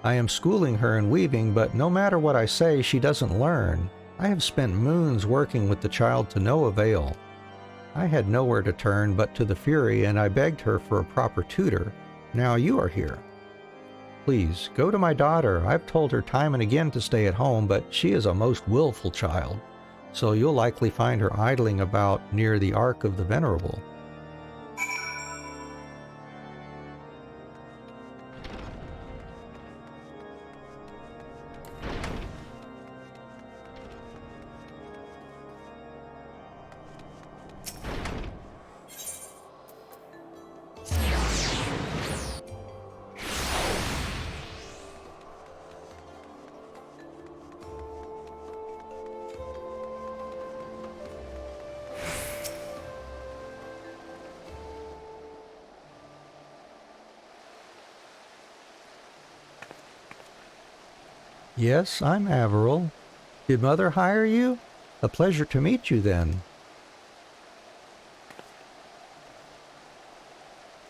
A: I am schooling her in weaving, but no matter what I say, she doesn't learn. I have spent moons working with the child to no avail. I had nowhere to turn but to the Fury, and I begged her for a proper tutor. Now you are here. Please, go to my daughter. I've told her time and again to stay at home, but she is a most willful child, so you'll likely find her idling about near the Ark of the Venerable. Yes, I'm Averil. Did Mother hire you? A pleasure to meet you, then.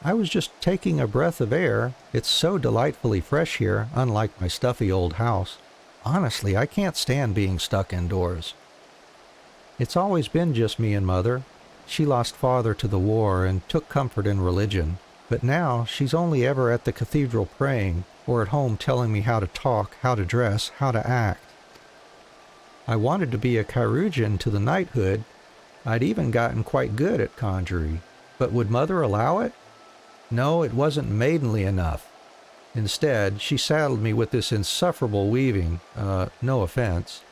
A: I was just taking a breath of air. It's so delightfully fresh here, unlike my stuffy old house. Honestly, I can't stand being stuck indoors. It's always been just me and Mother. She lost Father to the war and took comfort in religion, but now she's only ever at the cathedral praying, or at home telling me how to talk, how to dress, how to act. I wanted to be a Chirurgeon to the knighthood. I'd even gotten quite good at conjury, but would Mother allow it? No, it wasn't maidenly enough. Instead, she saddled me with this insufferable weaving, no offense.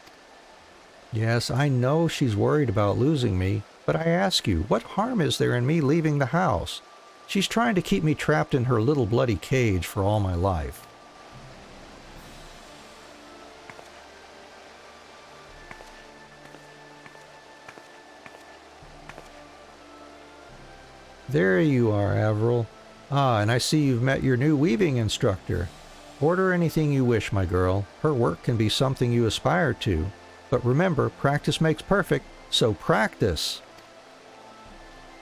A: Yes, I know she's worried about losing me, but I ask you, what harm is there in me leaving the house? She's trying to keep me trapped in her little bloody cage for all my life. There you are, Averil. Ah, and I see you've met your new weaving instructor. Order anything you wish, my girl. Her work can be something you aspire to. But remember, practice makes perfect, so practice!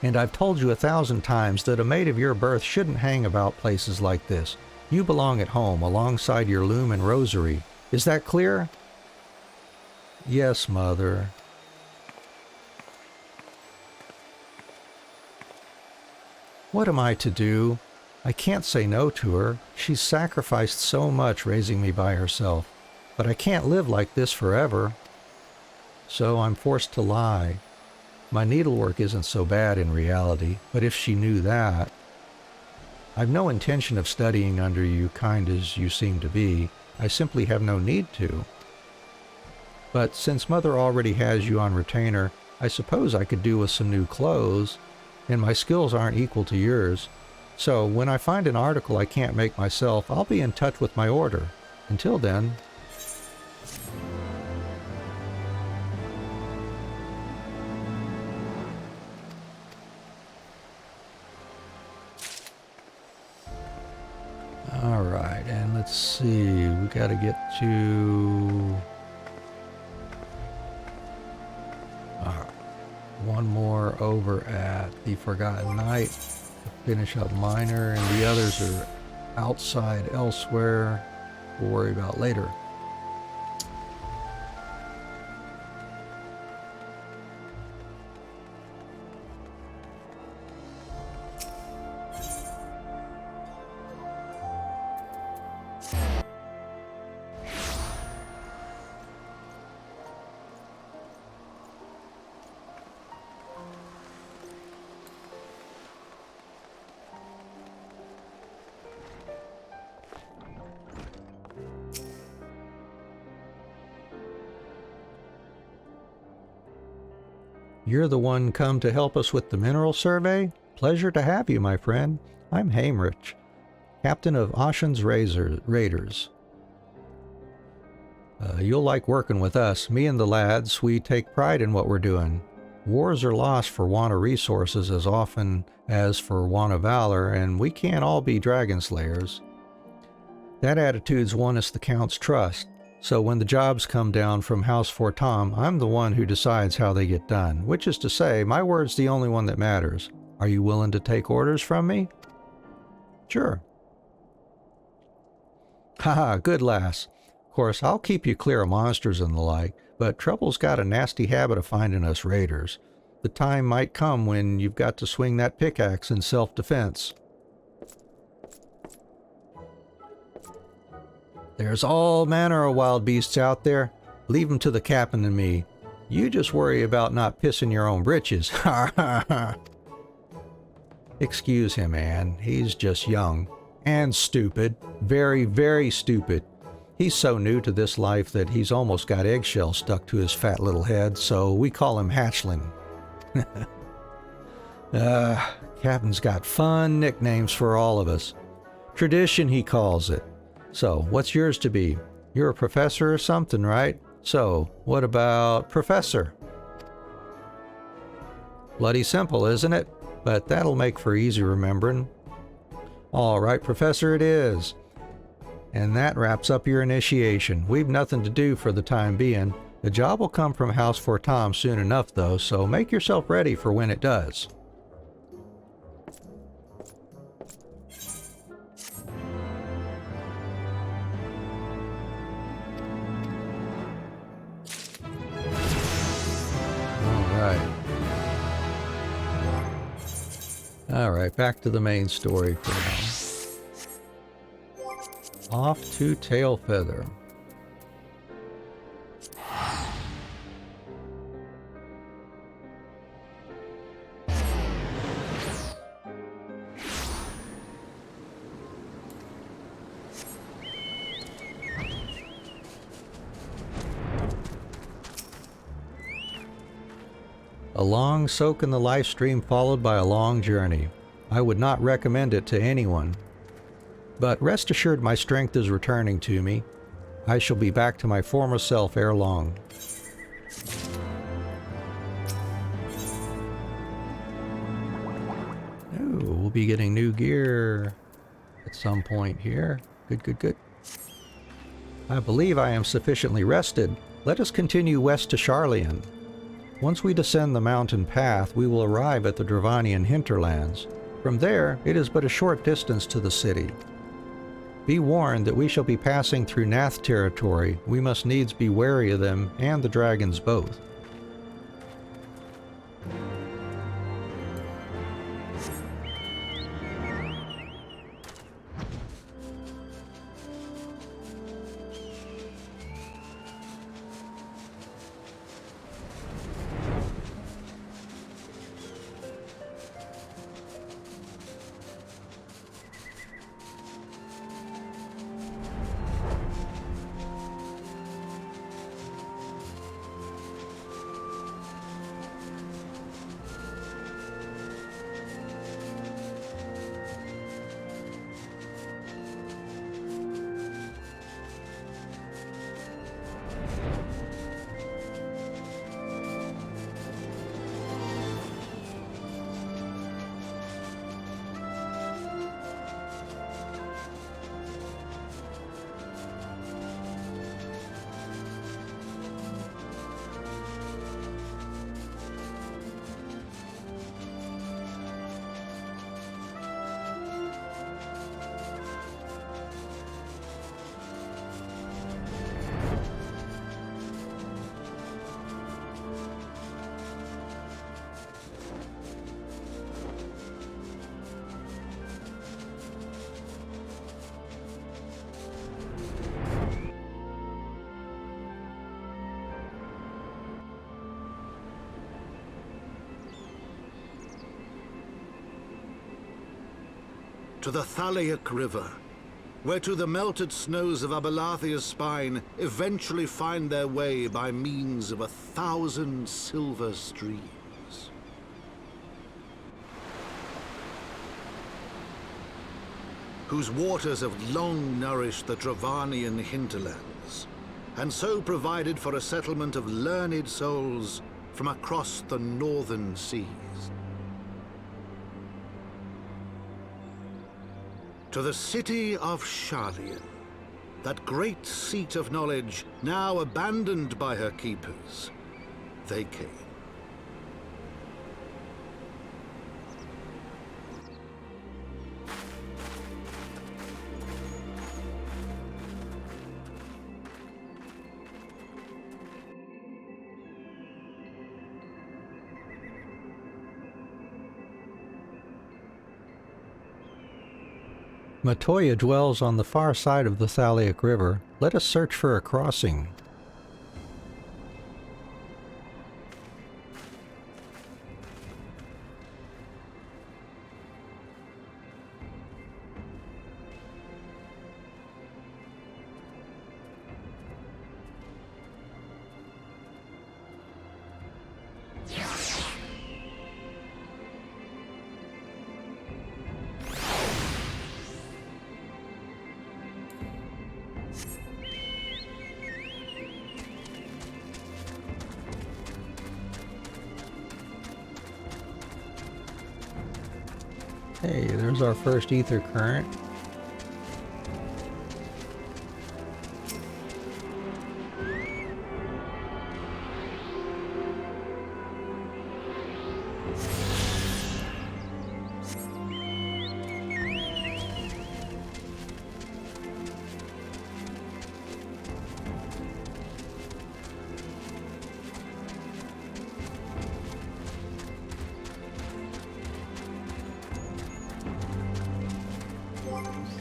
A: And I've told you 1,000 times that a maid of your birth shouldn't hang about places like this. You belong at home, alongside your loom and rosary. Is that clear? Yes, Mother. What am I to do? I can't say no to her. She's sacrificed so much raising me by herself. But I can't live like this forever. So I'm forced to lie. My needlework isn't so bad in reality, but if she knew that... I've no intention of studying under you, kind as you seem to be. I simply have no need to. But since Mother already has you on retainer, I suppose I could do with some new clothes, and my skills aren't equal to yours. So when I find an article I can't make myself, I'll be in touch with my order. Until then... Alright, and let's see, we gotta get to... one more over at the Forgotten Knight to finish up Minor, and the others are outside elsewhere. We'll worry about later. You're the one come to help us with the mineral survey? Pleasure to have you, my friend. I'm Heinrich, captain of Ashen's Raiders. You'll like working with us. Me and the lads, we take pride in what we're doing. Wars are lost for want of resources as often as for want of valor, and we can't all be dragon slayers. That attitude's won us the Count's trust, so when the jobs come down from House Fortam, I'm the one who decides how they get done, which is to say, my word's the only one that matters. Are you willing to take orders from me? Sure. Haha, good lass. Of course, I'll keep you clear of monsters and the like, but Trouble's got a nasty habit of finding us raiders. The time might come when you've got to swing that pickaxe in self-defense. There's all manner of wild beasts out there. Leave 'em to the captain and me. You just worry about not pissing your own britches. Ha ha ha. Excuse him, Anne. He's just young. And stupid. Very, very stupid. He's so new to this life that he's almost got eggshells stuck to his fat little head, so we call him Hatchling. Captain's got fun nicknames for all of us. Tradition, he calls it. So, what's yours to be? You're a professor or something, right? So, what about Professor? Bloody simple, isn't it? But that'll make for easy remembering. All right, Professor, it is. And that wraps up your initiation. We've nothing to do for the time being. The job will come from House Fortam soon enough, though, so make yourself ready for when it does. Alright, back to the main story for now. Off to Tailfeather. A long soak in the life stream followed by a long journey. I would not recommend it to anyone. But rest assured my strength is returning to me. I shall be back to my former self ere long. Oh, we'll be getting new gear at some point here. Good, good, good. I believe I am sufficiently rested. Let us continue west to Sharlayan. Once we descend the mountain path, we will arrive at the Dravanian hinterlands. From there, it is but a short distance to the city. Be warned that we shall be passing through Nath territory. We must needs be wary of them and the dragons both.
M: To the Thalaic River, where to the melted snows of Abelathia's spine eventually find their way by means of 1,000 silver streams. Whose waters have long nourished the Dravanian hinterlands, and so provided for a settlement of learned souls from across the northern seas. To the city of Sharlayan, that great seat of knowledge now abandoned by her keepers, they came.
A: Matoya dwells on the far side of the Thaliac River. Let us search for a crossing. Hey, there's our first ether current.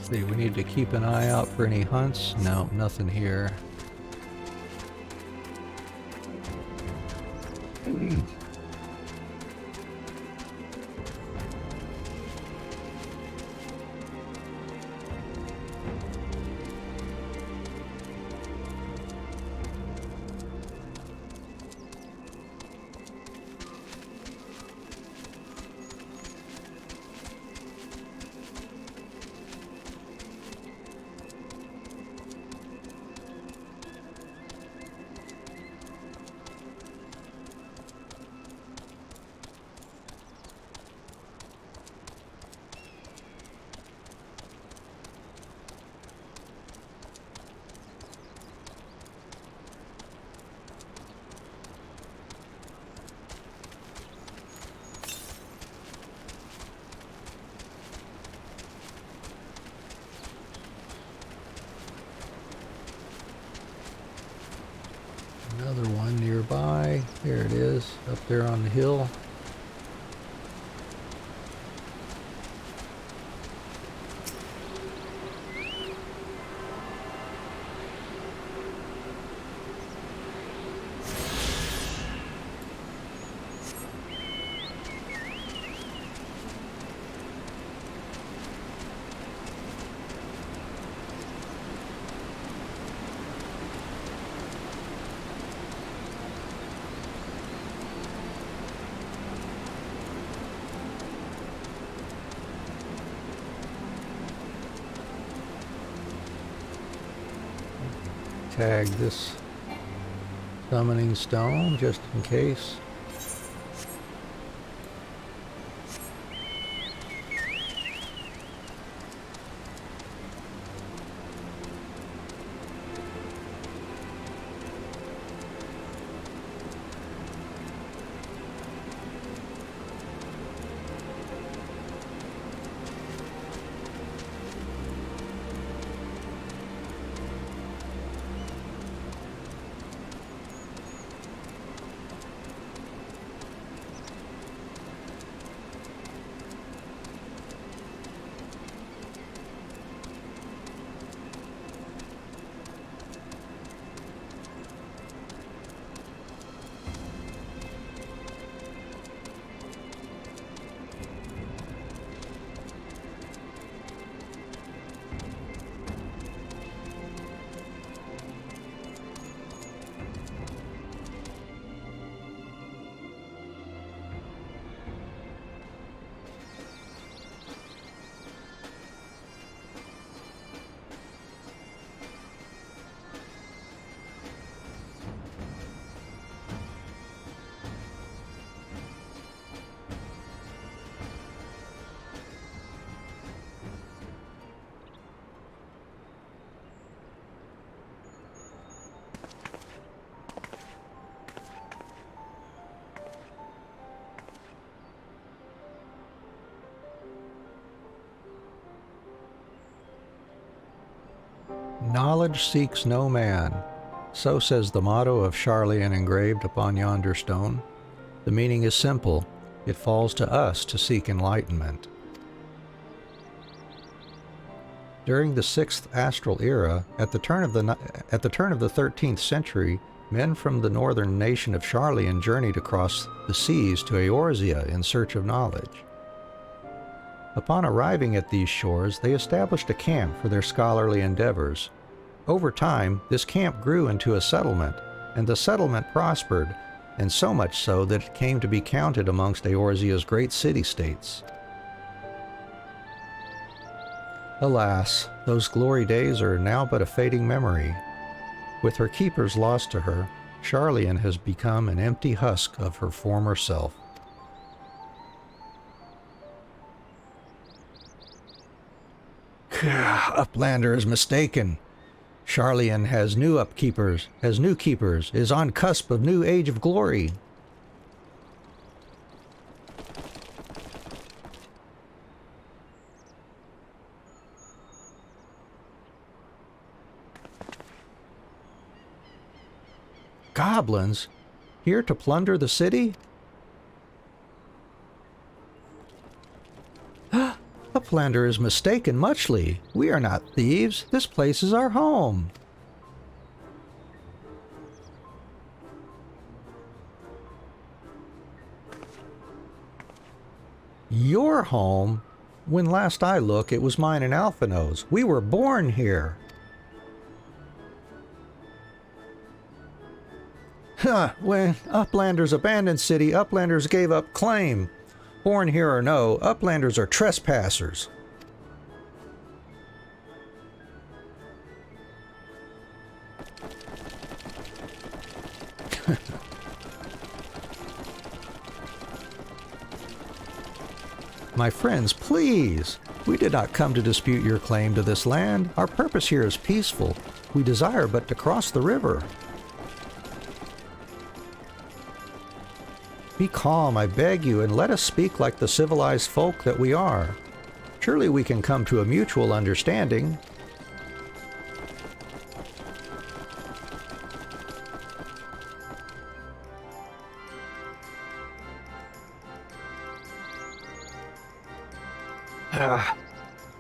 A: See, we need to keep an eye out for any hunts. No, nothing here. Another one nearby. There it is, up there on the hill. Tag this summoning stone just in case. Knowledge seeks no man. So says the motto of Sharlayan engraved upon yonder stone. The meaning is simple. It falls to us to seek enlightenment. During the 6th astral era, at the turn of the 13th century, men from the northern nation of Sharlayan journeyed across the seas to Eorzea in search of knowledge. Upon arriving at these shores, they established a camp for their scholarly endeavors. Over time, this camp grew into a settlement, and the settlement prospered, and so much so that it came to be counted amongst Eorzea's great city-states. Alas, those glory days are now but a fading memory. With her keepers lost to her, Sharlayan has become an empty husk of her former self. Uplander is mistaken. Sharlayan has new keepers, is on cusp of new age of glory. Goblins? Here to plunder the city? Uplander is mistaken muchly. We are not thieves. This place is our home. Your home? When last I look, it was mine and Alphino's. We were born here. When Uplanders abandoned city, Uplanders gave up claim. Born here or no, Uplanders are trespassers. My friends, please! We did not come to dispute your claim to this land. Our purpose here is peaceful. We desire but to cross the river. Be calm, I beg you, and let us speak like the civilized folk that we are. Surely we can come to a mutual understanding.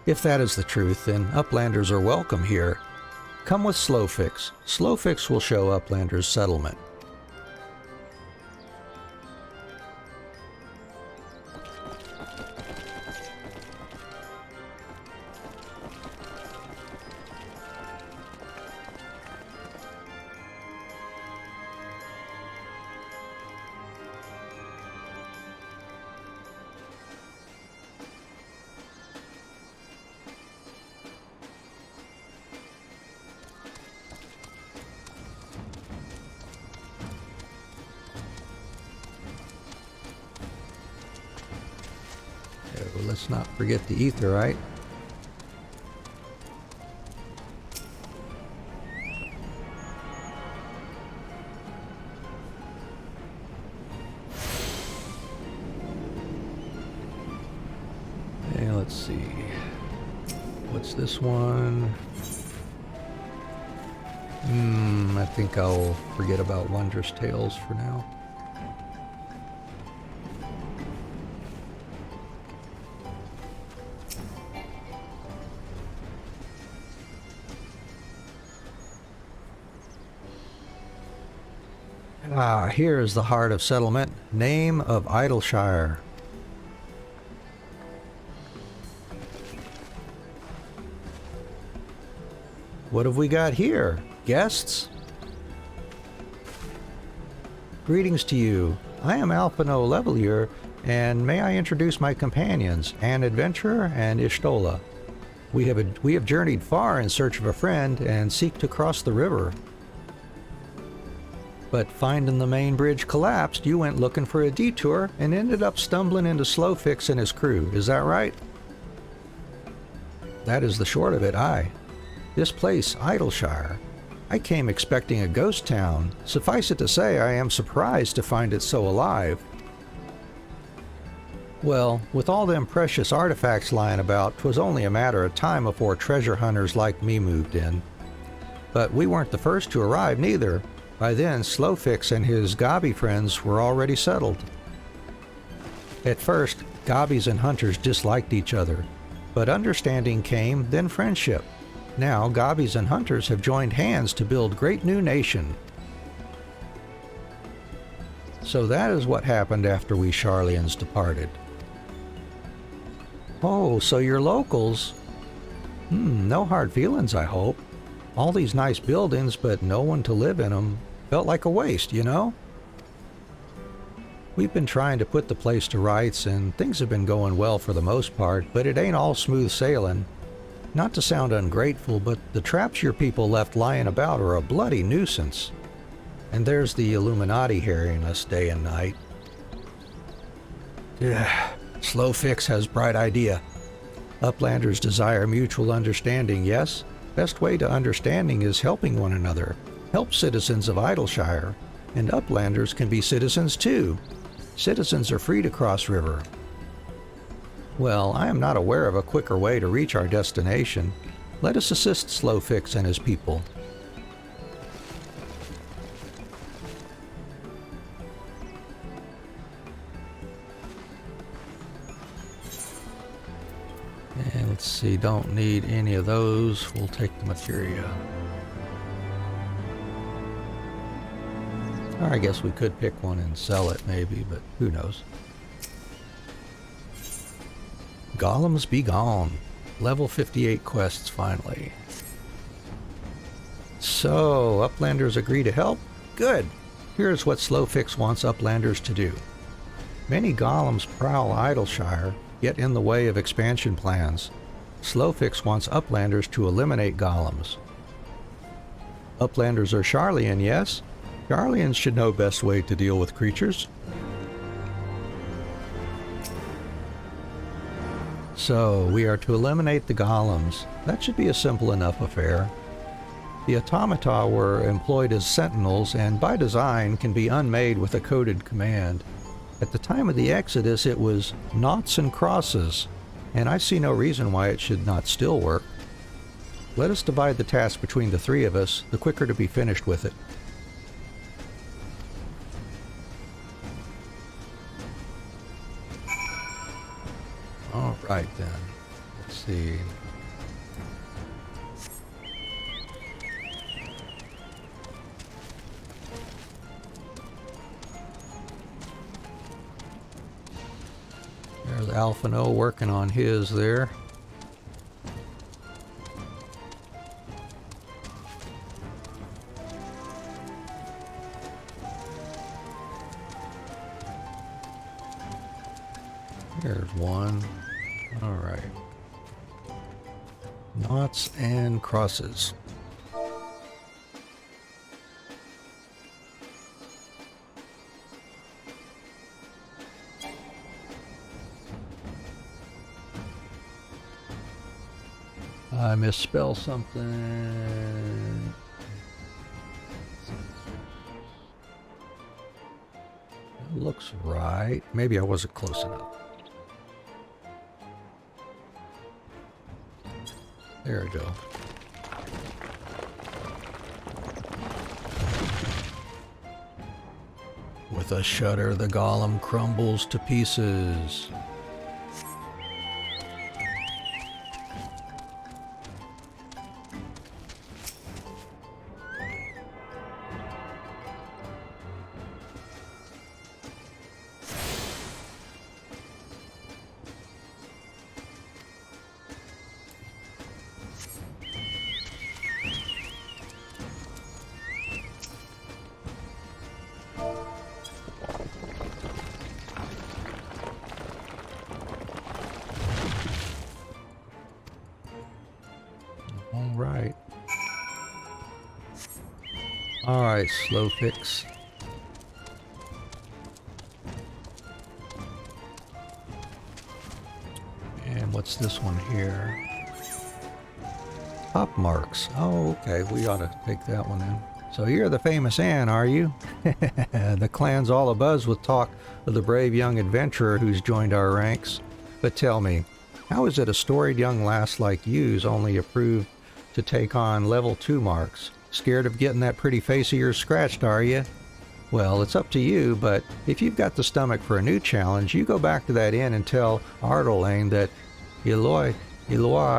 A: If that is the truth, then Uplanders are welcome here. Come with Slowfix. Slowfix will show Uplanders settlement. Let's not forget the etherite. Okay, let's see. What's this one? I think I'll forget about Wondrous Tales for now. Here is the heart of settlement. Name of Idleshire. What have we got here? Guests? Greetings to you. I am Alphino Levelier, and may I introduce my companions, an adventurer and Ishtola. We have journeyed far in search of a friend and seek to cross the river. But finding the main bridge collapsed, you went looking for a detour and ended up stumbling into Slowfix and his crew. Is that right? That is the short of it, aye. This place, Idleshire. I came expecting a ghost town. Suffice it to say, I am surprised to find it so alive. Well, with all them precious artifacts lying about, 'twas only a matter of time before treasure hunters like me moved in. But we weren't the first to arrive neither. By then, Slowfix and his Gabi friends were already settled. At first, Gabis and hunters disliked each other, but understanding came, then friendship. Now, Gabis and hunters have joined hands to build great new nation. So that is what happened after we Sharlayans departed. Oh, so you're locals? No hard feelings, I hope. All these nice buildings, but no one to live in them. Felt like a waste, you know? We've been trying to put the place to rights, and things have been going well for the most part, but it ain't all smooth sailing. Not to sound ungrateful, but the traps your people left lying about are a bloody nuisance. And there's the Illuminati harrying us day and night. Slowfix has bright idea. Uplanders desire mutual understanding, yes? Best way to understanding is helping one another. Help citizens of Idleshire. And Uplanders can be citizens too. Citizens are free to cross river. Well, I am not aware of a quicker way to reach our destination. Let us assist Slowfix and his people. And let's see, don't need any of those. We'll take the materia. Or I guess we could pick one and sell it maybe, but who knows. Golems be gone. Level 58 quests finally. So, Uplanders agree to help? Good. Here's what Slowfix wants Uplanders to do. Many golems prowl Idleshire, get in the way of expansion plans. Slowfix wants Uplanders to eliminate golems. Uplanders are Sharlayan, yes? Sharlayans should know best way to deal with creatures. So, we are to eliminate the golems. That should be a simple enough affair. The automata were employed as sentinels and by design can be unmade with a coded command. At the time of the Exodus it was noughts and crosses, and I see no reason why it should not still work. Let us divide the task between the three of us, the quicker to be finished with it. All right then, let's see. There's Alphino working on his there. There's one. All right. Noughts and crosses. I misspelled something. It looks right. Maybe I wasn't close enough. There we go. With a shudder, the golem crumbles to pieces. Alright, Slowfix. And what's this one here? Top marks. Oh, okay, we ought to take that one in. So you're the famous Anne, are you? The clan's all abuzz with talk of the brave young adventurer who's joined our ranks. But tell me, how is it a storied young lass like you's only approved to take on level 2 marks? Scared of getting that pretty face of yours scratched, are you? Well, it's up to you, but if you've got the stomach for a new challenge, you go back to that inn and tell Ardelane that Eloi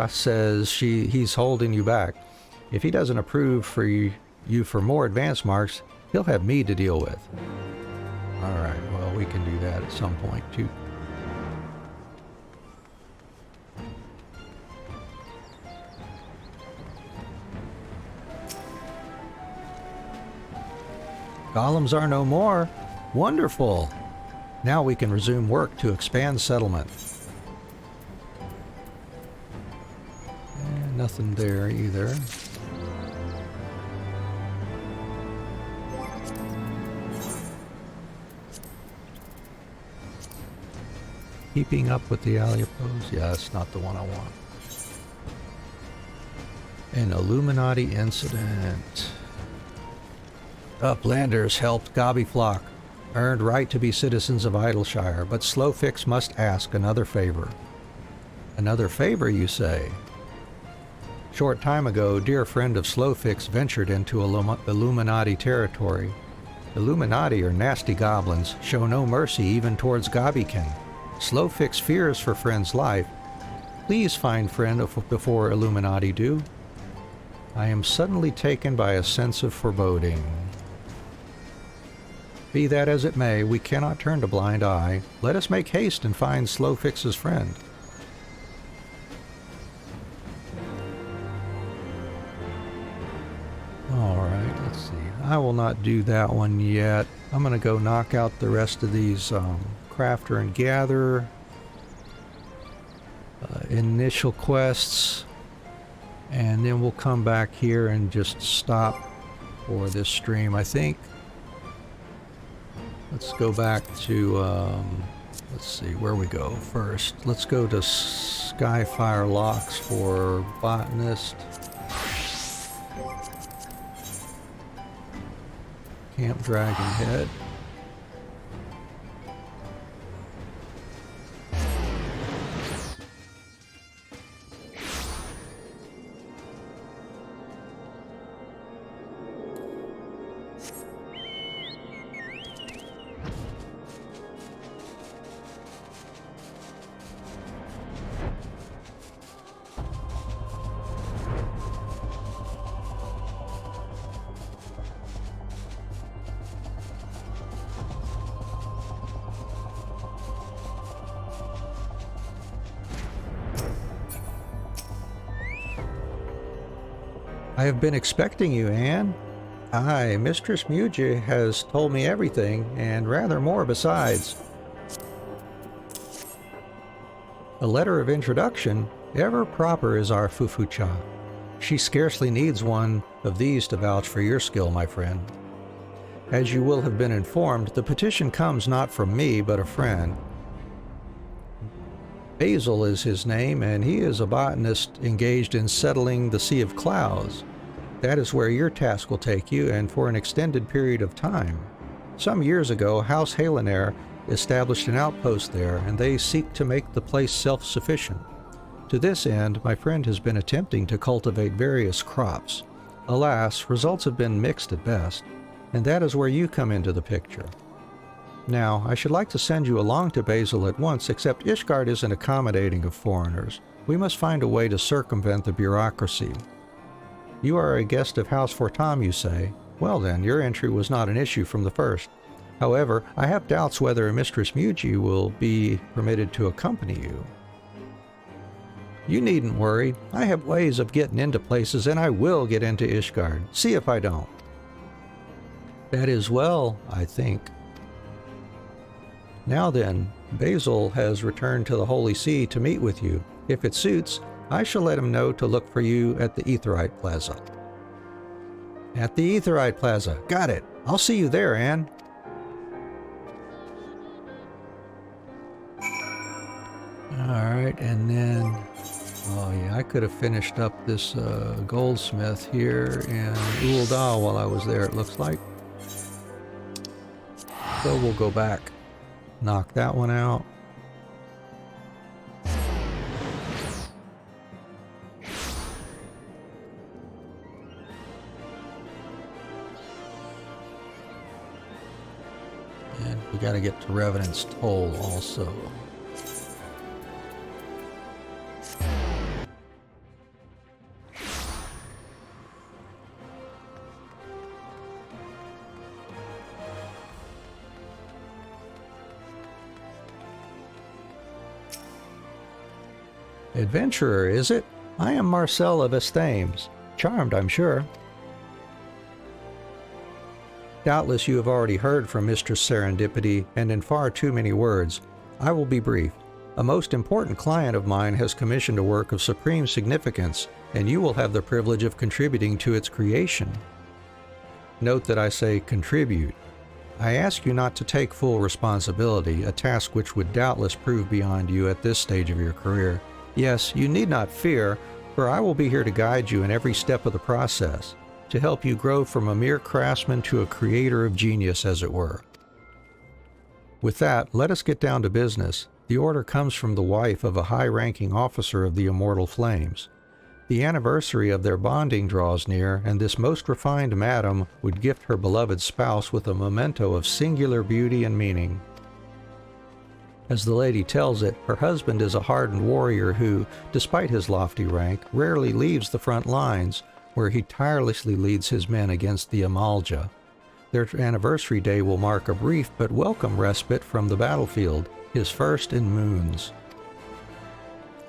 A: says he's holding you back. If he doesn't approve for you for more advance marks, he'll have me to deal with. Alright, well, we can do that at some point, too. Golems are no more. Wonderful. Now we can resume work to expand settlement. And nothing there either. Keeping up with the Alia pose? Yeah, that's not the one I want. An Illuminati incident. Uplanders helped Gobbyflock, earned right to be citizens of Idleshire, but Slowfix must ask another favor. Another favor, you say? Short time ago, dear friend of Slowfix ventured into Illuminati territory. Illuminati are nasty goblins, show no mercy even towards Gobbykin. Slowfix fears for friend's life. Please find friend before Illuminati do. I am suddenly taken by a sense of foreboding. Be that as it may, we cannot turn a blind eye. Let us make haste and find Slowfix's friend. Alright, let's see. I will not do that one yet. I'm going to go knock out the rest of these crafter and gather initial quests, and then we'll come back here and just stop for this stream, I think. Let's go back to, let's see, where we go first. Let's go to Skyfire Locks for Botanist. Camp Dragonhead. I have been expecting you, Anne. Aye, Mistress Muji has told me everything, and rather more besides. A letter of introduction, ever proper is our Fufucha. She scarcely needs one of these to vouch for your skill, my friend. As you will have been informed, the petition comes not from me, but a friend. Basil is his name, and he is a botanist engaged in settling the Sea of Clouds. That is where your task will take you, and for an extended period of time. Some years ago, House Halenair established an outpost there, and they seek to make the place self-sufficient. To this end, my friend has been attempting to cultivate various crops. Alas, results have been mixed at best, and that is where you come into the picture. Now, I should like to send you along to Basil at once, except Ishgard isn't accommodating of foreigners. We must find a way to circumvent the bureaucracy. You are a guest of House Fortam, you say? Well then, your entry was not an issue from the first. However, I have doubts whether Mistress Muji will be permitted to accompany you. You needn't worry. I have ways of getting into places, and I will get into Ishgard. See if I don't. That is well, I think. Now then, Basil has returned to the Holy See to meet with you. If it suits, I shall let him know to look for you at the Aetheryte Plaza. At the Aetheryte Plaza. Got it. I'll see you there, Anne. Alright, and then... oh yeah, I could have finished up this goldsmith here in Uldal while I was there, it looks like. So we'll go back. Knock that one out. We gotta get to Revenant's Toll also. Adventurer, is it? I am Marcel of Esthames. Charmed, I'm sure. Doubtless you have already heard from Mistress Serendipity, and in far too many words. I will be brief. A most important client of mine has commissioned a work of supreme significance, and you will have the privilege of contributing to its creation. Note that I say contribute. I ask you not to take full responsibility, a task which would doubtless prove beyond you at this stage of your career. Yes, you need not fear, for I will be here to guide you in every step of the process, to help you grow from a mere craftsman to a creator of genius, as it were. With that, let us get down to business. The order comes from the wife of a high-ranking officer of the Immortal Flames. The anniversary of their bonding draws near, and this most refined madam would gift her beloved spouse with a memento of singular beauty and meaning. As the lady tells it, her husband is a hardened warrior who, despite his lofty rank, rarely leaves the front lines, where he tirelessly leads his men against the Amalja. Their anniversary day will mark a brief but welcome respite from the battlefield, his first in moons.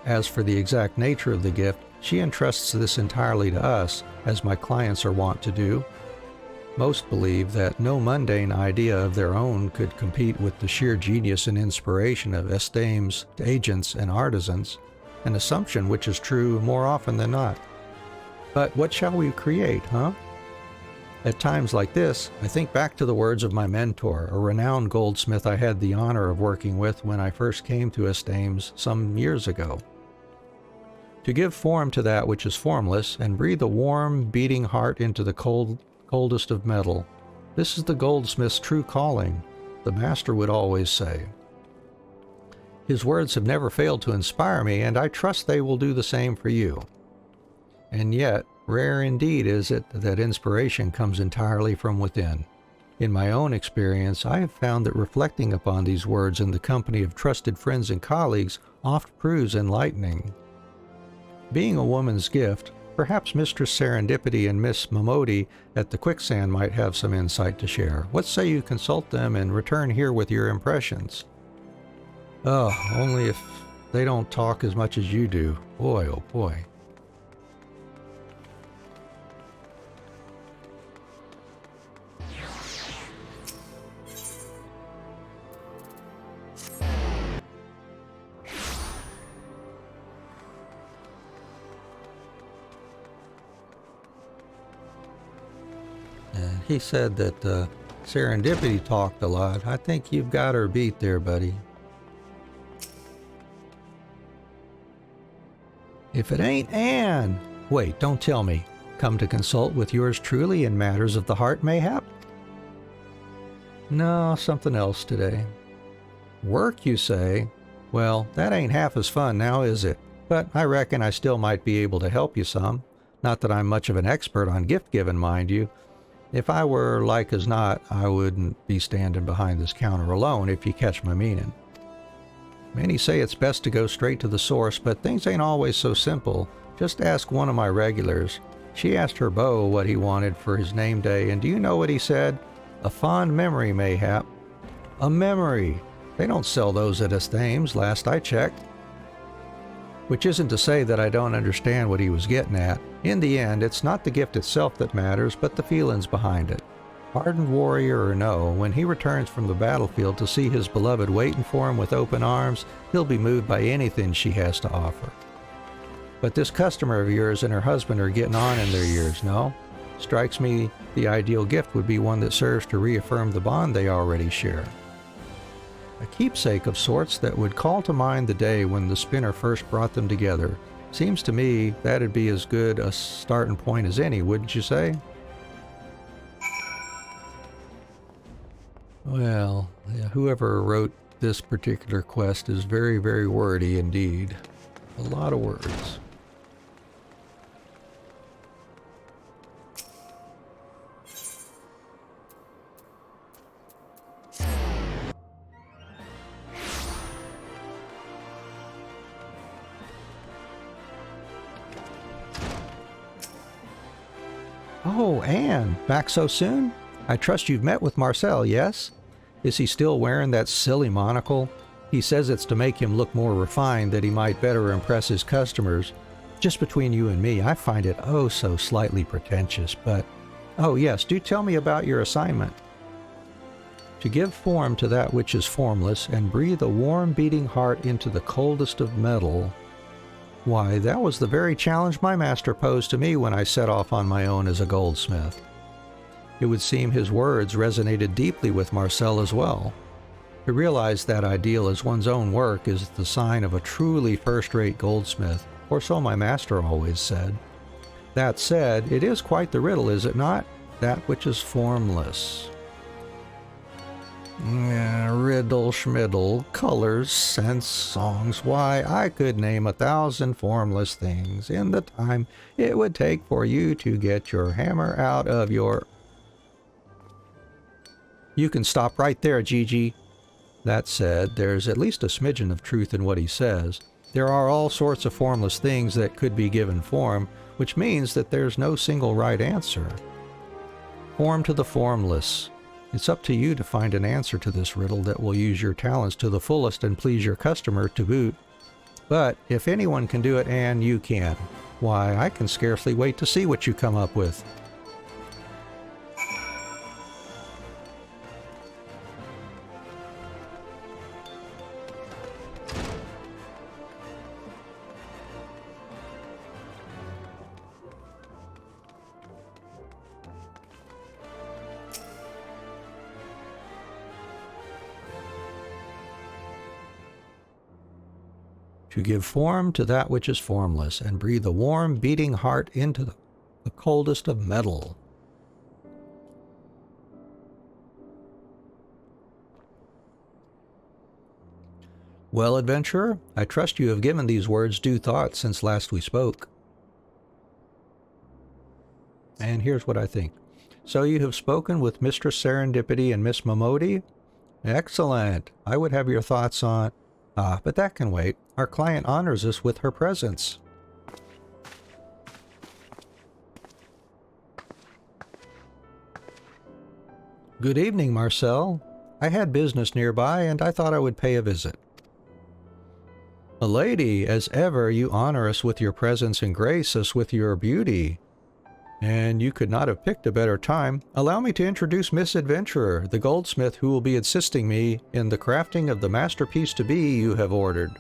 A: As for the exact nature of the gift, she entrusts this entirely to us, as my clients are wont to do. Most believe that no mundane idea of their own could compete with the sheer genius and inspiration of Esthames' agents and artisans, an assumption which is true more often than not. But what shall we create, huh? At times like this, I think back to the words of my mentor, a renowned goldsmith I had the honor of working with when I first came to Esthames some years ago. To give form to that which is formless, and breathe a warm, beating heart into the coldest of metal, this is the goldsmith's true calling, the master would always say. His words have never failed to inspire me, and I trust they will do the same for you. And yet, rare indeed is it that inspiration comes entirely from within. In my own experience, I have found that reflecting upon these words in the company of trusted friends and colleagues oft proves enlightening. Being a woman's gift, perhaps Mistress Serendipity and Miss Momodi at the Quicksand might have some insight to share. What say you consult them and return here with your impressions? Oh, only if they don't talk as much as you do. Boy, oh boy. He said that Serendipity talked a lot. I think you've got her beat there, buddy. If it ain't Anne! Wait, don't tell me. Come to consult with yours truly in matters of the heart, mayhap? No, something else today. Work, you say? Well, that ain't half as fun now, is it? But I reckon I still might be able to help you some. Not that I'm much of an expert on gift-giving, mind you. If I were like as not, I wouldn't be standing behind this counter alone, if you catch my meaning. Many say it's best to go straight to the source, but things ain't always so simple. Just ask one of my regulars. She asked her beau what he wanted for his name day, and do you know what he said? A fond memory, mayhap. A memory! They don't sell those at Esthames, last I checked. Which isn't to say that I don't understand what he was getting at. In the end, it's not the gift itself that matters, but the feelings behind it. Hardened warrior or no, when he returns from the battlefield to see his beloved waiting for him with open arms, he'll be moved by anything she has to offer. But this customer of yours and her husband are getting on in their years, no? Strikes me the ideal gift would be one that serves to reaffirm the bond they already share. A keepsake of sorts that would call to mind the day when the spinner first brought them together. Seems to me that'd be as good a starting point as any, wouldn't you say? Well, yeah, whoever wrote this particular quest is very, very wordy indeed. A lot of words. Oh, Anne, back so soon? I trust you've met with Marcel, yes? Is he still wearing that silly monocle? He says it's to make him look more refined, that he might better impress his customers. Just between you and me, I find it oh so slightly pretentious, but... Oh yes, do tell me about your assignment. To give form to that which is formless, and breathe a warm beating heart into the coldest of metal. Why, that was the very challenge my master posed to me when I set off on my own as a goldsmith. It would seem his words resonated deeply with Marcel as well. To realize that ideal as one's own work is the sign of a truly first-rate goldsmith, or so my master always said. That said, it is quite the riddle, is it not? That which is formless. Riddle schmiddle, colors, scents, songs, why, I could name 1,000 formless things in the time it would take for you to get your hammer out of your... You can stop right there, Gigi. That said, there's at least a smidgen of truth in what he says. There are all sorts of formless things that could be given form, which means that there's no single right answer. Form to the formless. It's up to you to find an answer to this riddle that will use your talents to the fullest and please your customer to boot. But if anyone can do it, Anne, you can. Why, I can scarcely wait to see what you come up with. To give form to that which is formless, and breathe a warm, beating heart into the coldest of metal. Well, adventurer, I trust you have given these words due thought since last we spoke. And here's what I think. So you have spoken with Mistress Serendipity and Miss Momodi? Excellent. I would have your thoughts on... but that can wait. Our client honors us with her presence. Good evening, Marcel. I had business nearby, and I thought I would pay a visit. Milady, as ever, you honor us with your presence and grace us with your beauty. And you could not have picked a better time. Allow me to introduce Miss Adventurer, the goldsmith who will be assisting me in the crafting of the masterpiece to be you have ordered.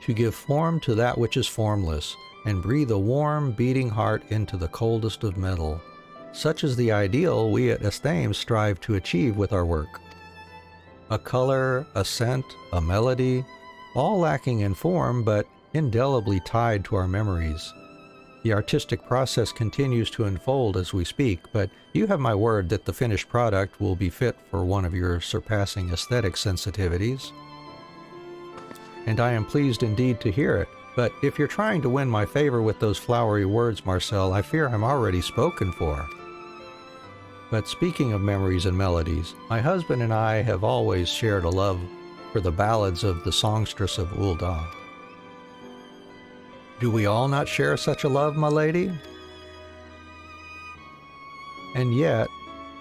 A: To give form to that which is formless, and breathe a warm, beating heart into the coldest of metal. Such is the ideal we at Estame strive to achieve with our work. A color, a scent, a melody, all lacking in form but indelibly tied to our memories. The artistic process continues to unfold as we speak, but you have my word that the finished product will be fit for one of your surpassing aesthetic sensitivities. And I am pleased indeed to hear it, but if you're trying to win my favor with those flowery words, Marcel, I fear I'm already spoken for. But speaking of memories and melodies, my husband and I have always shared a love for the ballads of the songstress of Ul'dah. Do we all not share such a love, my lady? And yet,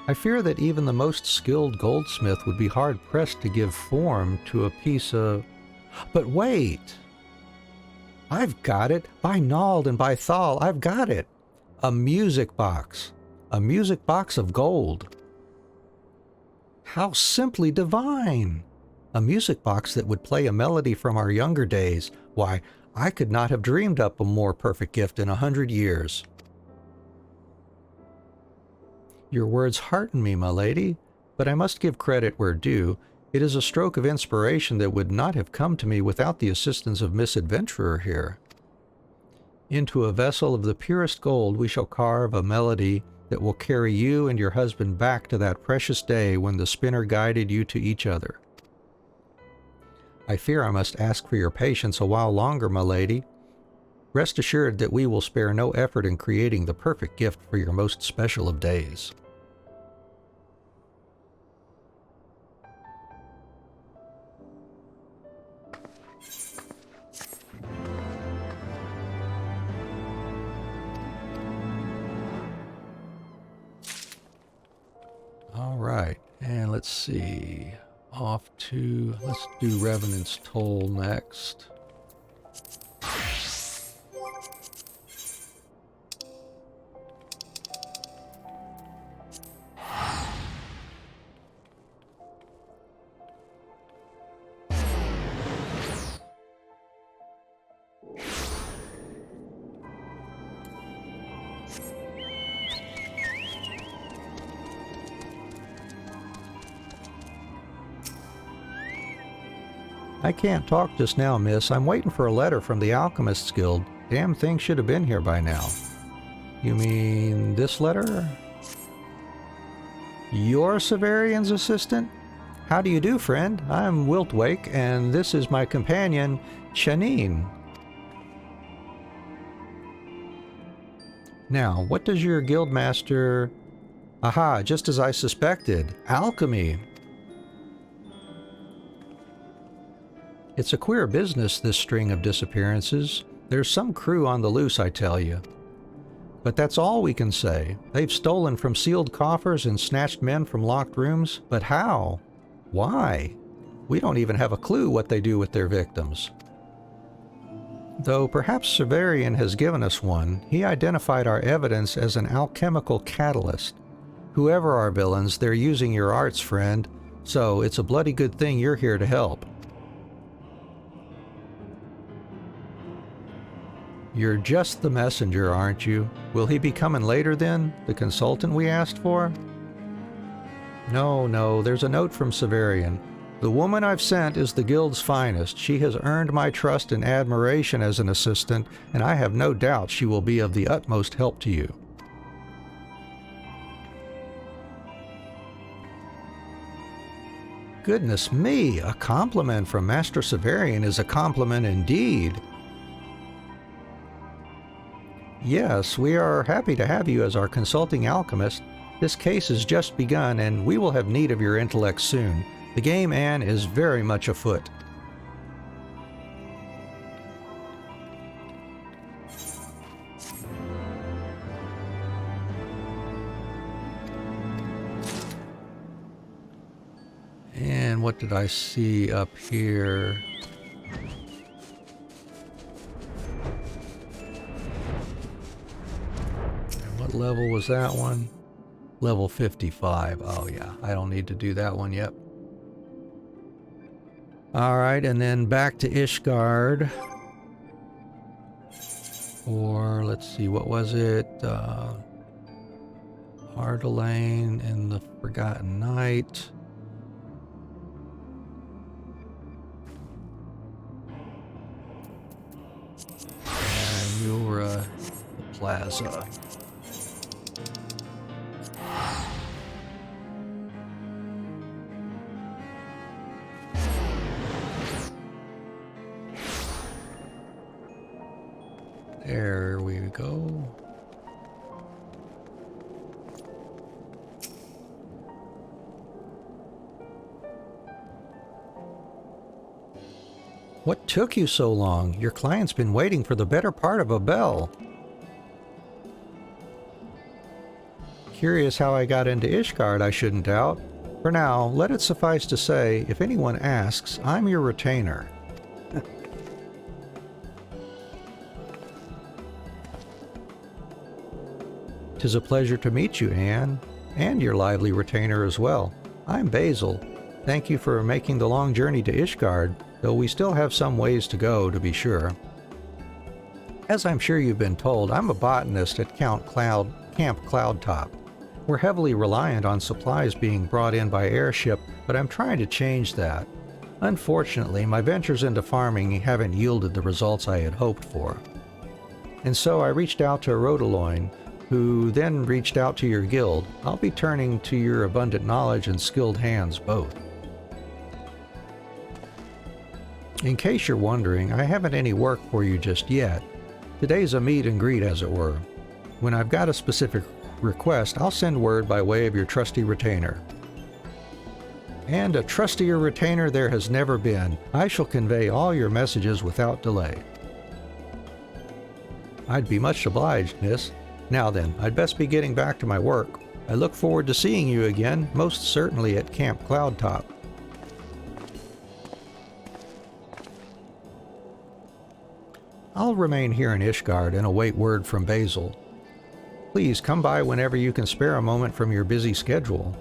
A: I fear that even the most skilled goldsmith would be hard-pressed to give form to a piece of... But wait! I've got it! By Nald and by Thal, I've got it! A music box! A music box of gold! How simply divine! A music box that would play a melody from our younger days. Why, I could not have dreamed up a more perfect gift in 100 years. Your words hearten me, my lady, but I must give credit where due. It is a stroke of inspiration that would not have come to me without the assistance of Miss Adventurer here. Into a vessel of the purest gold we shall carve a melody that will carry you and your husband back to that precious day when the spinner guided you to each other. I fear I must ask for your patience a while longer, my lady. Rest assured that we will spare no effort in creating the perfect gift for your most special of days. let's see. Off to, let's do Revenant's Toll next. I can't talk just now, miss. I'm waiting for a letter from the Alchemists Guild. Damn thing should have been here by now. You mean this letter? You're Severian's assistant? How do you do, friend? I'm Wiltwake, and this is my companion, Shanine. Now, what does your guildmaster... Aha, just as I suspected. Alchemy. It's a queer business, this string of disappearances. There's some crew on the loose, I tell you. But that's all we can say. They've stolen from sealed coffers and snatched men from locked rooms. But how? Why? We don't even have a clue what they do with their victims. Though perhaps Severian has given us one, he identified our evidence as an alchemical catalyst. Whoever our villains, they're using your arts, friend. So it's a bloody good thing you're here to help. You're just the messenger, aren't you? Will he be coming later then? The consultant we asked for? No, there's a note from Severian. The woman I've sent is the guild's finest. She has earned my trust and admiration as an assistant, and I have no doubt she will be of the utmost help to you. Goodness me, a compliment from Master Severian is a compliment indeed. Yes, we are happy to have you as our consulting alchemist. This case has just begun, and we will have need of your intellect soon. The game, Anne, is very much afoot. And what did I see up here? What level was that one? Level 55. Oh yeah, I don't need to do that one yet. Alright, and then back to Ishgard. Or, let's see, what was it? Ardalain and the Forgotten Knight. And Yura, the Plaza. There we go. What took you so long? Your client's been waiting for the better part of a bell. Curious how I got into Ishgard, I shouldn't doubt. For now, let it suffice to say, if anyone asks, I'm your retainer. 'Tis a pleasure to meet you, Anne, and your lively retainer as well. I'm Basil. Thank you for making the long journey to Ishgard, though we still have some ways to go, to be sure. As I'm sure you've been told, I'm a botanist at Camp Cloudtop. We're heavily reliant on supplies being brought in by airship, but I'm trying to change that. Unfortunately, my ventures into farming haven't yielded the results I had hoped for. And so I reached out to Rodaloin, who then reached out to your guild. I'll be turning to your abundant knowledge and skilled hands both. In case you're wondering, I haven't any work for you just yet. Today's a meet and greet, as it were. When I've got a specific request, I'll send word by way of your trusty retainer. And a trustier retainer there has never been. I shall convey all your messages without delay. I'd be much obliged, miss. Now then, I'd best be getting back to my work. I look forward to seeing you again, most certainly at Camp Cloudtop. I'll remain here in Ishgard and await word from Basil. Please come by whenever you can spare a moment from your busy schedule.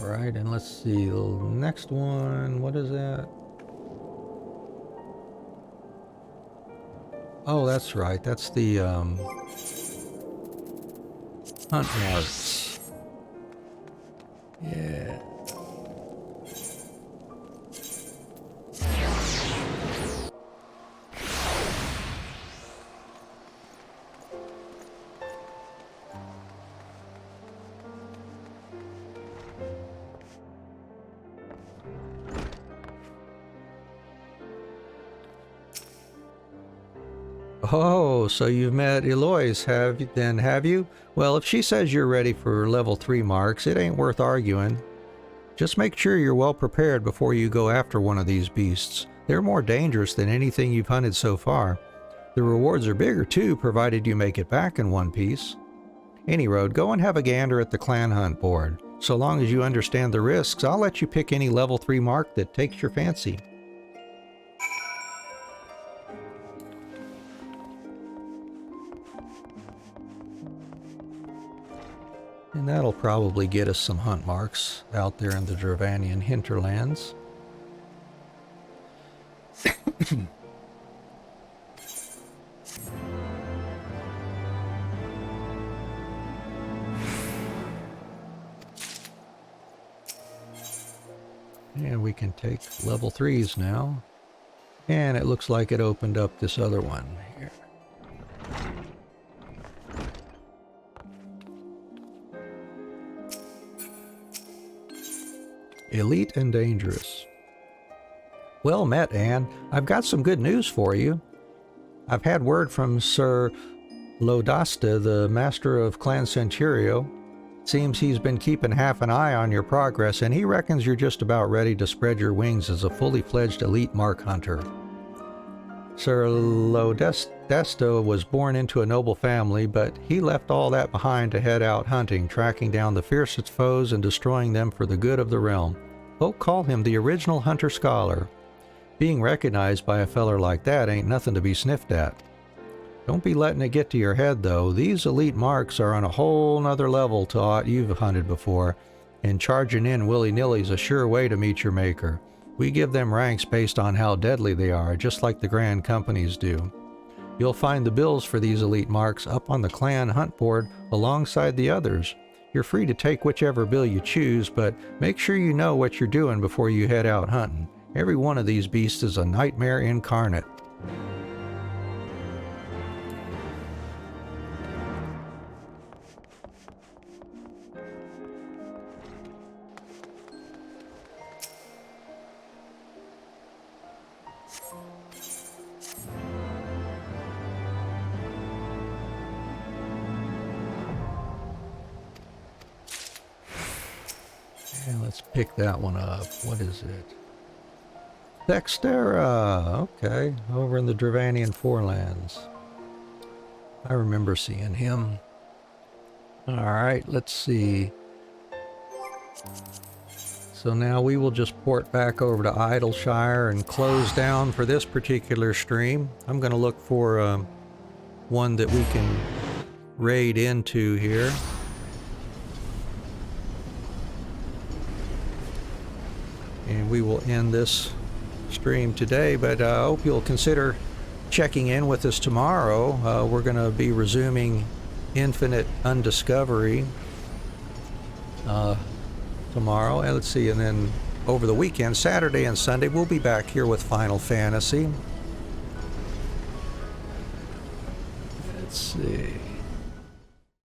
A: Alright, and let's see, the next one, what is that? Oh, that's right, that's the hunt marks. Yeah. Oh, so you've met Eloise, have you? Well, if she says you're ready for level 3 marks, it ain't worth arguing. Just make sure you're well prepared before you go after one of these beasts. They're more dangerous than anything you've hunted so far. The rewards are bigger too, provided you make it back in one piece. Any road, go and have a gander at the clan hunt board. So long as you understand the risks, I'll let you pick any level 3 mark that takes your fancy. And that'll probably get us some hunt marks out there in the Dravanian hinterlands. And we can take level 3s now. And it looks like it opened up this other one here. Elite and dangerous. Well met, Anne. I've got some good news for you. I've had word from Sir Lodasta, the master of Clan Centurio. Seems he's been keeping half an eye on your progress, and he reckons you're just about ready to spread your wings as a fully fledged elite mark hunter. Sir Lodesta was born into a noble family, but he left all that behind to head out hunting, tracking down the fiercest foes and destroying them for the good of the realm. Folk call him the original hunter-scholar. Being recognized by a feller like that ain't nothing to be sniffed at. Don't be letting it get to your head, though. These elite marks are on a whole nother level to aught you've hunted before, and charging in willy-nilly's a sure way to meet your maker. We give them ranks based on how deadly they are, just like the grand companies do. You'll find the bills for these elite marks up on the clan hunt board alongside the others. You're free to take whichever bill you choose, but make sure you know what you're doing before you head out hunting. Every one of these beasts is a nightmare incarnate. And let's pick that one up. What is it? Dextera! Okay, over in the Dravanian Forelands. I remember seeing him. Alright, let's see. So now we will just port back over to Idleshire and close down for this particular stream. I'm going to look for one that we can raid into here. And we will end this stream today, but I hope you'll consider checking in with us tomorrow. We're going to be resuming Infinite Undiscovery tomorrow. And let's see, and then over the weekend, Saturday and Sunday, we'll be back here with Final Fantasy. Let's see.